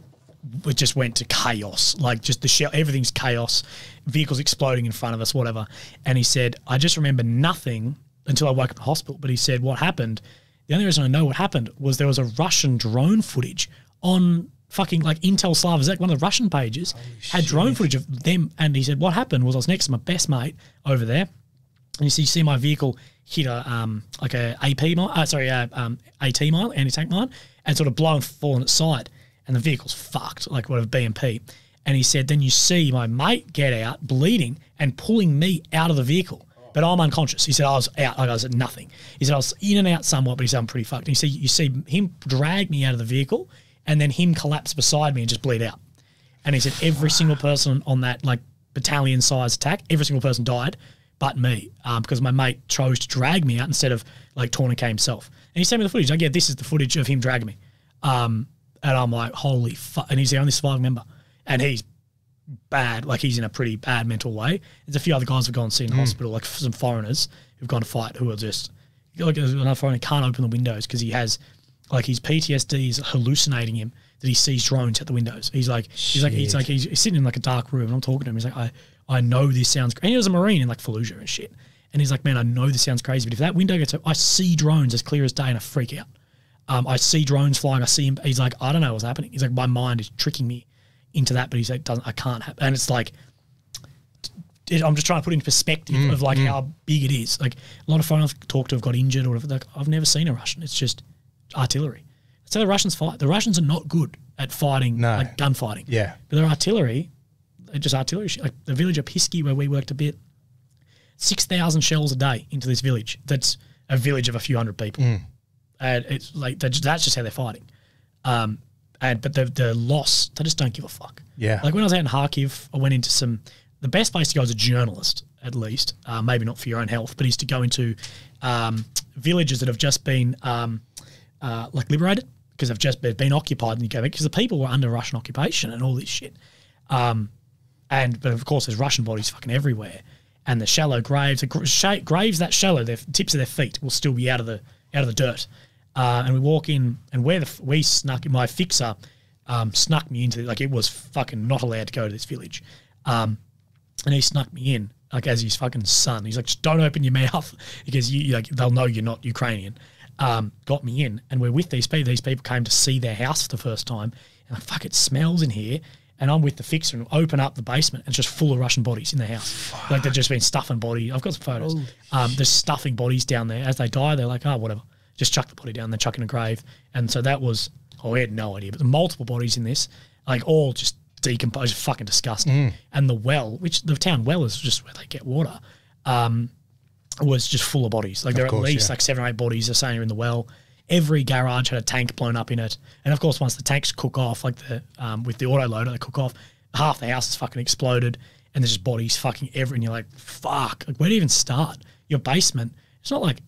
went to chaos. Like just the shell, everything's chaos. Vehicles exploding in front of us, whatever. And he said, I just remember nothing until I woke up in the hospital. But he said, what happened... The only reason I know what happened was there was a Russian drone footage on fucking like Intel Slavazek, one of the Russian pages, had drone footage of them. And he said, what happened was I was next to my best mate over there. And you see my vehicle hit a AT mine, anti-tank mine, and sort of blow and fall on its side. And the vehicle's fucked, like whatever BMP. And he said, then you see my mate get out bleeding and pulling me out of the vehicle. But I'm unconscious. He said, I was out. I was at nothing. He said, I was in and out somewhat, but he said, I'm pretty fucked. And he said, you see him drag me out of the vehicle and then him collapse beside me and just bleed out. And he said, every single person on that like battalion size attack, every single person died but me because my mate chose to drag me out instead of like tourniquet himself. And he sent me the footage. Like, yeah, this is the footage of him dragging me. And I'm like, holy fuck. And he's the only surviving member. And he's bad, like he's in a pretty bad mental way. There's a few other guys who've gone to see in hospital, like some foreigners who've gone to fight who are just like another foreigner can't open the windows because he has like his PTSD is hallucinating him that he sees drones at the windows. He's sitting in like a dark room and I'm talking to him. He's like, I know this sounds crazy. And he was a Marine in like Fallujah and shit. And he's like, man, I know this sounds crazy, but if that window gets up, I see drones as clear as day and I freak out. I see drones flying. I see him. He's like, I don't know what's happening. He's like, my mind is tricking me into that, but he's like, I can't have. And it's like, I'm just trying to put it in perspective of like how big it is. Like a lot of foreigners I've talked to have got injured or whatever. Like, I've never seen a Russian. It's just artillery. That's how the Russians fight. The Russians are not good at fighting, like gunfighting. Yeah. But their artillery, they're just artillery shit. Like the village of Pisky where we worked a bit, 6,000 shells a day into this village. That's a village of a few hundred people. And it's like, that's just how they're fighting. But the loss, they just don't give a fuck. Yeah. Like when I was out in Kharkiv, I went into the best place to go as a journalist, at least, maybe not for your own health, but is to go into villages that have just been like liberated because they've been occupied, and you go because the people were under Russian occupation and all this shit. But of course there's Russian bodies fucking everywhere, and the shallow graves, graves that shallow, the tips of their feet will still be out of the dirt. And we walk in, and we snuck in, my fixer snuck me into, like it was fucking not allowed to go to this village. And he snuck me in, like as his fucking son. He's like, just don't open your mouth because they'll know you're not Ukrainian. Got me in, and we're with these people. These people came to see their house for the first time, and like, fuck, it smells in here. And I'm with the fixer and open up the basement and it's just full of Russian bodies in the house. Like they've just been stuffing bodies. I've got some photos. They're stuffing bodies down there. As they die, they're like, oh, whatever. Just chuck the body down, then chuck in a grave. And so that was, we had no idea. But the multiple bodies in this, like all just decomposed, fucking disgusting. And the well, which the town well is just where they get water, was just full of bodies. Like there are at least like 7 or 8 bodies they're saying are in the well. Every garage had a tank blown up in it. And of course, once the tanks cook off, like the with the autoloader, they cook off, half the house is fucking exploded and there's just bodies fucking everywhere. And you're like, fuck, like where do you even start? Your basement, it's not like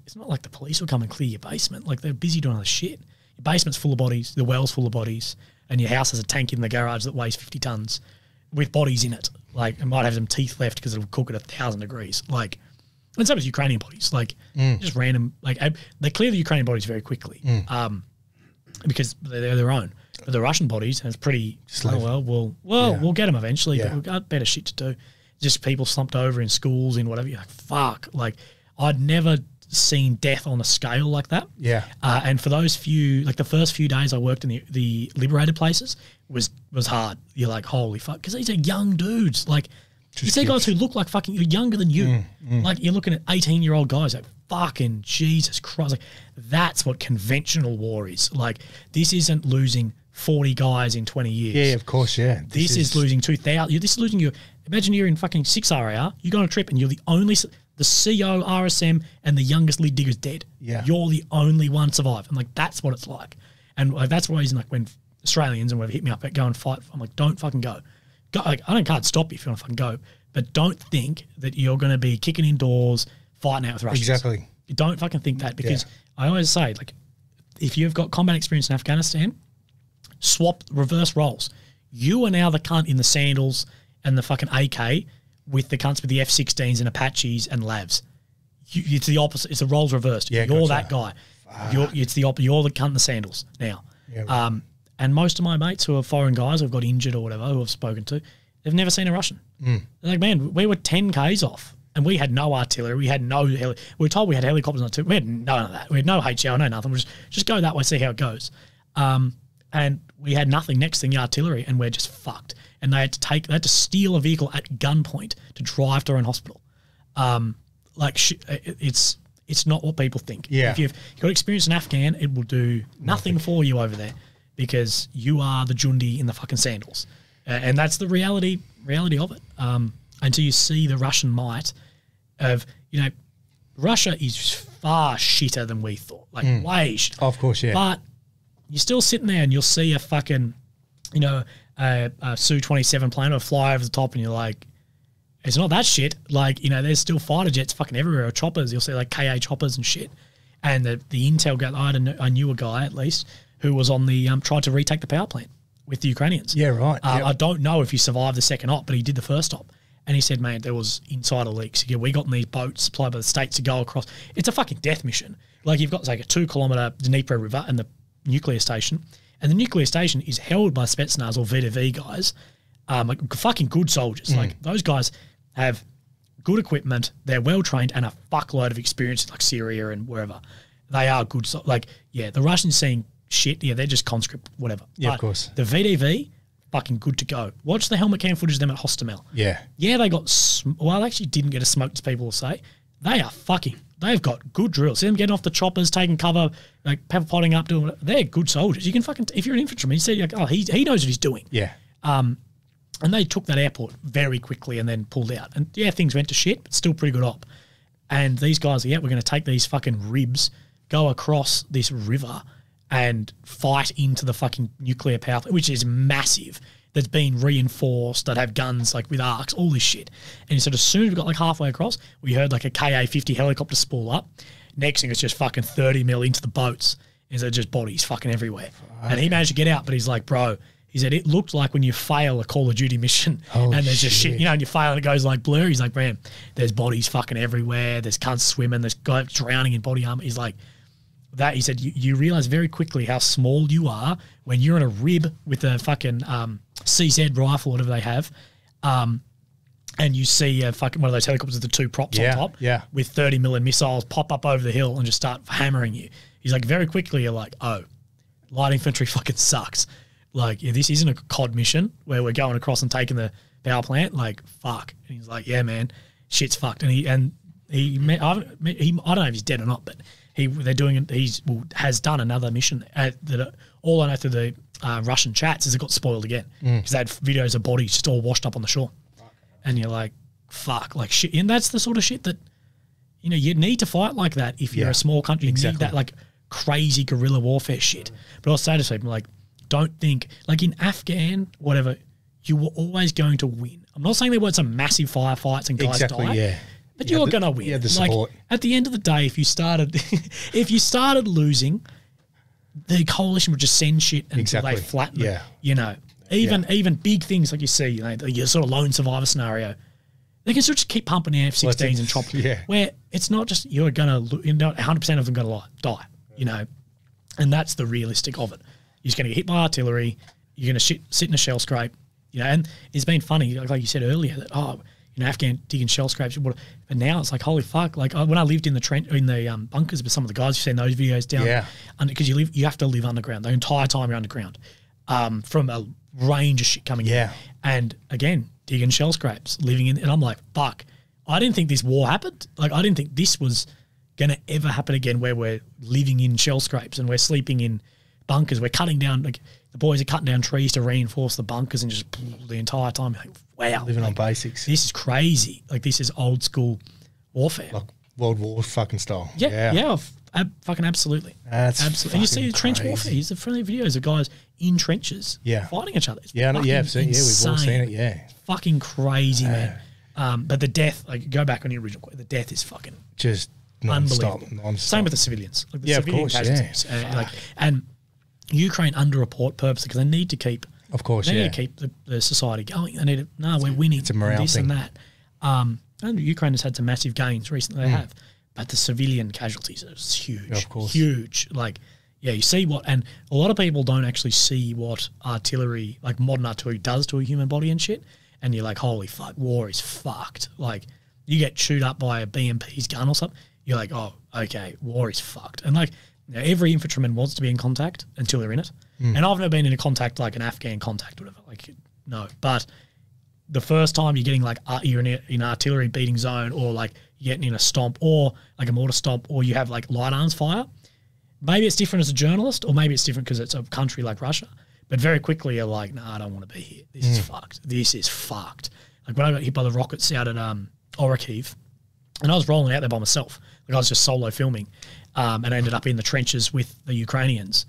the police will come and clear your basement. Like they're busy doing other shit. Your basement's full of bodies, the well's full of bodies, and your house has a tank in the garage that weighs 50 tons with bodies in it. Like it might have some teeth left because it'll cook at 1,000 degrees. Like, and some of Ukrainian bodies, like just random, like they clear the Ukrainian bodies very quickly because they're their own. But the Russian bodies, it's pretty, we'll get them eventually, but we've got better shit to do. Just people slumped over in schools, in whatever. You're like, fuck. Like, I'd never seen death on a scale like that. Yeah. And for those few, like the first few days I worked in the liberated places was hard. You're like, holy fuck. Because these are young dudes. Like, you see guys who look like fucking younger than you. Like you're looking at 18-year-old guys like fucking Jesus Christ. Like that's what conventional war is. Like this isn't losing 40 guys in 20 years. Yeah, of course, yeah. This is losing 2,000. This is losing you. Imagine you're in fucking 6RAR. You go on a trip and you're the CO, RSM, and the youngest lead digger's dead. Yeah. You're the only one survive. And like that's what it's like. And like, that's the reason like when Australians and whatever hit me up at go and fight, I'm like, don't fucking go. Go, like, can't stop you if you want to fucking go, but don't think that you're going to be kicking indoors, fighting out with Russians. Exactly. You don't fucking think that because I always say, like, if you've got combat experience in Afghanistan, reverse roles. You are now the cunt in the sandals and the fucking AK with the cunts with the F-16s and Apaches and Lavs. It's the opposite. It's the roles reversed. Yeah, you're that guy. It's the opposite. You're the cunt in the sandals now. Yeah, right. And most of my mates who are foreign guys who've got injured or whatever, who I've spoken to, they've never seen a Russian. They're like, man, we were 10 Ks off and we had no artillery. We had no we were told we had helicopters on too. We had none of that. We had no HL, no nothing. We just go that way, see how it goes. And we had nothing next thing, the artillery, and we're just fucked. And they had to steal a vehicle at gunpoint to drive to our own hospital. It's not what people think. Yeah. If you've got experience in Afghan, it will do nothing for you over there. Because you are the Jundi in the fucking sandals. And that's the reality of it. Until you see the Russian might of, Russia is far shitter than we thought. Like, way shitter. Of course, yeah. But you're still sitting there and you'll see a fucking, a Su-27 plane will fly over the top and you're like, it's not that shit. Like, there's still fighter jets fucking everywhere, or choppers. You'll see like KA choppers and shit. And the intel guy, I knew a guy at least, who was on the tried to retake the power plant with the Ukrainians. Yeah, right. I don't know if he survived the second op, but he did the first op. And he said, man, there was insider leaks. We got in these boats supplied by the States to go across. It's a fucking death mission. Like you've got like a 2-kilometre Dnieper River and the nuclear station. And the nuclear station is held by Spetsnaz or VDV guys, like fucking good soldiers. Like those guys have good equipment, they're well-trained and a fuckload of experience in like Syria and wherever. They are good. The Russians seeing shit, they're just conscript, whatever. Yeah, but of course. The VDV, fucking good to go. Watch the helmet cam footage of them at Hostomel. Yeah. Yeah, they got, I actually didn't get a smoke, as people will say. They've got good drills. See them getting off the choppers, taking cover, like pepper potting up, doing whatever. They're good soldiers. You can fucking, if you're an infantryman, you say, like, oh, he knows what he's doing. Yeah. And they took that airport very quickly and then pulled out. And yeah, things went to shit, but still pretty good op. And these guys, we're going to take these fucking ribs, go across this river and fight into the fucking nuclear power plant, which is massive, that's been reinforced, that have guns like with arcs, all this shit. And so as soon as we got like halfway across, we heard like a KA-50 helicopter spool up. Next thing, it's just fucking 30 mil into the boats. And so just bodies fucking everywhere. And he managed to get out, but he's like, bro, he said, it looked like when you fail a Call of Duty mission and there's just shit, and you fail and it goes like blur. He's like, man, there's bodies fucking everywhere. There's cunts swimming. There's guys drowning in body armor. He's like, that, he said, you realize very quickly how small you are when you're in a rib with a fucking CZ rifle, whatever they have, and you see a fucking one of those helicopters with the 2 props on top with 30 million missiles pop up over the hill and just start hammering you. He's like, very quickly you're like, oh, light infantry fucking sucks. Like, yeah, this isn't a COD mission where we're going across and taking the power plant. Like, fuck. And he's like, yeah, man, shit's fucked. And I don't know if he's dead or not, but has done another mission that all I know through the Russian chats is it got spoiled again because they had videos of bodies just all washed up on the shore. And you're like, fuck, like shit. And that's the sort of shit that, you need to fight like that if you're a small country. You need that like crazy guerrilla warfare shit. But I'll say to people, like, don't think, like in Afghan, whatever, you were always going to win. I'm not saying there weren't some massive firefights and guys die. But you're going to win. Yeah, the like, support. at the end of the day, if you started losing, the coalition would just send shit until they flatten it. Even big things like you see, your sort of lone survivor scenario, they can sort of just keep pumping the F-16s and chopping. Where it's not just you're going to, 100% of them going to die, and that's the realistic of it. You're just going to get hit by artillery. You're going to sit in a shell scrape, and it's been funny, like you said earlier, that, Afghan digging shell scrapes. But now it's like, holy fuck. Like when I lived in the bunkers with some of the guys, you've seen those videos down. Because you have to live underground the entire time you're underground from a range of shit coming in. And again, digging shell scrapes, living in, and I'm like, fuck, I didn't think this war happened. Like I didn't think this was going to ever happen again where we're living in shell scrapes and we're sleeping in bunkers. We're cutting down, like the boys are cutting down trees to reinforce the bunkers and just the entire time. Like, wow. Living on basics. This is crazy. Like this is old school warfare. Like World War fucking style. Fucking absolutely. That's absolutely. And you see the trench warfare. There's friendly videos of guys in trenches fighting each other. It's I've seen. We've all seen it. Yeah, fucking crazy, man. But the death, like go back on the original. The death is fucking just non-stop. Same with the civilians. Like the civilian casualties. And Ukraine under-report purpose because they need to keep. Of course, they need to keep the society going. They need to. We're winning. It's a morale this thing. And that. And Ukraine has had some massive gains recently. They have. But the civilian casualties are huge. Of course. Huge. Like, you see and a lot of people don't actually see what artillery, like modern artillery does to a human body and shit. And you're like, holy fuck, war is fucked. Like, you get chewed up by a BMP's gun or something, you're like, oh, okay, war is fucked. And like, every infantryman wants to be in contact until they're in it. And I've never been in a contact like an Afghan contact or whatever. Like, no. But the first time you're getting like, you're in an artillery beating zone or like you're getting in a stomp or like a mortar stomp or you have like light arms fire, maybe it's different as a journalist or maybe it's different because it's a country like Russia. But very quickly you're like, no, I don't want to be here. This is fucked. This is fucked. Like when I got hit by the rockets out at Orikhiv, and I was rolling out there by myself. Like I was just solo filming and I ended up in the trenches with the Ukrainians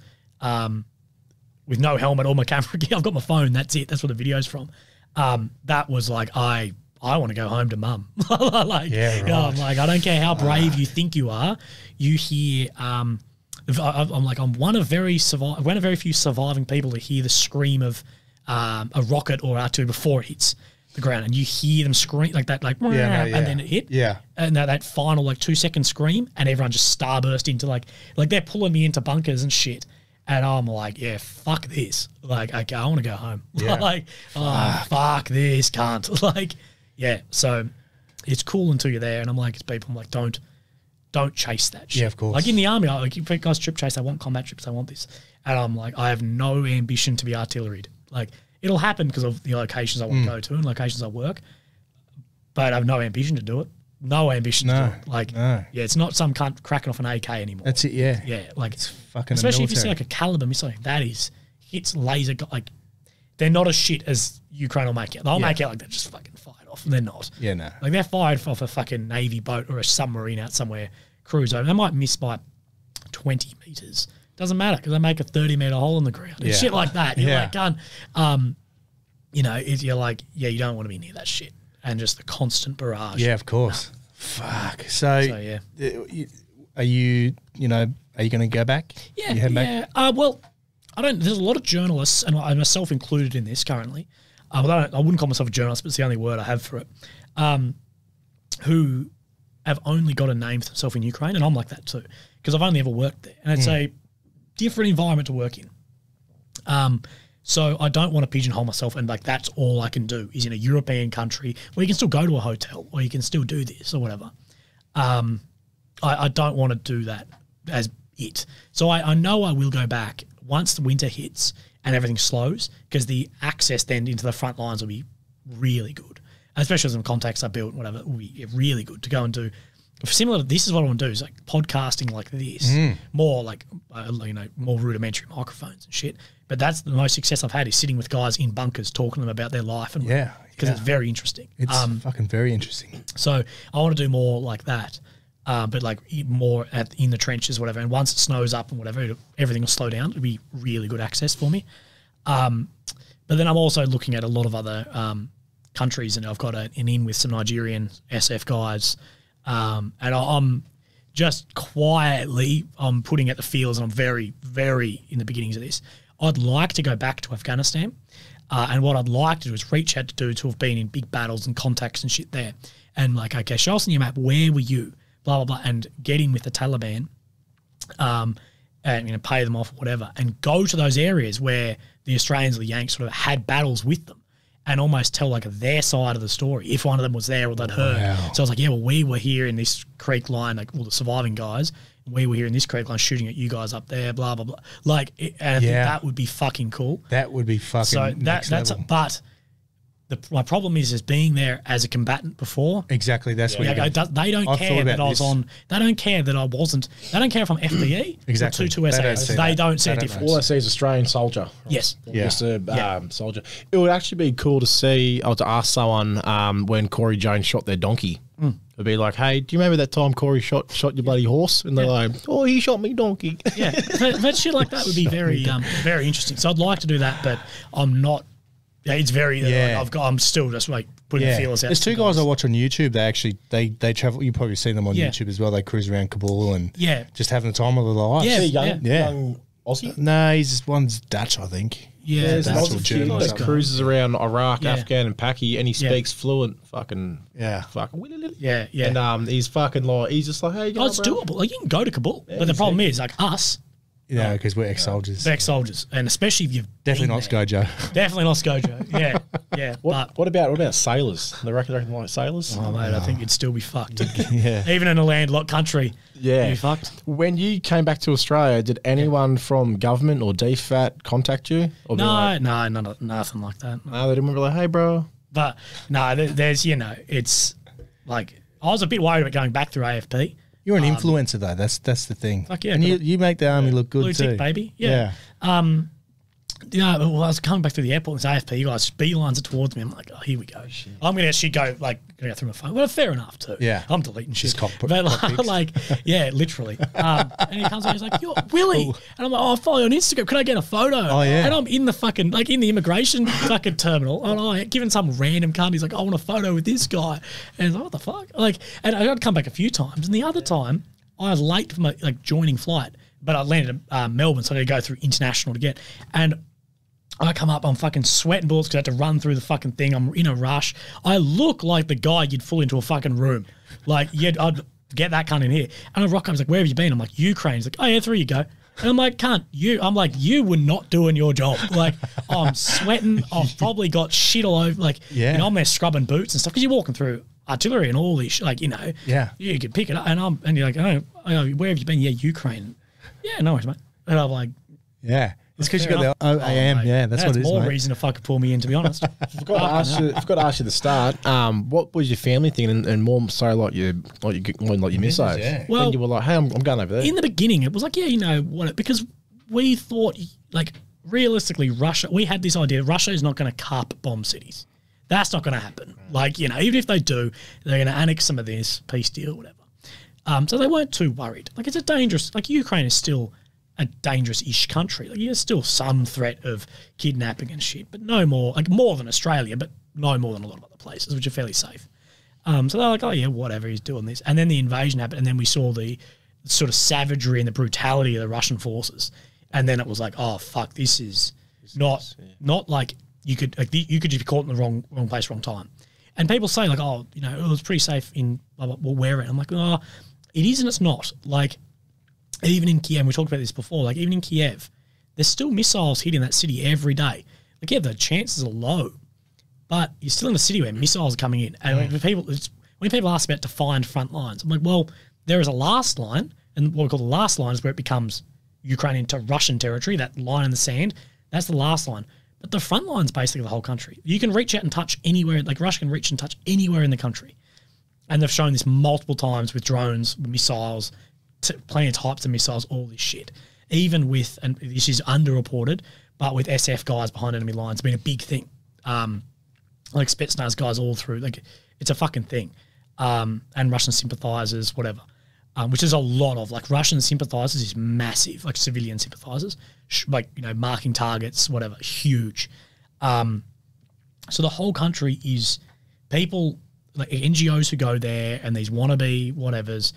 with no helmet or my camera gear. I've got my phone. That's it. That's where the video's from. That was like, I want to go home to mum. Like, I'm like, I don't care how brave you think you are. You hear, I'm one of very few surviving people to hear the scream of a rocket or R2 before it hits the ground, and you hear them scream like that, like, and then it hit, and that final like 2-second scream, and everyone just starburst into like they're pulling me into bunkers and shit. And I'm like, yeah, fuck this. Like, okay, I want to go home. Like, fuck this, cunt. Like, so it's cool until you're there. And I'm like, it's people, I'm like, don't chase that shit. Yeah, of course. Like in the army, like you guys trip chase, I want combat trips, I want this. And I'm like, I have no ambition to be artilleried. Like, it'll happen because of the locations I want to go to and locations I work. But I have no ambition to do it. No ambition to do it. Like, it's not some cunt cracking off an AK anymore. That's it, yeah. Yeah, like, it's fucking especially if you see like a caliber missile, that hits laser, like, they're not as shit as Ukraine will make it. They'll make it like they're just fucking fired off. And they're not. Yeah, no. Like, they're fired off a fucking Navy boat or a submarine out somewhere, cruise over. They might miss by 20 meters. Doesn't matter because they make a 30-meter hole in the ground. It's shit like that. You're like, gun. You're like, you don't want to be near that shit. And just the constant barrage. Yeah, of course. Fuck. So are you going to go back? Yeah, back? Well, I don't. There's a lot of journalists, and I myself included in this currently. I wouldn't call myself a journalist, but it's the only word I have for it. Who have only got a name for themselves in Ukraine, and I'm like that too, because I've only ever worked there, and it's a different environment to work in. So I don't want to pigeonhole myself and like that's all I can do is in a European country where you can still go to a hotel or you can still do this or whatever. I don't want to do that as it. So I know I will go back once the winter hits and everything slows, because the access then into the front lines will be really good. Especially some contacts I built, whatever, it will be really good to go and do. Similar to this is what I want to do, is like podcasting like this, more like, more rudimentary microphones and shit. But that's the most success I've had, is sitting with guys in bunkers talking to them about their life. And because it's very interesting. It's fucking very interesting. So I want to do more like that, but like more in the trenches, whatever. And once it snows up and whatever, everything will slow down. It'll be really good access for me. But then I'm also looking at a lot of other countries, and I've got an in with some Nigerian SF guys, and I'm just quietly putting at the feelers, and I'm very, very in the beginnings of this. I'd like to go back to Afghanistan, and what I'd like to do is reach out to dudes who have been in big battles and contacts and shit there, and like, okay, show us on your map, where were you, blah, blah, blah, and get in with the Taliban, and pay them off or whatever, and go to those areas where the Australians or the Yanks sort of had battles with them, and almost tell like their side of the story if one of them was there or they'd heard. Wow. So I was like, yeah, well, we were here in this creek line, like all the surviving guys, we were here in this creek line shooting at you guys up there, blah, blah, blah. Like, and I think that would be fucking cool. That would be fucking so that's level. But my problem is being there as a combatant before. Exactly, that's what they don't care that I was on. They don't care that I wasn't. They don't care if I'm FBE exactly. or 2 SAS. They don't see a difference. All I see is Australian soldier. Yes. Just a soldier. It would actually be cool to see, or to ask someone when Corey Jones shot their donkey. It'd be like, hey, do you remember that time Corey shot your bloody horse? And they're like, oh, he shot me donkey. Yeah, but shit like that would be very very interesting. So I'd like to do that, but I'm not. Yeah, it's very. I'm still just like putting the feelers out. There's two guys I watch on YouTube. They actually they travel. You probably seen them on YouTube as well. They cruise around Kabul and just having the time of their life. Young Aussie. No, one's Dutch, I think. Yeah, there's an Aussie kid that cruises around Iraq, Afghan, and Paki, and he speaks fluent fucking yeah. And he's fucking like, he's just like, hey, it's doable. Like, you can go to Kabul, but the problem is like us. Yeah, because we're ex-soldiers. Ex-soldiers, and especially if you've definitely not ScoJo. Definitely not ScoJo. Yeah. What about sailors? They reckon like sailors. Oh mate, I think you'd still be fucked. Even in a landlocked country. Yeah, you'd be fucked. When you came back to Australia, did anyone from government or DFAT contact you? Or no, nothing like that. No, they didn't be like, hey, bro. But no, there's it's like I was a bit worried about going back through AFP. You're an influencer though. That's the thing. Fuck yeah, and you make the army look good blue too, tick, baby. Yeah. Well, I was coming back through the airport and AFP, you guys beelines it towards me. I'm like, oh, here we go. Shit. I'm going to actually go through my phone. Well, fair enough too. Yeah. I'm deleting shit. Literally. And he comes and he's like, you're Willie. Cool. And I'm like, oh, I follow you on Instagram. Can I get a photo? Oh, yeah. And I'm in the fucking, in the immigration fucking terminal. And I'm giving some random cunt. He's like, I want a photo with this guy. And I was like, what the fuck? And I got to come back a few times. And the other time, I was late for my joining flight, but I landed at Melbourne, so I had to go through international to get. And I come up, I'm fucking sweating bullets because I had to run through the fucking thing. I'm in a rush. I look like the guy you'd fall into a fucking room. I'd get that cunt in here. And I rock up, I was like, where have you been? I'm like, Ukraine. He's like, oh yeah, through you go. And I'm like, I'm like, you were not doing your job. I'm sweating. I've probably got shit all over. I'm there scrubbing boots and stuff because you're walking through artillery and all this, you can pick it up. And you're like, oh, where have you been? Yeah, Ukraine. Yeah, no worries, mate. And I'm like, yeah. It's because you got the OAM. Yeah, that's what it is, more mate. reason to fucking pull me in, to be honest. I forgot to ask you at the start. What was your family thing, and more so like your missus? Yeah. Well, when you were like, hey, I'm going over there. In the beginning, it was like, because we thought realistically, Russia. We had this idea: Russia is not going to carp bomb cities. That's not going to happen. Even if they do, they're going to annex some of this, peace deal, whatever. So they weren't too worried. It's a dangerous. Ukraine is still a dangerous-ish country. There's still some threat of kidnapping and shit, but no more, more than Australia, but no more than a lot of other places, which are fairly safe. So they're like, oh yeah, whatever, he's doing this. And then the invasion happened, and then we saw the sort of savagery and the brutality of the Russian forces. And then it was like, oh fuck, this is not like you could just be caught in the wrong place, wrong time. And people say it was pretty safe in where it. I'm like, oh, it is and it's not. Even in Kiev, we talked about this before, even in Kiev, there's still missiles hitting that city every day. The chances are low, but you're still in a city where missiles are coming in. And when people ask about defined front lines, I'm like, well, there is a last line, and what we call the last line is where it becomes Ukrainian to Russian territory, that line in the sand. That's the last line. But the front line's basically the whole country. You can reach out and touch anywhere, like Russia can reach and touch anywhere in the country. And they've shown this multiple times with drones, with missiles, plenty of types of missiles, all this shit. Even with, and this is underreported, but with SF guys behind enemy lines, it's been a big thing. Like Spetsnaz guys all through, like it's a fucking thing. And Russian sympathizers, whatever. Which is a lot of, like Russian sympathizers is massive, like civilian sympathizers, like, you know, marking targets, whatever, huge. So the whole country is people, like NGOs who go there and these wannabe whatevers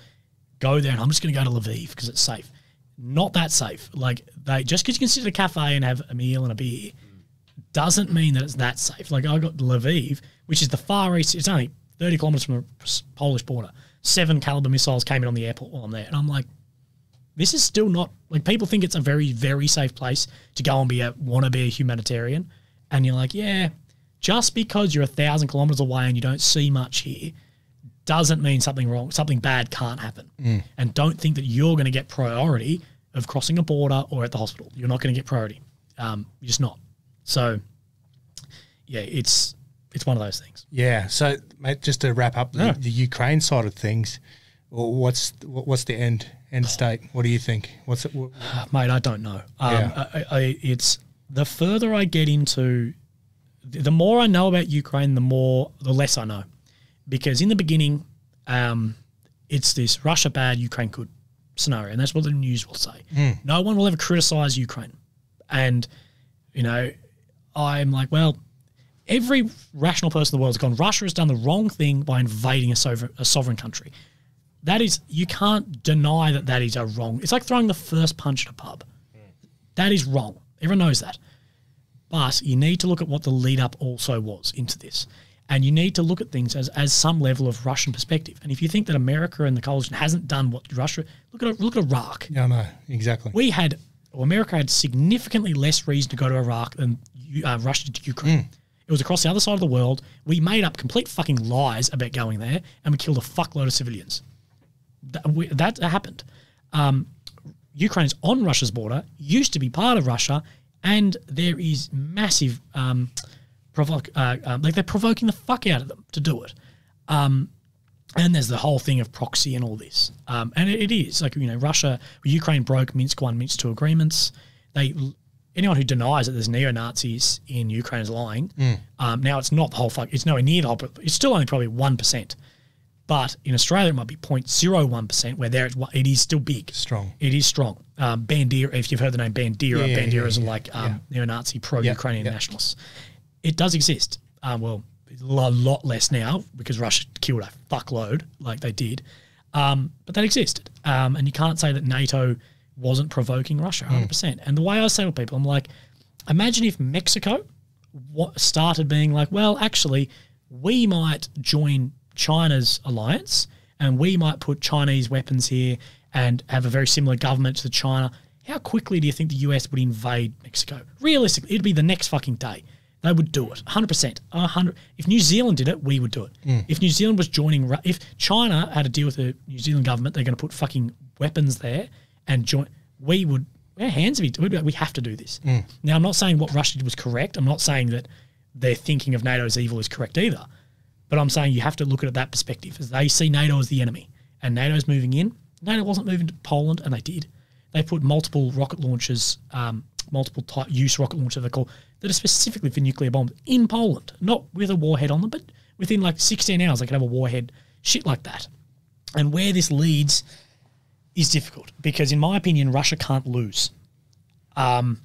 go there and I'm just going to go to Lviv because it's safe. Not that safe. Like just because you can sit at a cafe and have a meal and a beer doesn't mean that it's that safe. Like I got Lviv, which is the far east. It's only 30 kilometers from the Polish border. 7 caliber missiles came in on the airport while I'm there. And I'm like, this is still not, like people think it's a very, very safe place to go and want to be a humanitarian. And you're like, yeah, just because you're 1,000 kilometers away and you don't see much here doesn't mean something wrong, something bad can't happen. And don't think that you're going to get priority of crossing a border or at the hospital. You're not going to get priority. You're just not. So, yeah, it's one of those things. Yeah. So, mate, just to wrap up the Ukraine side of things, what's the end state? What do you think? Mate, I don't know. It's the further I get into, the more I know about Ukraine, the less I know. Because in the beginning, it's this Russia bad, Ukraine good scenario, and that's what the news will say. No one will ever criticize Ukraine. And, you know, I'm like, well, every rational person in the world has gone, Russia has done the wrong thing by invading a sovereign country. That is, you can't deny that is a wrong. It's like throwing the first punch at a pub. That is wrong. Everyone knows that. But you need to look at what the lead up also was into this. And you need to look at things as some level of Russian perspective. And if you think that America and the coalition hasn't done what Russia, look at Iraq. Yeah, no, exactly. America had significantly less reason to go to Iraq than Russia did to Ukraine. It was across the other side of the world. We made up complete fucking lies about going there, and we killed a fuckload of civilians. That happened. Ukraine's on Russia's border, used to be part of Russia, and there is massive like they're provoking the fuck out of them to do it. And there's the whole thing of proxy and all this. And it is like, you know, Ukraine broke Minsk 1, Minsk 2 agreements. Anyone who denies that there's neo-Nazis in Ukraine is lying. Now it's not the whole it's nowhere near the whole, it's still only probably 1%. But in Australia, it might be 0.01%, where there it is still big. Strong. It is strong. Bandera, if you've heard the name Bandera, Banderas are like neo-Nazi, pro-Ukrainian nationalists. It does exist. Well, a lot less now because Russia killed a fuckload like they did. But that existed. And you can't say that NATO wasn't provoking Russia 100%. And the way I say to people, I'm like, imagine if Mexico started being like, well, actually, we might join China's alliance and we might put Chinese weapons here and have a very similar government to China. How quickly do you think the US would invade Mexico? Realistically, it'd be the next fucking day. They would do it, 100%. 100. If New Zealand did it, we would do it. If New Zealand was if China had a deal with the New Zealand government, they're going to put fucking weapons there and join. We would, our hands would be, we have to do this. Now, I'm not saying what Russia did was correct. I'm not saying that their thinking of NATO as evil is correct either. But I'm saying you have to look at it that perspective, as they see NATO as the enemy. And NATO's moving in. NATO wasn't moving to Poland, and they did. They put multiple rocket launchers, multiple type use rocket launchers that are specifically for nuclear bombs in Poland, not with a warhead on them, but within like 16 hours they could have a warhead, shit like that. And where this leads is difficult because, in my opinion, Russia can't lose. As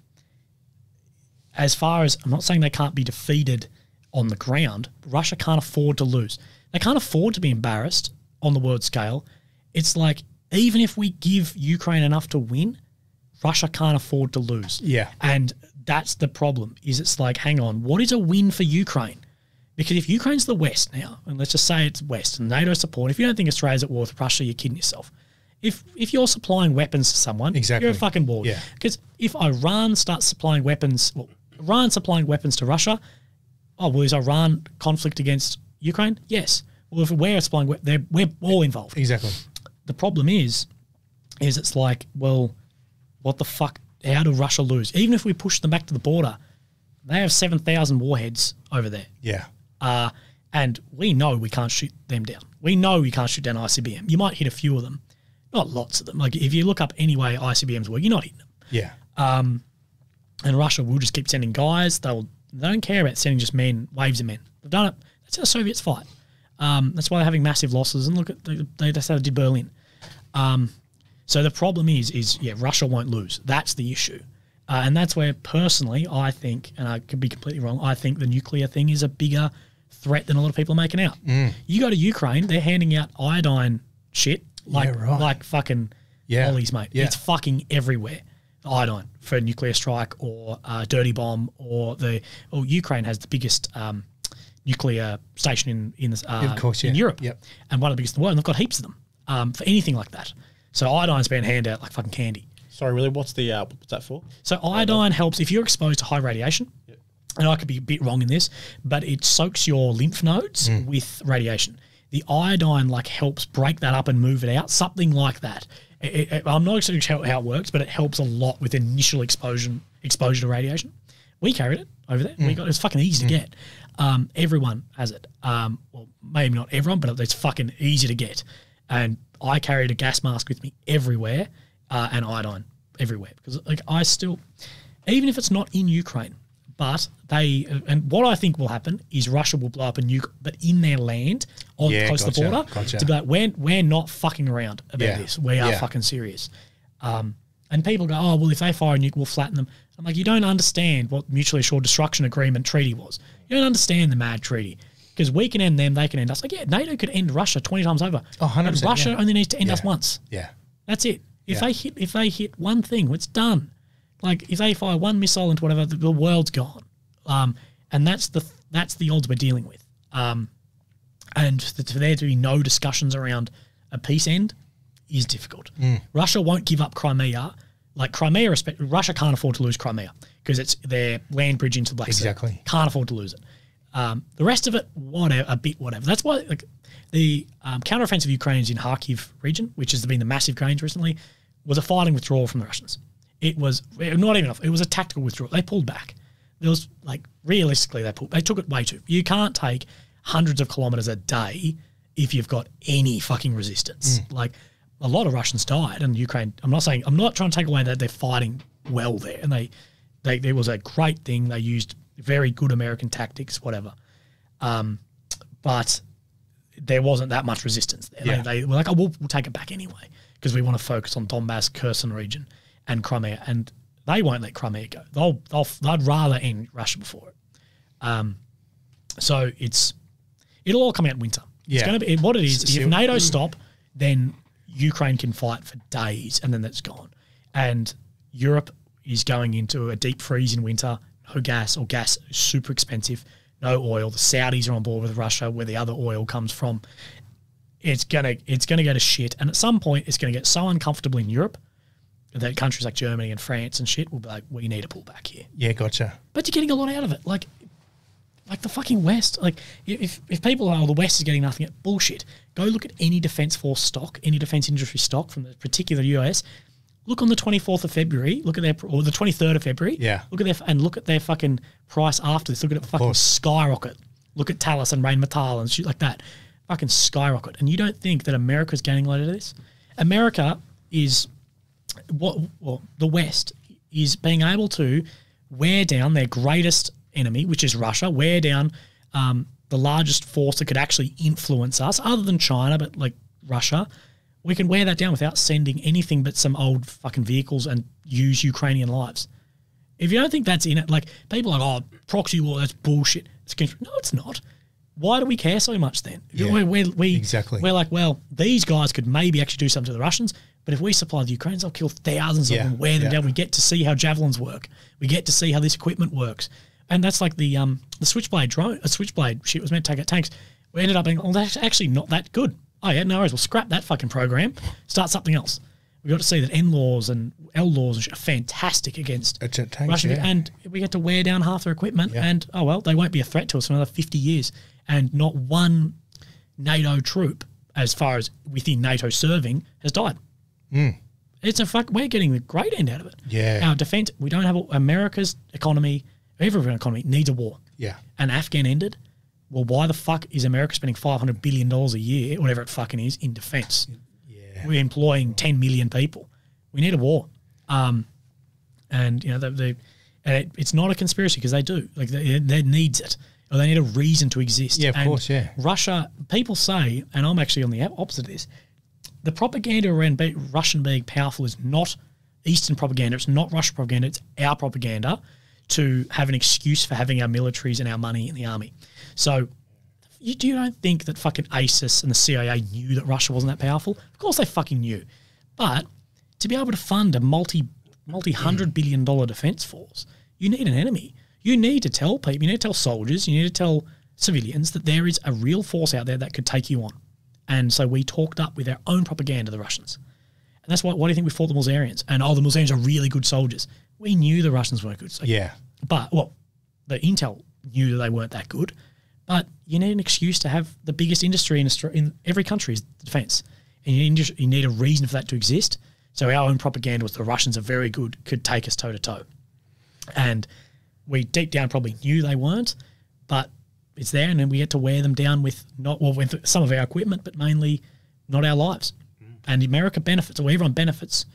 far as, I'm not saying they can't be defeated on the ground, but Russia can't afford to lose. They can't afford to be embarrassed on the world scale. It's like, even if we give Ukraine enough to win, Russia can't afford to lose. Yeah. And that's the problem, is it's like, hang on, what is a win for Ukraine? Because if Ukraine's the West now, and let's just say it's West, and NATO support, if you don't think Australia's at war with Russia, you're kidding yourself. If you're supplying weapons to someone, you're a fucking war. Yeah. Because if Iran starts supplying weapons, Iran supplying weapons to Russia, is Iran conflict against Ukraine? Yes. Well, if we're supplying weapons, we're all involved. Exactly. The problem is it's like, well, what the fuck how do Russia lose? Even if we push them back to the border, they have 7,000 warheads over there. Yeah. And we know we can't shoot them down. We know we can't shoot down ICBM. You might hit a few of them, not lots of them. Like if you look up any way ICBMs work, you're not hitting them. Yeah. And Russia will just keep sending guys. They don't care about sending just men, waves of men. They've done it. That's how the Soviets fight. That's why they're having massive losses. And look at that's how they did Berlin. So the problem is Russia won't lose. That's the issue. And that's where personally I think, and I could be completely wrong, I think the nuclear thing is a bigger threat than a lot of people are making out. You go to Ukraine, they're handing out iodine shit like fucking ollies, mate. Yeah. It's fucking everywhere. Iodine for nuclear strike or dirty bomb or Ukraine has the biggest nuclear station in Europe. Yep. And one of the biggest in the world, and they've got heaps of them for anything like that. So iodine's been handed out like fucking candy. Sorry, really, what's that for? So iodine helps if you're exposed to high radiation, and I could be a bit wrong in this, but it soaks your lymph nodes with radiation. The iodine helps break that up and move it out, something like that. I'm not exactly sure how it works, but it helps a lot with initial exposure to radiation. We carried it over there. It's fucking easy to get. Everyone has it. Well, maybe not everyone, but it's fucking easy to get. And I carried a gas mask with me everywhere, and iodine everywhere because I still, even if it's not in Ukraine, but and what I think will happen is Russia will blow up a nuke, but in their land close to the border, to be like, we're not fucking around about this. We are fucking serious. And people go, oh, well, if they fire a nuke, we'll flatten them. I'm like, you don't understand what Mutually Assured Destruction Agreement treaty was. You don't understand the MAD treaty. Because we can end them, they can end us. NATO could end Russia 20 times over. Oh, 100%. But Russia only needs to end us once. Yeah. That's it. If they hit one thing, it's done. If they fire one missile into whatever, the world's gone. And that's the odds we're dealing with. And for there to be no discussions around a peace end is difficult. Russia won't give up Crimea. Russia can't afford to lose Crimea because it's their land bridge into the Black Sea. Exactly. Can't afford to lose it. The rest of it, whatever. That's why the counteroffensive Ukrainians in Kharkiv region, which has been the massive gains recently, was a fighting withdrawal from the Russians. It was not even enough. It was a tactical withdrawal. They pulled back. There was realistically they took it way too. You can't take hundreds of kilometers a day if you've got any fucking resistance. A lot of Russians died, and Ukraine. I'm not trying to take away that they're fighting well there, and it was a great thing. They used very good American tactics, whatever. But there wasn't that much resistance there. Yeah. They were like, oh, we'll take it back anyway because we want to focus on Donbass, Kherson region, and Crimea, and they won't let Crimea go. They'd rather end Russia before it. So it'll all come out in winter. It's going to be what it is. If NATO stop, then Ukraine can fight for days, and then that's gone. And Europe is going into a deep freeze in winter. No gas, or gas is super expensive. No oil. The Saudis are on board with Russia, where the other oil comes from. It's gonna go to shit, and at some point, it's gonna get so uncomfortable in Europe that countries like Germany and France and shit will be like, we need to pull back here. Yeah, gotcha. But you're getting a lot out of it, like the fucking West. If people are, the West is getting nothing, bullshit. Go look at any defense force stock, any defense industry stock from the particular US. Look on the 24th of February. Look at or the 23rd of February. Yeah. Look at their fucking price after this. Look at it fucking skyrocket. Look at Thales and Rheinmetall and shit like that. Fucking skyrocket. And you don't think that America's gaining a lot of this? America is the West is being able to wear down their greatest enemy, which is Russia, wear down the largest force that could actually influence us, other than China, but Russia. We can wear that down without sending anything but some old fucking vehicles and use Ukrainian lives. If you don't think that's in it, people are like, oh, proxy war, that's bullshit. No, it's not. Why do we care so much then? Yeah, exactly. We're like, well, these guys could maybe actually do something to the Russians, but if we supply the Ukrainians, they'll kill thousands of them, wear them down. We get to see how javelins work. We get to see how this equipment works. And that's like the Switchblade drone, Switchblade shit was meant to take out tanks. We ended up being, oh, that's actually not that good. Oh yeah, no worries, we'll scrap that fucking program, start something else. We got to see that N-laws and L-laws and shit are fantastic against Russian, and we get to wear down half their equipment, and oh well, they won't be a threat to us for another 50 years. And not one NATO troop, as far as within NATO serving, has died. We're getting the great end out of it. Yeah. Our defense, we don't have America's economy, every economy needs a war. Yeah. And Afghan ended. Well, why the fuck is America spending $500 billion a year, whatever it fucking is, in defense? Yeah. We're employing 10 million people. We need a war. And, you know, it's not a conspiracy because they do. Like, they needs it. Or they need a reason to exist. Yeah, of course, yeah. Russia, people say, and I'm actually on the opposite of this, the propaganda around Russian being powerful is not Eastern propaganda. It's not Russian propaganda. It's our propaganda to have an excuse for having our militaries and our money in the army. So you don't think that fucking ISIS and the CIA knew that Russia wasn't that powerful? Of course they fucking knew. But to be able to fund a multi-$100 billion defense force, you need an enemy. You need to tell people, you need to tell soldiers, you need to tell civilians that there is a real force out there that could take you on. And so we talked up with our own propaganda, the Russians. And that's why do you think we fought the Mulzarians? And the Mulzarians are really good soldiers. We knew the Russians weren't good. So, Yeah. But, the intel knew that they weren't that good. But you need an excuse to have the biggest industry in every country is defense. And you need a reason for that to exist. So our own propaganda was the Russians are very good, could take us toe-to-toe. And we deep down probably knew they weren't, but it's there, and then we had to wear them down with with some of our equipment, but mainly not our lives. And America benefits, or everyone benefits,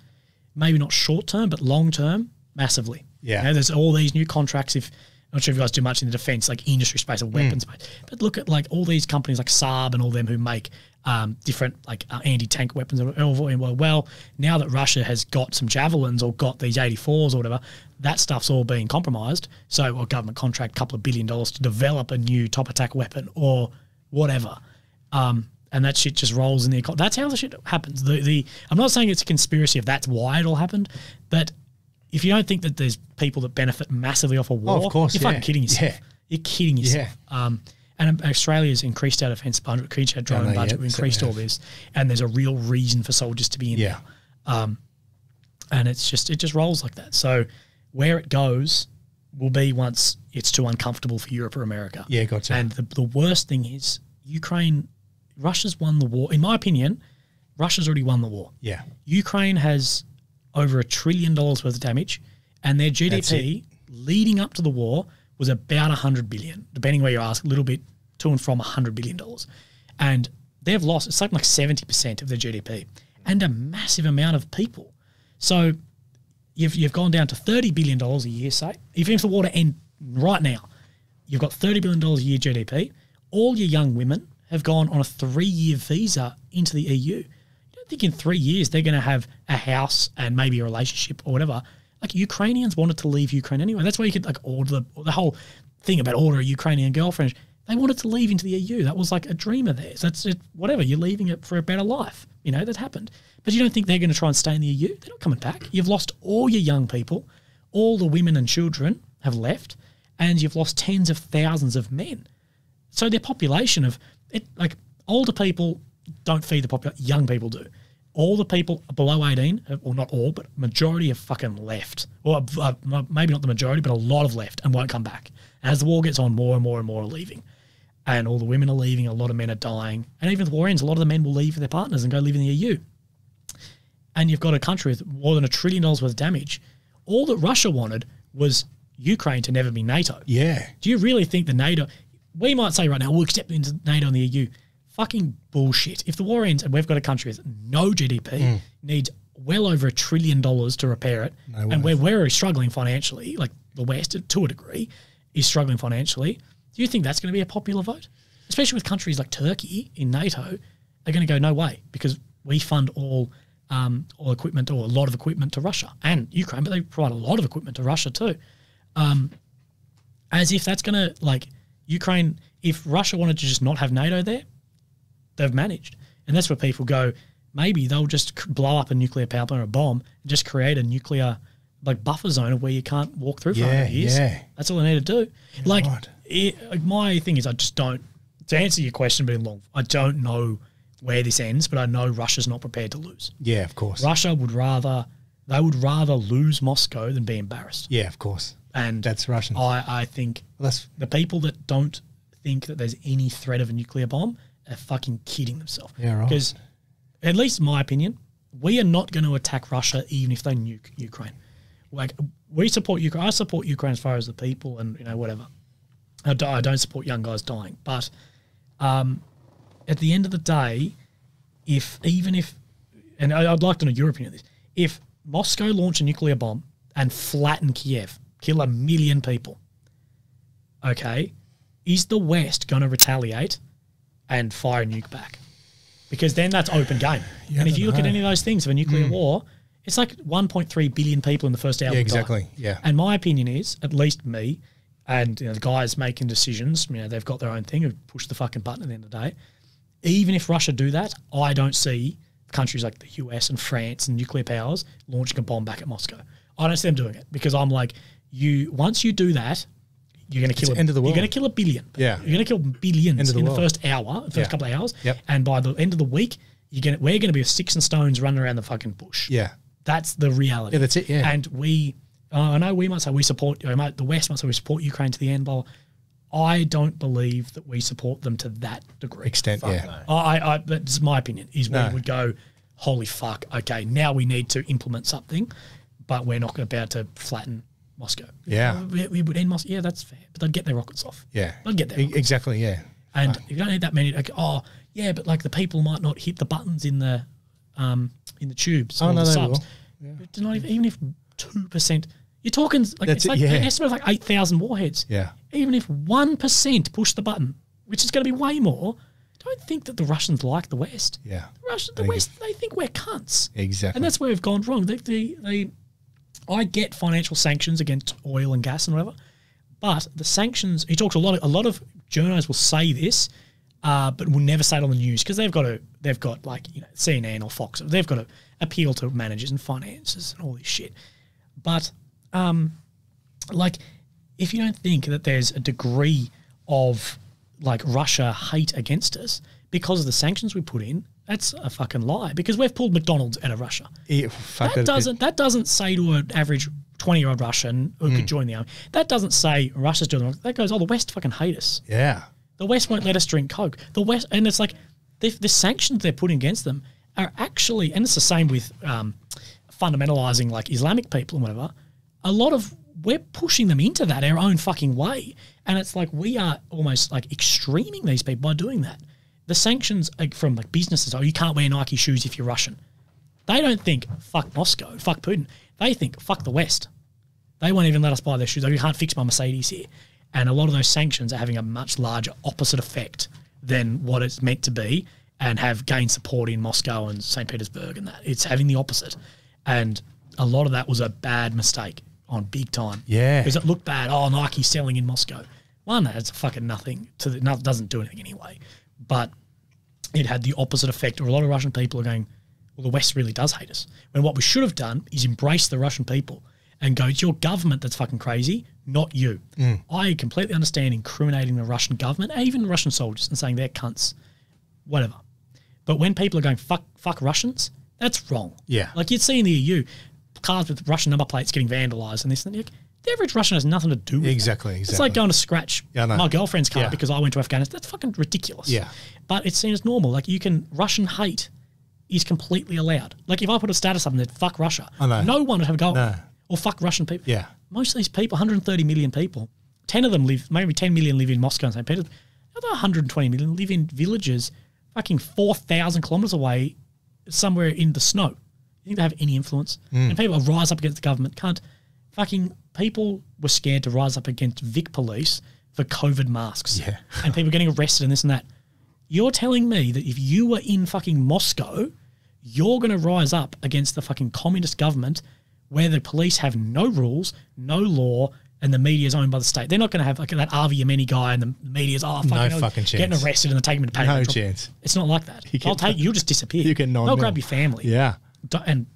maybe not short term, but long term, massively. Yeah. You know, there's all these new contracts. I'm not sure if you guys do much in the defense, like industry space or weapons space, but look at like all these companies like Saab and all them who make different like anti-tank weapons. Well, now that Russia has got some javelins or got these 84s or whatever, that stuff's all being compromised. So a government contract, $2 billion to develop a new top attack weapon or whatever. And that shit just rolls in the economy. That's how the shit happens. I'm not saying it's a conspiracy if that's why it all happened, but if you don't think that there's people that benefit massively off a war, of course, you're fucking kidding yourself. Yeah. You're kidding yourself. Yeah. And Australia's increased our defence budget, increased our drone budget, we've increased all this, and there's a real reason for soldiers to be in there. And it just rolls like that. So where it goes will be once it's too uncomfortable for Europe or America. Yeah, gotcha. And the worst thing is Russia's won the war. In my opinion, Russia's already won the war. Yeah. Ukraine has over $1 trillion worth of damage, and their GDP leading up to the war was about $100 billion, depending where you ask, a little bit to and from $100 billion. And they've lost something like 70% of their GDP and a massive amount of people. So you've gone down to $30 billion a year, say. Even if the war to end right now, you've got $30 billion a year GDP. All your young women have gone on a 3-year visa into the EU. You don't think in 3 years they're going to have a house and maybe a relationship or whatever. Like Ukrainians wanted to leave Ukraine anyway. That's why you could like order the whole thing about order a Ukrainian girlfriend. They wanted to leave into the EU. That was like a dream of theirs. That's it. Whatever. You're leaving it for a better life. You know, that happened. But you don't think they're going to try and stay in the EU? They're not coming back. You've lost all your young people. All the women and children have left, and you've lost tens of thousands of men. So their population of it, like older people don't feed the population. Young people do. All the people below 18, or not all, but majority have fucking left. Or maybe not the majority, but a lot have left and won't come back. As the war gets on, more and more and more are leaving. And all the women are leaving, a lot of men are dying. And even if the war ends, a lot of the men will leave their partners and go live in the EU. And you've got a country with more than $1 trillion worth of damage. All that Russia wanted was Ukraine to never be NATO. Yeah. Do you really think the NATO... We might say right now, we'll accept into NATO and the EU. Fucking bullshit. If the war ends and we've got a country with no GDP, needs well over $1 trillion to repair it, and we're struggling financially, like the West, to a degree, is struggling financially, do you think that's going to be a popular vote? Especially with countries like Turkey in NATO, they're going to go, no way, because we fund all equipment or a lot of equipment to Russia and Ukraine, but they provide a lot of equipment to Russia too. As if that's going to, like, Ukraine, if Russia wanted to just not have NATO there, they've managed. And that's where people go, maybe they'll just blow up a nuclear power plant or a bomb and just create a nuclear like buffer zone of where you can't walk through for 100 years. Yeah. That's all they need to do. Like, my thing is I just don't, to answer your question being long, I don't know where this ends, but I know Russia's not prepared to lose. Yeah, of course. Russia would rather lose Moscow than be embarrassed. Yeah, of course. And that's Russian. I think the people that don't think that there's any threat of a nuclear bomb are fucking kidding themselves. Yeah, right. Because, at least in my opinion, we are not going to attack Russia even if they nuke Ukraine. Like, we support Ukraine. I support Ukraine as far as the people and, whatever. I don't support young guys dying. But at the end of the day, and I'd like to know your opinion on this, if Moscow launched a nuclear bomb and flatten Kiev, kill 1 million people, okay, is the West going to retaliate and fire a nuke back? Because then that's open game. And if you look at any of those things of a nuclear war, it's like 1.3 billion people in the first hour. Yeah, exactly. Yeah. And my opinion is, at least me, and the guys making decisions, they've got their own thing, who push the fucking button at the end of the day. Even if Russia do that, I don't see countries like the US and France and nuclear powers launching a bomb back at Moscow. I don't see them doing it because I'm like, once you do that, you're going to kill end of the world. You're going to kill 1 billion. Yeah. You're going to kill billions in the world. first hour, first couple of hours. Yep. And by the end of the week, we're going to be with sticks and stones running around the fucking bush. Yeah. That's the reality. Yeah, that's it, yeah. And I know we might say we support, the West might say we support Ukraine to the end, but I don't believe that we support them to that degree. Extent, yeah. No. That's my opinion, is we would go, holy fuck, okay, now we need to implement something, but we're not about to flatten Moscow. Yeah. We would end Moscow. Yeah, that's fair. But they'd get their rockets off. Yeah. They'd get their rockets exactly, yeah. And you don't need that many, like, but like the people might not hit the buttons in the tubes or the subs. Yeah. But not even if 2%, you're talking like That's it's like it, yeah. an estimate of like 8,000 warheads. Yeah. Even if 1% push the button, which is going to be way more, don't think that the Russians like the West. Yeah. The West, they think we're cunts. Exactly. And that's where we've gone wrong. I get financial sanctions against oil and gas and whatever, but the sanctions, he talks a lot of journalists will say this, but will never say it on the news because they've got like, CNN or Fox, they've got to appeal to managers and finances and all this shit. But like, if you don't think that there's a degree of like Russia hate against us because of the sanctions we put in, that's a fucking lie because we've pulled McDonald's out of Russia. Yeah, that doesn't say to an average 20-year-old Russian who could join the army. That doesn't say Russia's doing it. That goes, the West fucking hate us. Yeah. The West won't let us drink Coke. The West, and it's like the sanctions they're putting against them are actually, and it's the same with fundamentalizing like Islamic people and whatever. We're pushing them into that our own fucking way, and it's like we are almost like extreming these people by doing that. The sanctions from like businesses, you can't wear Nike shoes if you're Russian. They don't think fuck Moscow, fuck Putin. They think fuck the West. They won't even let us buy their shoes. You can't fix my Mercedes here. And a lot of those sanctions are having a much larger opposite effect than what it's meant to be and have gained support in Moscow and St. Petersburg and that. It's having the opposite. And a lot of that was a bad mistake on big time. Yeah. Because it looked bad. Nike's selling in Moscow. One, that's fucking nothing. Doesn't do anything anyway. But it had the opposite effect. Or a lot of Russian people are going, well, the West really does hate us. When what we should have done is embrace the Russian people and go, it's your government that's fucking crazy, not you. I completely understand incriminating the Russian government, even Russian soldiers, and saying they're cunts, whatever. But when people are going, fuck Russians, that's wrong. Yeah. Like you'd see in the EU, cars with Russian number plates getting vandalised and this and that. The average Russian has nothing to do with Exactly. It's like going to scratch my girlfriend's car because I went to Afghanistan. That's fucking ridiculous. Yeah. But it's seen as normal. Like Russian hate is completely allowed. Like if I put a status up and said, fuck Russia, no one would have a go at me. Or fuck Russian people. Yeah. Most of these people, 130 million people, 10 of them maybe 10 million live in Moscow and St. Petersburg. Another 120 million live in villages fucking 4,000 kilometres away somewhere in the snow. You think they have any influence? And people rise up against the government. Fucking people were scared to rise up against Vic police for COVID masks. Yeah. And people getting arrested and this and that. You're telling me that if you were in fucking Moscow, you're going to rise up against the fucking communist government where the police have no rules, no law, and the media is owned by the state. They're not going to have like that Avi Yemeni guy and the media's fucking chance. Getting arrested and they take him to pay. No chance. It's not like that. You'll just disappear. You get 9 They'll mil. grab your family. Yeah. And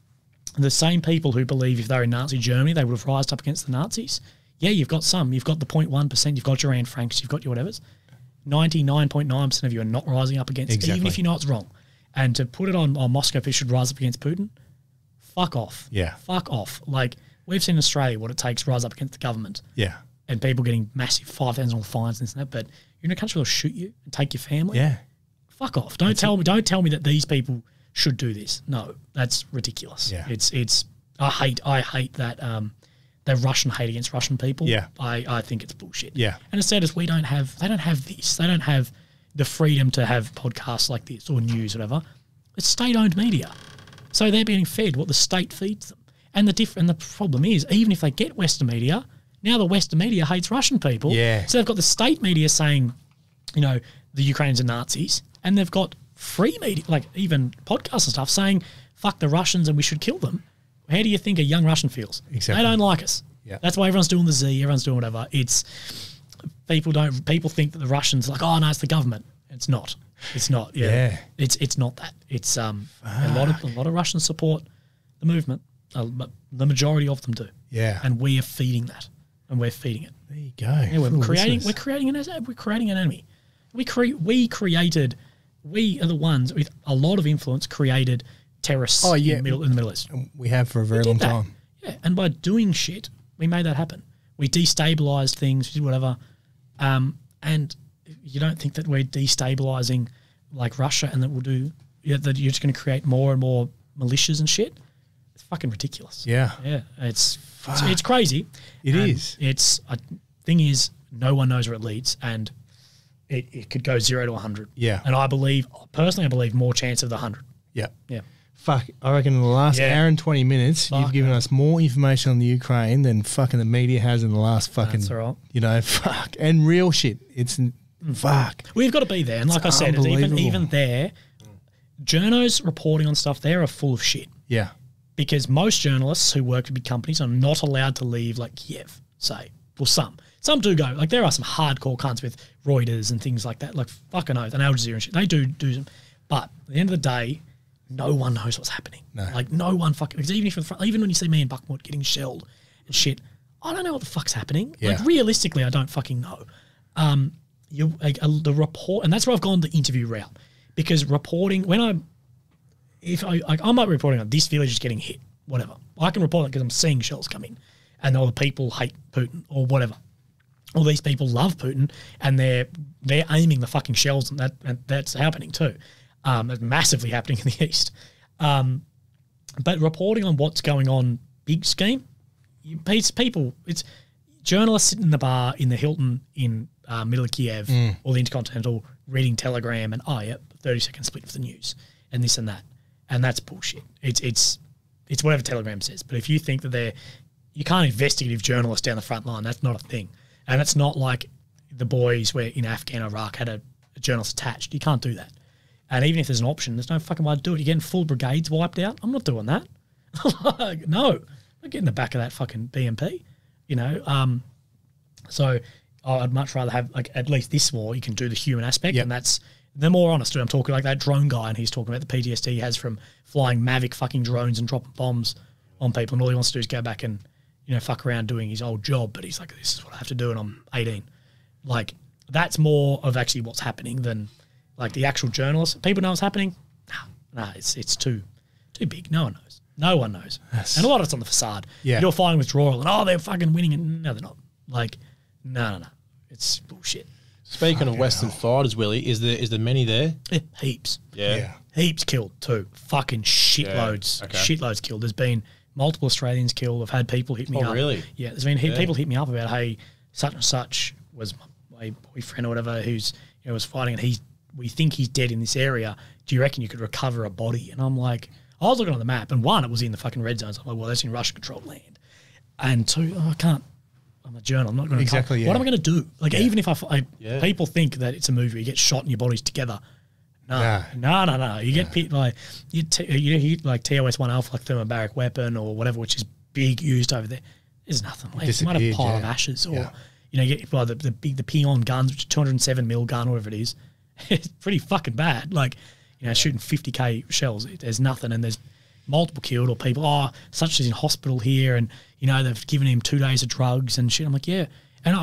the same people who believe if they were in Nazi Germany, they would have rised up against the Nazis. Yeah, you've got some. You've got the 0.1%. You've got your Anne Franks. You've got your whatevers. 99.9% of you are not rising up against, even if you know it's wrong. And to put it on Moscow, people should rise up against Putin, fuck off. Yeah. Fuck off. Like, we've seen in Australia what it takes to rise up against the government. Yeah. And people getting massive $5,000 fines and this and that. But you're in a country that'll shoot you and take your family. Yeah. Fuck off. Don't tell me that these people should do this. No, that's ridiculous. Yeah. It's I hate that the Russian hate against Russian people. Yeah. I think it's bullshit. Yeah. And instead is they don't have this. They don't have the freedom to have podcasts like this or news, whatever. It's state-owned media. So they're being fed what the state feeds them. And the problem is, even if they get Western media, now the Western media hates Russian people. Yeah. So they've got the state media saying, the Ukrainians are Nazis, and they've got free media, like even podcasts and stuff, saying, fuck the Russians and we should kill them. How do you think a young Russian feels? Exactly. They don't like us. Yeah. That's why everyone's doing the Z, everyone's doing whatever. People think that the Russians are like, oh no, it's the government. It's not. It's not. Yeah. It's not that. It's a lot of Russians support the movement. The majority of them do. Yeah. And we are feeding that. And we're feeding it. There you go. Yeah, we're Cool creating listeners. an enemy. We are the ones with a lot of influence created terrorists in the Middle East. We have for a very long time. Yeah, and by doing shit, we made that happen. We destabilized things, did whatever. And you don't think that we're destabilizing like Russia and that that you're just going to create more and more militias and shit? It's fucking ridiculous. Yeah. Yeah, it's crazy. It is. Thing is, no one knows where it leads, and it could go 0 to 100. Yeah. And I personally believe more chance of the 100. Yeah. Yeah. Fuck, I reckon in the last hour and 20 minutes, you've given us more information on the Ukraine than fucking the media has in the last fucking, That's all right. and real shit. It's, fuck. We've got to be there. And like I said, it's even there, journos reporting on stuff there are full of shit. Yeah. Because most journalists who work at big companies are not allowed to leave, like Kiev, say. Well, some do go. Like there are some hardcore cunts with Reuters and things like that. Like fucking oath and Al Jazeera and shit. They do some. But at the end of the day, no one knows what's happening. No. Like no one fucking. Because even when you see me in Bakhmut getting shelled and shit, I don't know what the fuck's happening. Yeah. Like realistically, I don't fucking know. The report, and that's where I've gone the interview route, because reporting I might be reporting on this village is getting hit, whatever. I can report that because I'm seeing shells come in, and all the people hate Putin or whatever. All these people love Putin, and they're aiming the fucking shells, and that's happening too. That's massively happening in the east. But reporting on what's going on, big scheme, it's journalists sitting in the bar in the Hilton in middle of Kiev or the Intercontinental reading Telegram and 30-second split for the news and this and that, and that's bullshit. It's whatever Telegram says. But if you think that you can't investigative journalists down the front line, that's not a thing. And it's not like the boys where in Afghan Iraq had a journalist attached. You can't do that. And even if there's an option, there's no fucking way to do it. You're getting full brigades wiped out. I'm not doing that. No, I'm not getting the back of that fucking BMP. So I'd much rather have like at least this war. You can do the human aspect, and that's the more honest. I'm talking like that drone guy, and he's talking about the PTSD he has from flying Mavic fucking drones and dropping bombs on people, and all he wants to do is go back and fuck around doing his old job. But he's like, this is what I have to do, and I'm 18. Like that's more of actually what's happening than like the actual journalists. People know what's happening. Nah, it's too big. No one knows. No one knows. And a lot of it's on the facade. Yeah. You're fighting withdrawal, and they're fucking winning, and no, they're not. Like, no. It's bullshit. Speaking of Western fighters, Willie, is there many there? Yeah, heaps. Yeah. Heaps killed too. Fucking shitloads. Okay. Shitloads killed. There's been multiple Australians killed. I've had people hit me up. Oh, really? Yeah, there's been people hit me up about, hey, such and such was my boyfriend or whatever who's was fighting, and we think he's dead in this area. Do you reckon you could recover a body? And I'm like, I was looking on the map, and one, it was in the fucking red zones. I'm like, well, that's in Russian-controlled land. And two, I can't. I'm a journal. I'm not going to exactly. What am I going to do? Like, even if people think that it's a movie, you get shot and your body's together. No. You get hit by you hit like TOS-1 Alpha, like thermobaric weapon or whatever, which is big used over there. There's nothing left. You might have a pile of ashes, or you get hit by the Pion guns, which is 207mm gun, whatever it is. It's pretty fucking bad. Like, shooting 50k shells. There's nothing, and there's multiple killed or people. Such as in hospital here, and they've given him 2 days of drugs and shit. I'm like, yeah, and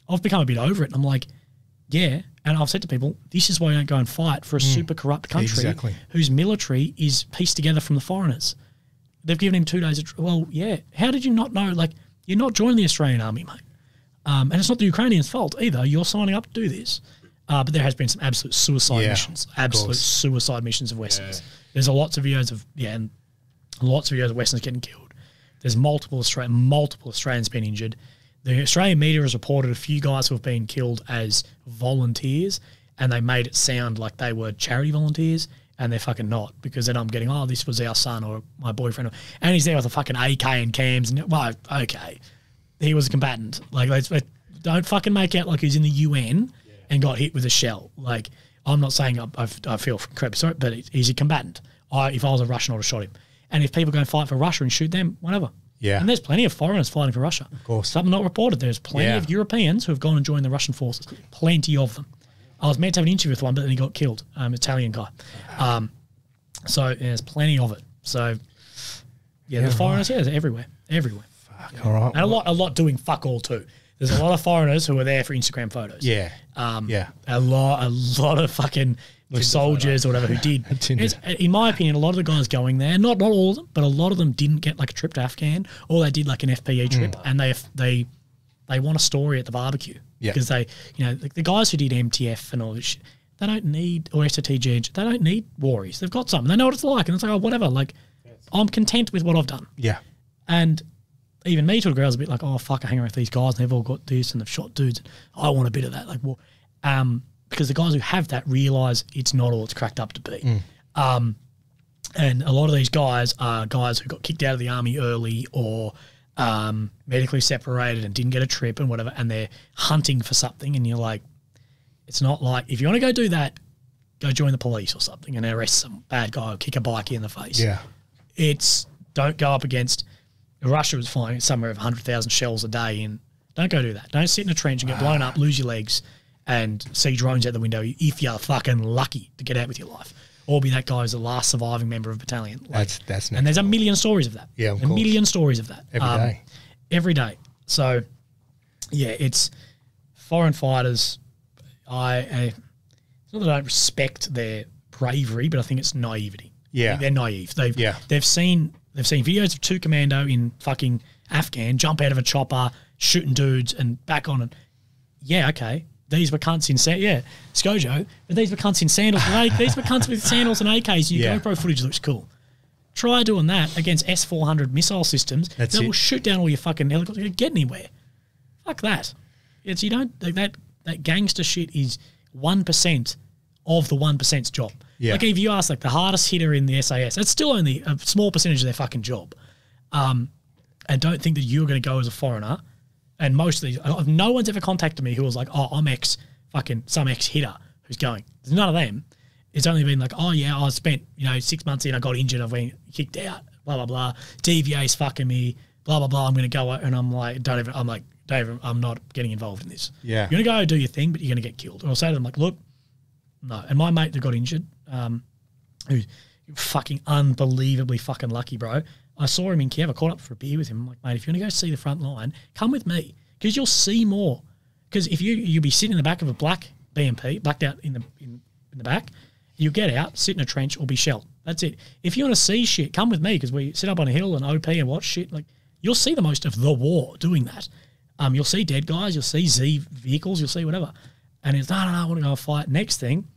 I've become a bit over it. I'm like, yeah, and I've said to people, this is why you don't go and fight for a super corrupt country whose military is pieced together from the foreigners. They've given him 2 days of well, yeah. How did you not know? Like, you're not joining the Australian army, mate. And it's not the Ukrainians' fault either. You're signing up to do this. But there has been some absolute suicide missions, absolute suicide missions of Westerns. There's lots of videos of and lots of videos of Westerns getting killed. There's multiple Australians been injured. The Australian media has reported a few guys who have been killed as volunteers, and they made it sound like they were charity volunteers, and they're fucking not, because then I'm getting, this was our son or my boyfriend, and he's there with a fucking AK and cams, and okay, he was a combatant. Like, don't fucking make out like he's in the UN and got hit with a shell. Like, I'm not saying I feel incredibly sorry, but he's a combatant. If I was a Russian, I would have shot him. And if people go and fight for Russia and shoot them, whatever. Yeah. And there's plenty of foreigners fighting for Russia. Of course. Something not reported. There's plenty of Europeans who have gone and joined the Russian forces. Plenty of them. I was meant to have an interview with one, but then he got killed. Italian guy. So there's plenty of it. So the foreigners, there's everywhere. Fuck, all right. And a lot doing fuck all too. There's a lot of foreigners who are there for Instagram photos. Yeah. A lot of fucking soldiers or whatever who did. In my opinion, a lot of the guys going there, not all of them, but a lot of them didn't get like a trip to Afghan, or they did like an FPE trip, and they want a story at the barbecue. Yeah. Because they, the guys who did MTF and all this shit, they don't need, or STG, they don't need worries. They've got something. They know what it's like, and it's like, whatever. Like, I'm content with what I've done. Yeah. And even me to a girl's a bit like, fuck, I hang around with these guys and they've all got this and they've shot dudes. I want a bit of that. Like, because the guys who have that realise it's not all it's cracked up to be. And a lot of these guys are guys who got kicked out of the army early or medically separated and didn't get a trip and whatever, and they're hunting for something, and you're like, it's not like, if you want to go do that, go join the police or something and arrest some bad guy or kick a bikie in the face. Yeah. Don't go up against, Russia was flying somewhere of 100,000 shells a day in. Don't go do that. Don't sit in a trench and get blown up, lose your legs, and see drones out the window if you're fucking lucky to get out with your life. Or be that guy who's the last surviving member of a battalion. Like, that's and there's a million stories of that. Yeah, of course. A million stories of that. Every day. So, it's foreign fighters. It's not that I don't respect their bravery, but I think it's naivety. Yeah. They're naive. They've seen videos of two commando in fucking Afghan jump out of a chopper, shooting dudes and back on it. Yeah, okay. These were cunts in Skojo, but these were cunts in sandals. These were cunts with sandals and AKs. Your GoPro footage looks cool. Try doing that against S-400 missile systems that will shoot down all your fucking helicopters. You don't get anywhere. Fuck that. That gangster shit is 1% of the 1%'s job. Yeah. Like, if you ask like the hardest hitter in the SAS, that's still only a small percentage of their fucking job. And don't think that you're going to go as a foreigner. And most of these, no one's ever contacted me who was like, I'm some ex-hitter who's going. There's none of them. It's only been like, I spent, 6 months in, I got injured, I've been kicked out, blah, blah, blah. DVA's fucking me, blah, blah, blah. I'm going to go, and I'm like, Dave, I'm not getting involved in this. Yeah. You're going to go do your thing, but you're going to get killed. Or I'll say to them, like, look, no. And my mate that got injured, who's fucking unbelievably fucking lucky, bro. I saw him in Kiev. I caught up for a beer with him. I'm like, mate, if you want to go see the front line, come with me, because you'll see more. Because if you'll be sitting in the back of a black BMP, blacked out in the back, you get out, sit in a trench, or be shelled. That's it. If you want to see shit, come with me, because we sit up on a hill and OP and watch shit. Like, you'll see the most of the war doing that. You'll see dead guys, you'll see Z vehicles, you'll see whatever. And it's, no, I want to go fight. Next thing,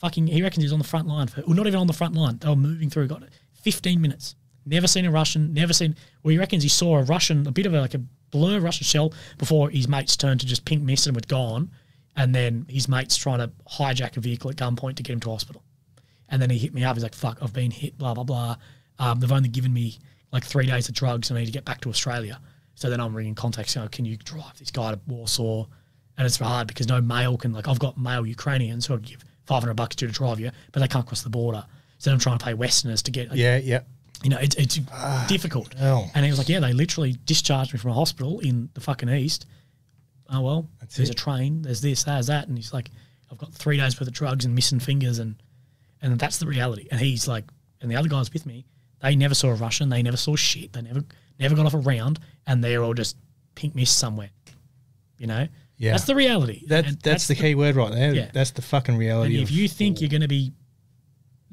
he reckons he's on the front line. Not even on the front line. They were moving through, got 15 minutes. Never seen a Russian, he reckons he saw a bit of a blur Russian shell before his mates turned to just pink mist and were gone. And then his mates trying to hijack a vehicle at gunpoint to get him to hospital. And then he hit me up. He's like, fuck, I've been hit, blah, blah, blah. They've only given me like 3 days of drugs and I need to get back to Australia. So then I'm ringing contacts going, can you drive this guy to Warsaw? And it's hard because no male can, like, I've got male Ukrainians who I'd give $500 to drive you, but they can't cross the border. So then I'm trying to pay Westerners to get. Like, it's difficult. Hell. And he was like, they literally discharged me from a hospital in the fucking east. Oh, well, there's a train, there's this, there's that. And he's like, I've got 3 days worth of drugs and missing fingers. And that's the reality. And he's like, and the other guys with me, they never saw a Russian. They never saw shit. They never got off a round. And they're all just pink mist somewhere. Yeah. That's the reality. That's the key word right there. Yeah. That's the fucking reality. And if you think you're going to be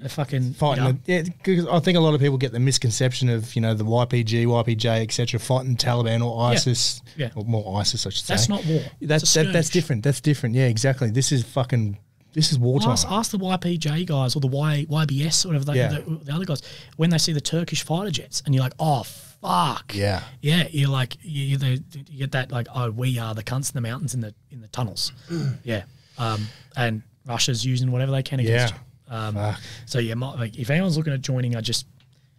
a fucking fighting, because I think a lot of people get the misconception of the YPG, YPJ, etc., fighting Taliban or ISIS, or more ISIS, I should say. That's not war. That's different. That's different. Yeah, exactly. This is fucking This is wartime. Ask the YPJ guys or the YBS or whatever the other guys when they see the Turkish fighter jets, and you're like, oh fuck, Yeah. You're like you get that like, oh, we are the cunts in the mountains in the tunnels, and Russia's using whatever they can against you. So like, if anyone's looking at joining, I just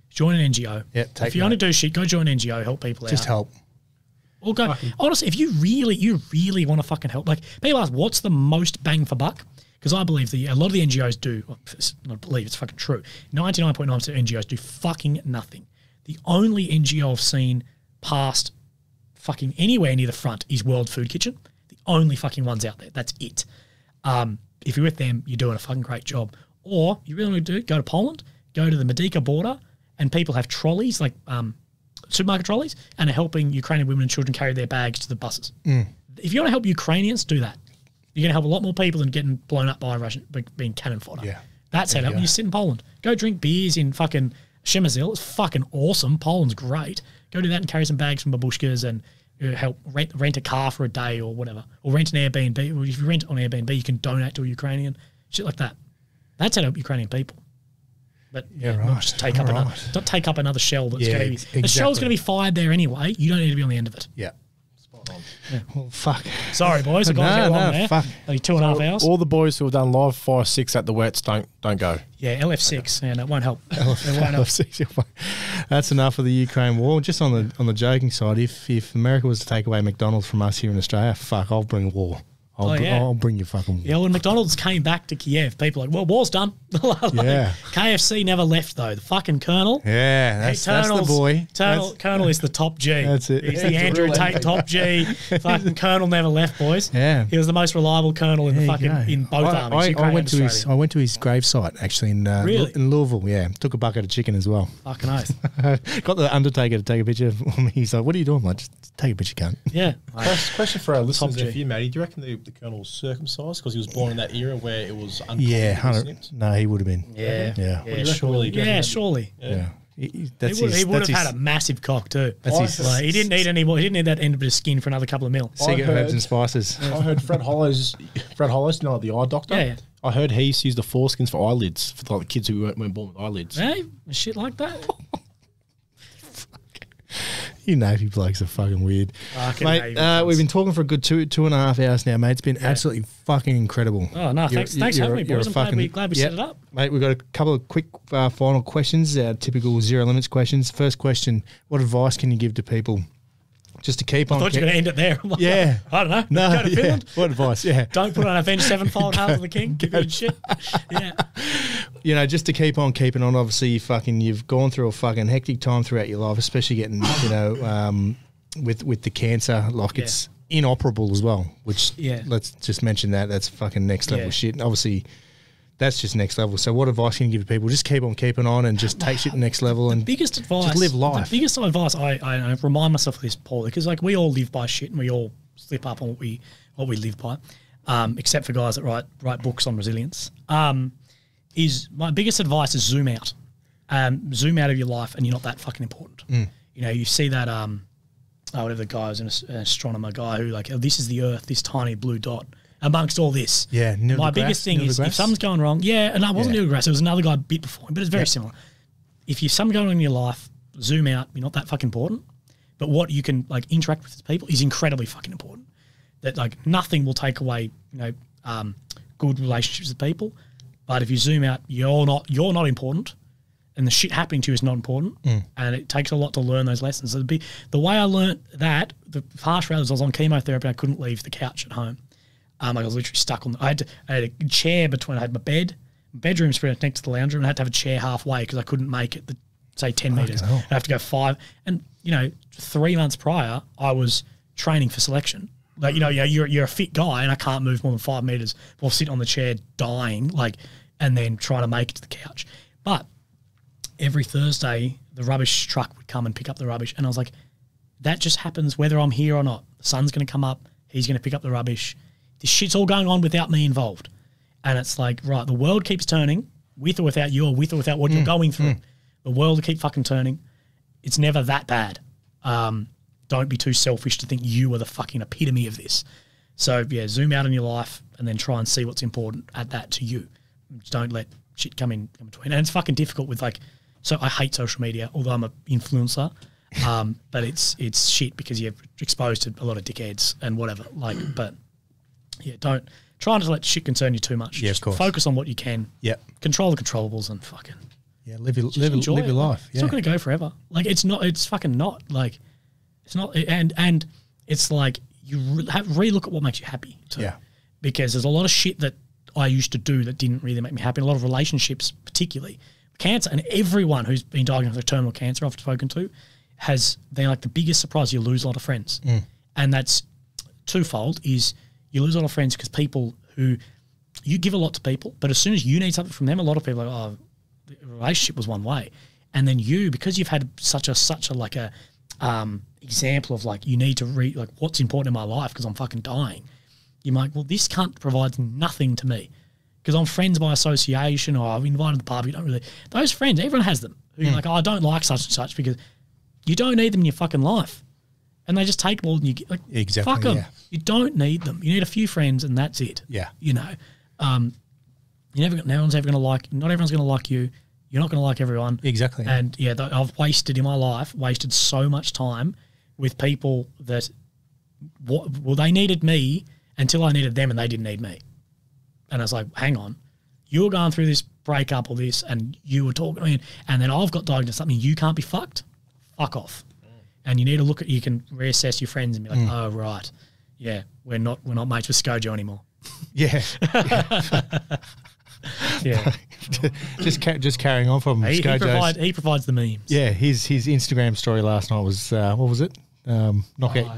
join an NGO. Yeah, if you want to do shit, go join an NGO, help people out. Just help. Or go. Honestly, if you really want to fucking help, like people ask, what's the most bang for buck? Because I believe a lot of the NGOs do. Not believe, it's fucking true. 99.9% of NGOs do fucking nothing. The only NGO I've seen past fucking anywhere near the front is World Food Kitchen. The only fucking ones out there. That's it. If you're with them, you're doing a fucking great job. Or you really want to go to Poland, go to the Medica border, and people have trolleys, like supermarket trolleys, and are helping Ukrainian women and children carry their bags to the buses. If you want to help Ukrainians, do that. You're going to help a lot more people than getting blown up by Russian, being cannon fodder. Yeah. That's how you sit in Poland. Go drink beers in fucking Przemysl. It's fucking awesome. Poland's great. Go do that and carry some bags from babushkas and help rent a car for a day or whatever. Or rent an Airbnb. Or if you rent on Airbnb, you can donate to a Ukrainian. Shit like that. That's how to help Ukrainian people. But not just take up another shell that's going to be... Exactly. The shell's going to be fired there anyway. You don't need to be on the end of it. Yeah. Yeah. Well, fuck. Sorry, boys. I've got to get along there. Fuck. Only 2.5 hours. All the boys who have done live 5, 6 at the wets, don't go. Yeah, LF6, and it won't help. LF6. That's enough of the Ukraine war. Just on the joking side, if America was to take away McDonald's from us here in Australia, fuck, I'll bring war. I'll bring you fucking war. Yeah, when McDonald's came back to Kiev, people were like, well, war's done. KFC never left, though. The fucking Colonel. Yeah, that's the boy. Colonel is the top G. That's it. He's the Andrew Tate top G. Fucking Colonel never left, boys. Yeah. He was the most reliable Colonel in in both armies. I went to his gravesite, actually, in Louisville. Yeah, took a bucket of chicken as well. Fucking oath. Got the Undertaker to take a picture of me. He's like, what are you doing? I'm like, just take a picture, cunt. Yeah. Question for our listeners for you, Matty. Do you reckon the Colonel was circumcised because he was born in that era where it was uncommon? Yeah, no, he would have been. Yeah, surely. Yeah, surely. Yeah. He would have had a massive cock too. He didn't need any more. He didn't need that end of his skin for another couple of mil. Secret herbs and spices. I heard Fred Hollows, the eye doctor. Yeah. I heard he used the foreskins for eyelids for like the kids who weren't born with eyelids. Hey, shit like that. You Navy blokes are fucking weird. Mate, we've been talking for a good 2.5 hours now, mate. It's been absolutely fucking incredible. Oh, no, thanks for having me, boys. I'm glad we set it up. Mate, we've got a couple of quick final questions, our typical Zero Limits questions. First question, what advice can you give to people just to keep on... I thought you were going to end it there. Like, yeah. I don't know. No, go to Finland. What advice, yeah. Don't put on Avenged Sevenfold, Heart of the King. Good shit. Yeah. You know, just to keep on keeping on. Obviously, you've gone through a fucking hectic time throughout your life, especially getting, with the cancer, like it's inoperable as well, which let's just mention that's fucking next level shit. And obviously, that's just next level. So what advice can you give to people? Just keep on keeping on and just take shit to the next level and biggest advice, just live life. The biggest advice, I remind myself of this, Paul, because like we all live by shit and we all slip up on what we live by, except for guys that write books on resilience. Is my biggest advice is zoom out. Zoom out of your life and you're not that fucking important. You know, you see that, whatever the guy was, an astronomer guy who like, oh, this is the Earth, this tiny blue dot amongst all this. Yeah. My biggest thing is if something's going wrong, and I wasn't Neil deGrasse, it was another guy a bit before him, but it's very similar. If you've something going on in your life, zoom out, you're not that fucking important. But what you can like interact with people is incredibly fucking important. That like nothing will take away, good relationships with people. But if you zoom out, you're not important, and the shit happening to you is not important, and it takes a lot to learn those lessons. So the way I learnt that, the harsh reality was I was on chemotherapy and I couldn't leave the couch at home. I was literally stuck on. I had a chair between. I had my bedroom's next to the lounge room, and I had to have a chair halfway because I couldn't make it. Say 10 meters. I have to go 5. And 3 months prior, I was training for selection. Like, you're a fit guy and I can't move more than 5 meters while sitting on the chair dying, and then trying to make it to the couch. But every Thursday, the rubbish truck would come and pick up the rubbish. And I was like, that just happens whether I'm here or not. The sun's going to come up. He's going to pick up the rubbish. This shit's all going on without me involved. And it's like, right, the world keeps turning with or without you or with or without what you're going through. The world will keep fucking turning. It's never that bad. Don't be too selfish to think you are the fucking epitome of this. So yeah, zoom out on your life and then try and see what's important at that to you. Don't let shit come in between. And it's fucking difficult with like, so I hate social media, although I'm an influencer. But it's shit because you're exposed to a lot of dickheads and whatever. Like, but yeah, don't try not to let shit concern you too much. Yeah, Just of course. focus on what you can. Yeah. Control the controllables and fucking live your enjoy live it. your life. It's not going to go forever. Like it's fucking not. Like it's not. And it's like you re-look at what makes you happy too. Yeah. Because there's a lot of shit that I used to do that didn't really make me happy. A lot of relationships, particularly cancer, and everyone who's been diagnosed with terminal cancer I've spoken to has been like the biggest surprise. You lose a lot of friends, and that's twofold. Is you lose a lot of friends because people who you give a lot to people, but as soon as you need something from them, a lot of people are like, oh, the relationship was one way, and then you, because you've had such a like a example of like you need to read like what's important in my life because I'm fucking dying. You're like, well, this cunt provides nothing to me because I'm friends by association or I've invited to the pub. You don't really those friends. Everyone has them. Who you're like, oh, I don't like such and such because you don't need them in your fucking life, and they just take them all and you get like, Exactly, fuck them. yeah. You don't need them. You need a few friends and that's it. Yeah. You know, not everyone's ever going to like. Not everyone's going to like you. You're not going to like everyone. Exactly. And yeah, I've wasted in my life, wasted so much time with people that, well, they needed me until I needed them and they didn't need me. And I was like, hang on, you were going through this breakup or this and you were talking to me and then I've got diagnosed something, you can't be fucked? Fuck off. And you need to look at, you can reassess your friends and be like, oh, right. Yeah, we're not mates with ScoJo anymore. Yeah. Yeah. just carrying on from he ScoJo's. provides the memes. Yeah, his Instagram story last night was what was it? Knock out.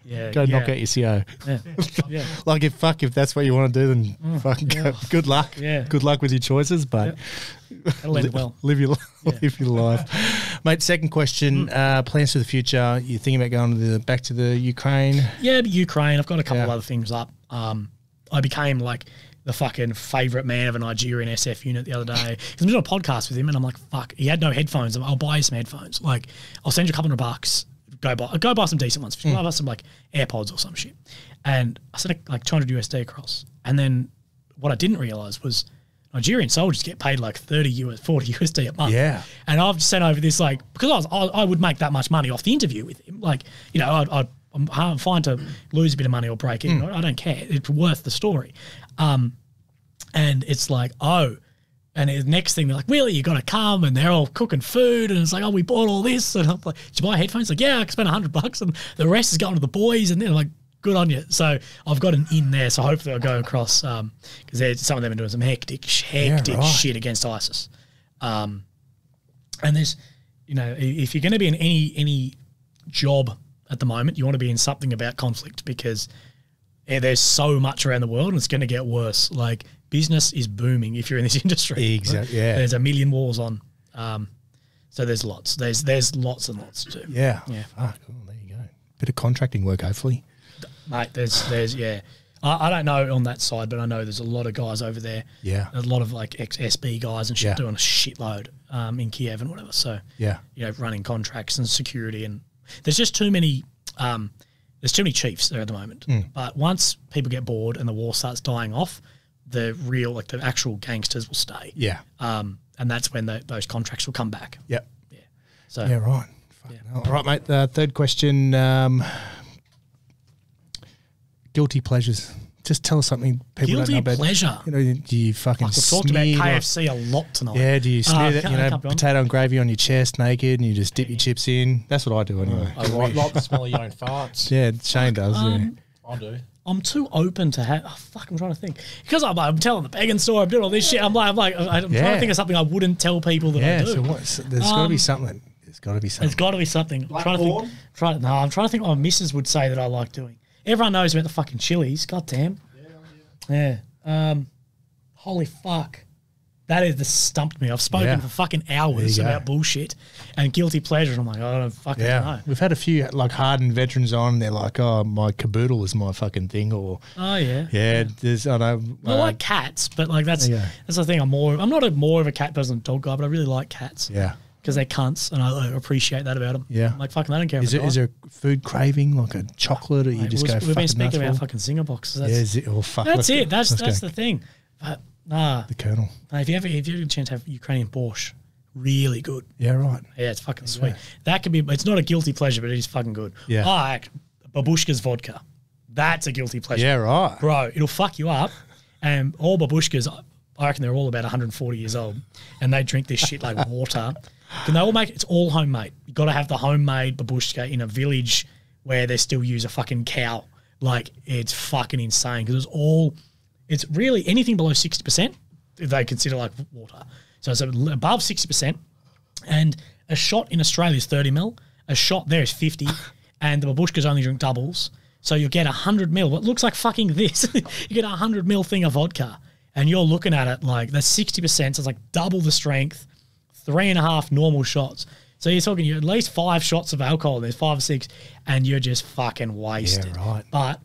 Yeah. Knock out your CO. Yeah. Yeah. Like if that's what you want to do, then fucking go. Good luck. Yeah. Good luck with your choices, but That'll end well. live your life, mate. Second question: plans for the future? You thinking about going back to the Ukraine? Yeah, Ukraine. I've got a couple of other things up. I became like the fucking favourite man of a Nigerian SF unit the other day because I'm doing a podcast with him, and I'm like, fuck, he had no headphones. I'll buy you some headphones. Like, I'll send you $200. Go buy some decent ones. Buy some like AirPods or some shit. And I sent like $200 USD across. And then what I didn't realise was Nigerian soldiers get paid like 40 USD a month. Yeah. And I've sent over this like, because I would make that much money off the interview with him. Like, you know, I'm fine to lose a bit of money or break even. I don't care. It's worth the story. And it's like, oh, and the next thing they're like, Willie, you got to come, and they're all cooking food, and it's like, oh, we bought all this, and I'm like, did you buy headphones? Like, yeah, I can spend $100, and the rest is going to the boys, and they're like, good on you. So I've got an in there, so hopefully I'll go across because some of them are doing some hectic shit against ISIS. And there's, you know, if you're going to be in any job at the moment, you want to be in something about conflict because there's so much around the world and it's going to get worse. Like business is booming if you're in this industry. Exactly. Yeah. There's a million wars on. So there's lots. There's lots and lots to do. Yeah. Yeah. Fuck. Well, there you go. Bit of contracting work, hopefully. Mate, there's yeah. I don't know on that side, but I know there's a lot of guys over there. Yeah. A lot of like ex-SB guys and shit doing a shitload in Kiev and whatever. So, yeah, you know, running contracts and security, and there's just too many there's too many chiefs there at the moment. But once people get bored and the war starts dying off, the actual gangsters will stay. Yeah. And that's when those contracts will come back. Yep. Yeah. So yeah, right. All right, mate. Third question. Guilty pleasures. Just tell us something people don't know about. Guilty pleasure. You know, do you fucking we've talked about KFC a lot tonight. Yeah, do you smear that, potato and gravy on your chest naked and you just dip your chips in? That's what I do anyway. I like the smell of your own farts. Yeah, Shane does. I do. I'm too open to have. Oh, fuck, I'm trying to think because I'm telling the begging story. I'm doing all this shit. I'm trying to think of something I wouldn't tell people that I do. So there's got to be something. There's got to be something. There's got to be something. Black I'm trying porn? to think. I'm trying to think what my missus would say that I like doing. Everyone knows about the fucking chilies. God damn. Yeah. Holy fuck. That is stumped me. I've spoken for fucking hours about bullshit and guilty pleasure. And I'm like, I don't fucking know. We've had a few like hardened veterans on. And they're like, oh, my caboodle is my fucking thing. Or yeah. There's I know. I like cats, but like that's the thing. I'm not more of a cat person than a dog guy, but I really like cats. Yeah. because they're cunts, and I appreciate that about them. Yeah. I'm like, fucking, I don't care. Is there a food craving, like a chocolate, or you just go We've been fucking nuts speaking about for? fucking Zinger boxes. Yeah, is it? Oh, fuck. That's it. Let's That's go. the thing. But nah, The Colonel. if you ever get a chance to have Ukrainian borscht, really good. Yeah, right. Yeah, it's fucking sweet. That could be. It's not a guilty pleasure, but it is fucking good. Yeah. Babushka's vodka. That's a guilty pleasure. Yeah, right. Bro, it'll fuck you up. And all babushkas, I reckon they're all about 140 years old, and they drink this shit like water. And they all make it's all homemade. You got to have the homemade babushka in a village where they still use a fucking cow. Like, it's fucking insane because it's really anything below 60% they consider like water. So it's above 60%, and a shot in Australia is 30 ml. A shot there is 50, and the babushkas only drink doubles. So you'll get 100 ml. What looks like fucking this. You get 100 ml thing of vodka, and you're looking at it like that's 60%. So it's like double the strength, 3.5 normal shots. So you're talking at least 5 shots of alcohol. And there's 5 or 6, and you're just fucking wasted. Yeah, right. But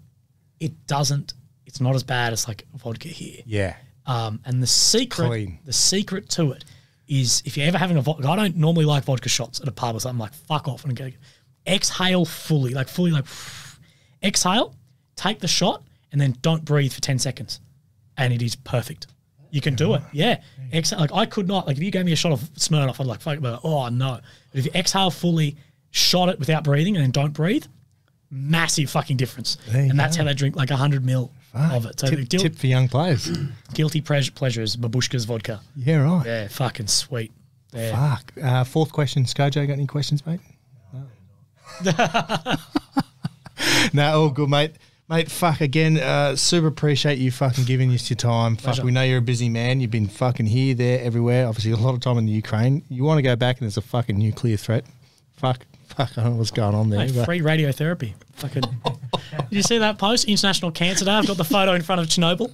it doesn't. It's not as bad as like vodka here. Yeah. And the secret to it is if you're ever having a vodka. I don't normally like vodka shots at a pub or something. Like fuck off and go. Exhale fully, like exhale, take the shot, and then don't breathe for 10 seconds, and it is perfect. You can do it, yeah. Exhale, like I could not. Like if you gave me a shot of Smirnoff, I'd like fuck. Oh no! But if you exhale fully, shot it without breathing, and then don't breathe, massive fucking difference. And that's how they drink like 100 ml of it. So tip for young players. Guilty pleasure is babushka's vodka. Yeah, right. Yeah, fucking sweet. Yeah. Fuck. Fourth question, Skojo, got any questions, mate? No, all good, mate. Mate, fuck again. Super appreciate you fucking giving us your time. Pleasure. Fuck, we know you're a busy man. You've been fucking here, there, everywhere. Obviously, a lot of time in the Ukraine. You want to go back and there's a fucking nuclear threat. Fuck, I don't know what's going on there. Mate, free radiotherapy. Fucking. Did you see that post? International Cancer Day. I've got the photo in front of Chernobyl,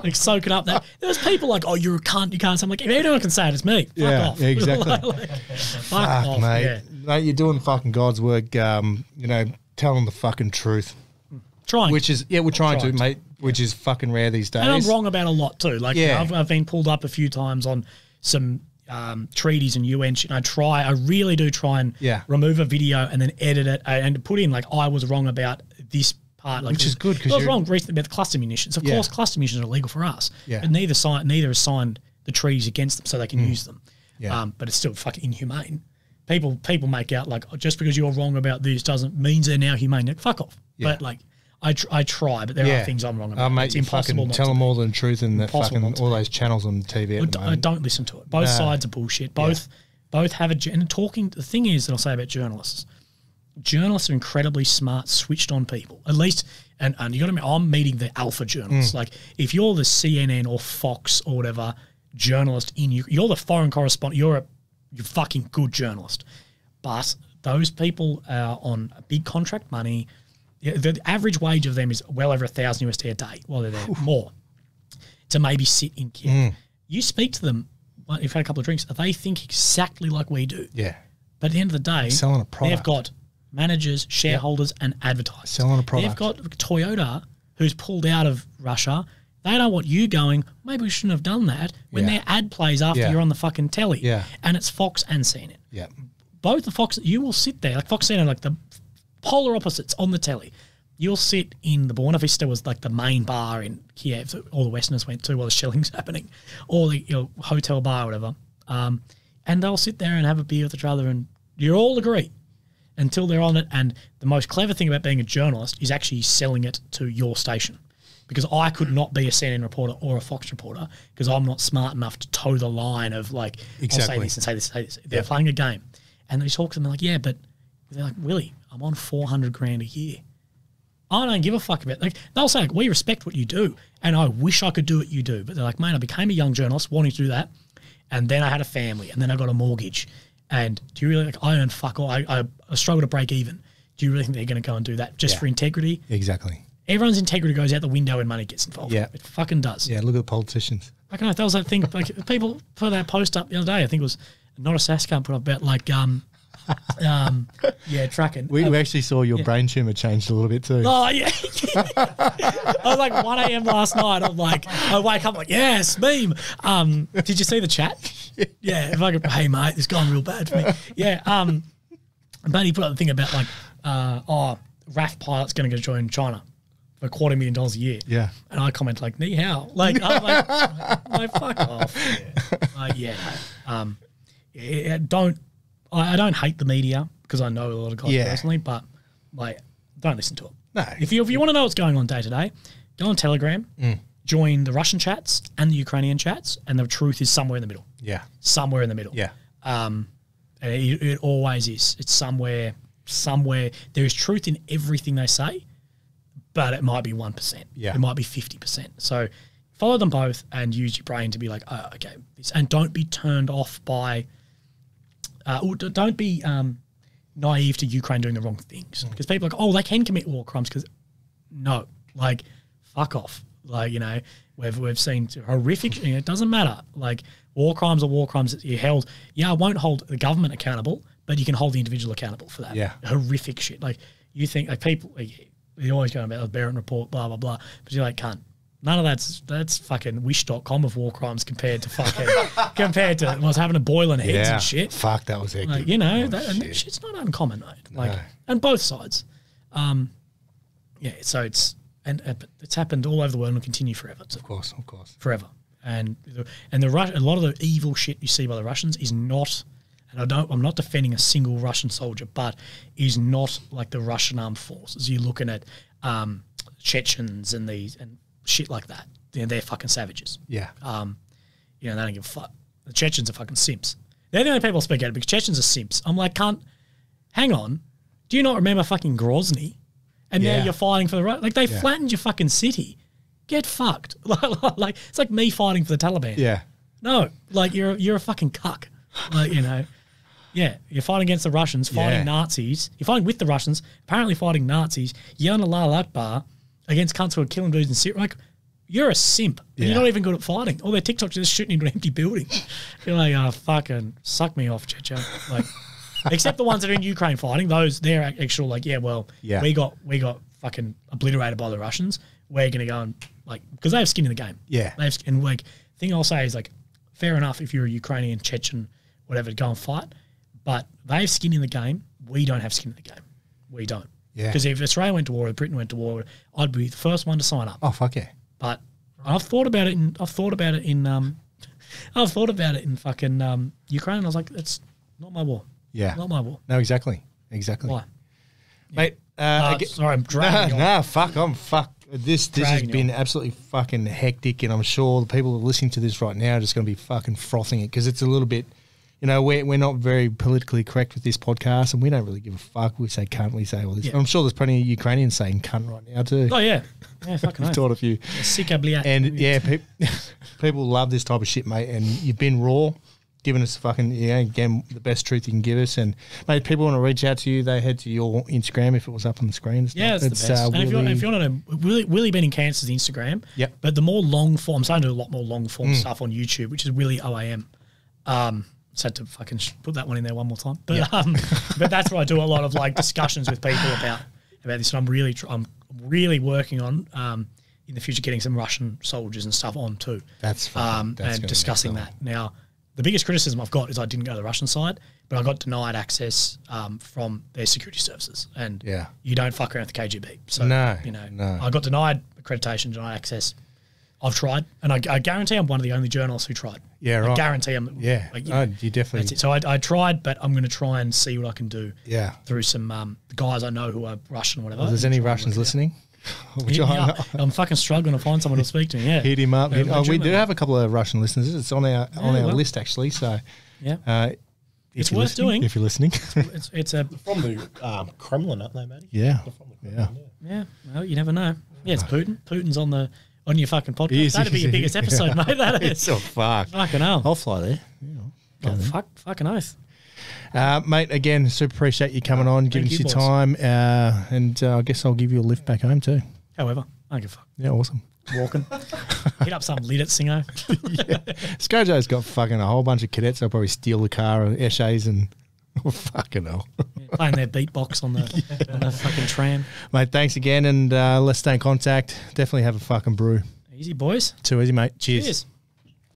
like soaking up that. There's people like, oh, you're a cunt. You can't. So I'm like, if anyone can say it, it's me. Fuck off. Yeah, exactly. Fuck off, mate. Yeah. Mate, you're doing fucking God's work. Telling the fucking truth. Trying. Which is, we're trying to, mate, which is fucking rare these days. And I'm wrong about a lot too. Like, Yeah. I've been pulled up a few times on some treaties and UN shit. And I really do try and remove a video and then edit it and put in, like, I was wrong about this part. Like, Which is good, 'cause I was you're- wrong recently about the cluster munitions. Of course, cluster munitions are illegal for us. Yeah. But neither has signed the treaties against them so they can use them. Yeah. But it's still fucking inhumane. People make out like, oh, just because you're wrong about this doesn't means they're now humane. Like, fuck off. Yeah. But like, I try, but there are things I'm wrong about. Mate, It's you impossible fucking not tell to them be. all the truth and that Impossible fucking not to all those channels on TV at the I moment. don't listen to it. Both sides are bullshit. Both have and talking. The thing is that I'll say about journalists are incredibly smart, switched on people. At least, and you got to admit, I'm meeting the alpha journalists. Like if you're the CNN or Fox or whatever journalist you're the foreign correspondent. You're fucking good journalist. But those people are on a big contract money. The average wage of them is well over $1,000 a day while they're there, more, to maybe sit in Kiev. You speak to them, if you've had a couple of drinks, they think exactly like we do. Yeah. But at the end of the day, selling a product. they've got managers, shareholders, and advertisers. Selling a product. They've got Toyota, who's pulled out of Russia. They don't want you going, maybe we shouldn't have done that, when their ad plays after you're on the fucking telly. Yeah. And it's Fox and CNN. Yeah. Both the Fox, you will sit there, like Fox CNN, like the polar opposites on the telly. You'll sit in the Buena Vista was like the main bar in Kiev that all the Westerners went to while the shelling's happening, or the hotel bar or whatever. And they'll sit there and have a beer with each other, and you all agree until they're on it. And the most clever thing about being a journalist is actually selling it to your station. Because I could not be a CNN reporter or a Fox reporter because I'm not smart enough to toe the line of like, Exactly. I'll say this and say this, say this. They're playing a game. And they talk to them like, yeah, but they're like, Willie, I'm on $400,000 a year. I don't give a fuck about it. Like, they'll say, like, we respect what you do, and I wish I could do what you do. But they're like, mate, I became a young journalist wanting to do that, and then I had a family, and then I got a mortgage. And do you really, like, I earn fuck all. I struggle to break even. Do you really think they're going to go and do that just for integrity? Exactly. Everyone's integrity goes out the window when money gets involved. Yeah. It fucking does. Yeah, look at the politicians. I don't know. That was that thing. Like, people put that post up the other day. I think it was not a SAS can't put up about like Yeah, tracking. We actually saw your brain tumour changed a little bit too. Oh, yeah. I was like 1 a.m. last night. I'm like, I wake up like, yes, meme. Did you see the chat? Yeah. If I could, hey, mate, this gone real bad for me. Yeah. But he put up the thing about like, RAF pilot's going to go join China for $250,000 a year. Yeah. And I comment like, ni hao. Like, I'm like fuck off. Yeah. I don't hate the media because I know a lot of guys personally, but like, don't listen to it. No. If you want to know what's going on day to day, go on Telegram, join the Russian chats and the Ukrainian chats, and the truth is somewhere in the middle. Yeah. Somewhere in the middle. Yeah. And it always is. It's somewhere. There is truth in everything they say, but it might be 1%. Yeah. It might be 50%. So follow them both and use your brain to be like, oh, okay. And don't be turned off by, don't be naive to Ukraine doing the wrong things. Because people are like, oh, they can commit war crimes. Because no, like, fuck off. Like, you know, we've seen horrific, you know, it doesn't matter. Like, war crimes are war crimes that you're held. Yeah, I won't hold the government accountable, but you can hold the individual accountable for that. Yeah. Horrific shit. Like, you think, like, people, like, they're always going about the Barrett report, blah, blah, blah. But you're like, cunt. None of that's fucking wish.com of war crimes compared to what's happening to boiling heads and shit. Fuck, that was hectic. Like, you know, and that shit's not uncommon, mate. Like, and both sides. Yeah, so it's happened all over the world and will continue forever. Of course. Forever. And a lot of the evil shit you see by the Russians is not, and I'm not defending a single Russian soldier, but is not like the Russian armed forces. You're looking at Chechens and shit like that. They're fucking savages. Yeah. You know, they don't give a fuck. The Chechens are fucking simps. They're the only people I speak out because Chechens are simps. I'm like, hang on. Do you not remember fucking Grozny? And now you're fighting for the right. Like, they flattened your fucking city. Get fucked. Like, it's like me fighting for the Taliban. Yeah. No, like, you're a fucking cuck. Like, you know. Yeah, you're fighting against the Russians, fighting Nazis. You're fighting with the Russians, apparently fighting Nazis. You're on Allah Akbar against cunts who are killing dudes in Syria. Like, you're a simp. And you're not even good at fighting. All their TikToks are just shooting into an empty building. You're like, oh, fucking suck me off, Checha. Like, except the ones that are in Ukraine fighting, those, they're actual, like, we got fucking obliterated by the Russians. We're going to go and, like, because they have skin in the game. Yeah. And, like, thing I'll say is, like, fair enough if you're a Ukrainian, Chechen, whatever, to go and fight. But they have skin in the game. We don't have skin in the game. We don't. Yeah. Because if Australia went to war or Britain went to war, I'd be the first one to sign up. Oh, fuck yeah. But I've thought about it in fucking Ukraine. And I was like, it's not my war. Yeah. Not my war. No, exactly. Why? Mate, sorry, I'm dragging you on. Fuck. This has been absolutely fucking hectic, and I'm sure the people listening to this right now are just going to be fucking frothing it because it's a little bit, you know, we're not very politically correct with this podcast, and we don't really give a fuck. We say cunt, we say all this. Yeah. I'm sure there's plenty of Ukrainians saying cunt right now too. Oh yeah, fucking. I've taught a few. And yeah, people love this type of shit, mate. And you've been raw, giving us fucking again the best truth you can give us. And mate, people want to reach out to you, they head to your Instagram if it was up on the screen. Yeah, it's the best. And if you want to, Willie Been in Cancer's Instagram. Yep. But the more long form, I'm starting to do a lot more long form stuff on YouTube, which is Willie OAM. Just had to fucking put that one in there one more time. But but that's where I do a lot of like discussions with people about this. And I'm really working on in the future getting some Russian soldiers and stuff on too. That's fun. And discussing that. Now, the biggest criticism I've got is I didn't go to the Russian side, but I got denied access from their security services. And you don't fuck around with the KGB. So, I got denied accreditation, denied access. I've tried, and I guarantee I'm one of the only journalists who tried. Yeah, right. I guarantee I'm. Yeah, like, you definitely. That's it. So I tried, but I'm going to try and see what I can do. Yeah. Through some guys I know who are Russian or whatever. Well, there's any Russians listening? I'm fucking struggling to find someone to speak to. Yeah, hit him up. We do have a couple of Russian listeners. It's on our list actually. So it's worth doing if you're listening. It's from the Kremlin, aren't they, Matty? Yeah, yeah. Well, you never know. Yeah, it's Putin. Putin's on your fucking podcast. That'd be your biggest episode, mate. That is. Oh, fuck. Fucking hell. I'll fly there. Fucking oath. Mate, again, super appreciate you coming on, giving us your time, and I guess I'll give you a lift back home too. However, I don't give a fuck. Yeah, awesome. Walking. Hit up some lit at Singo. Skojo's got fucking a whole bunch of cadets. They'll probably steal the car or Eshays and Oh, fucking hell. Playing their beatbox on the fucking tram. Mate, thanks again, and let's stay in contact. Definitely have a fucking brew. Easy, boys. Too easy, mate. Cheers. Cheers.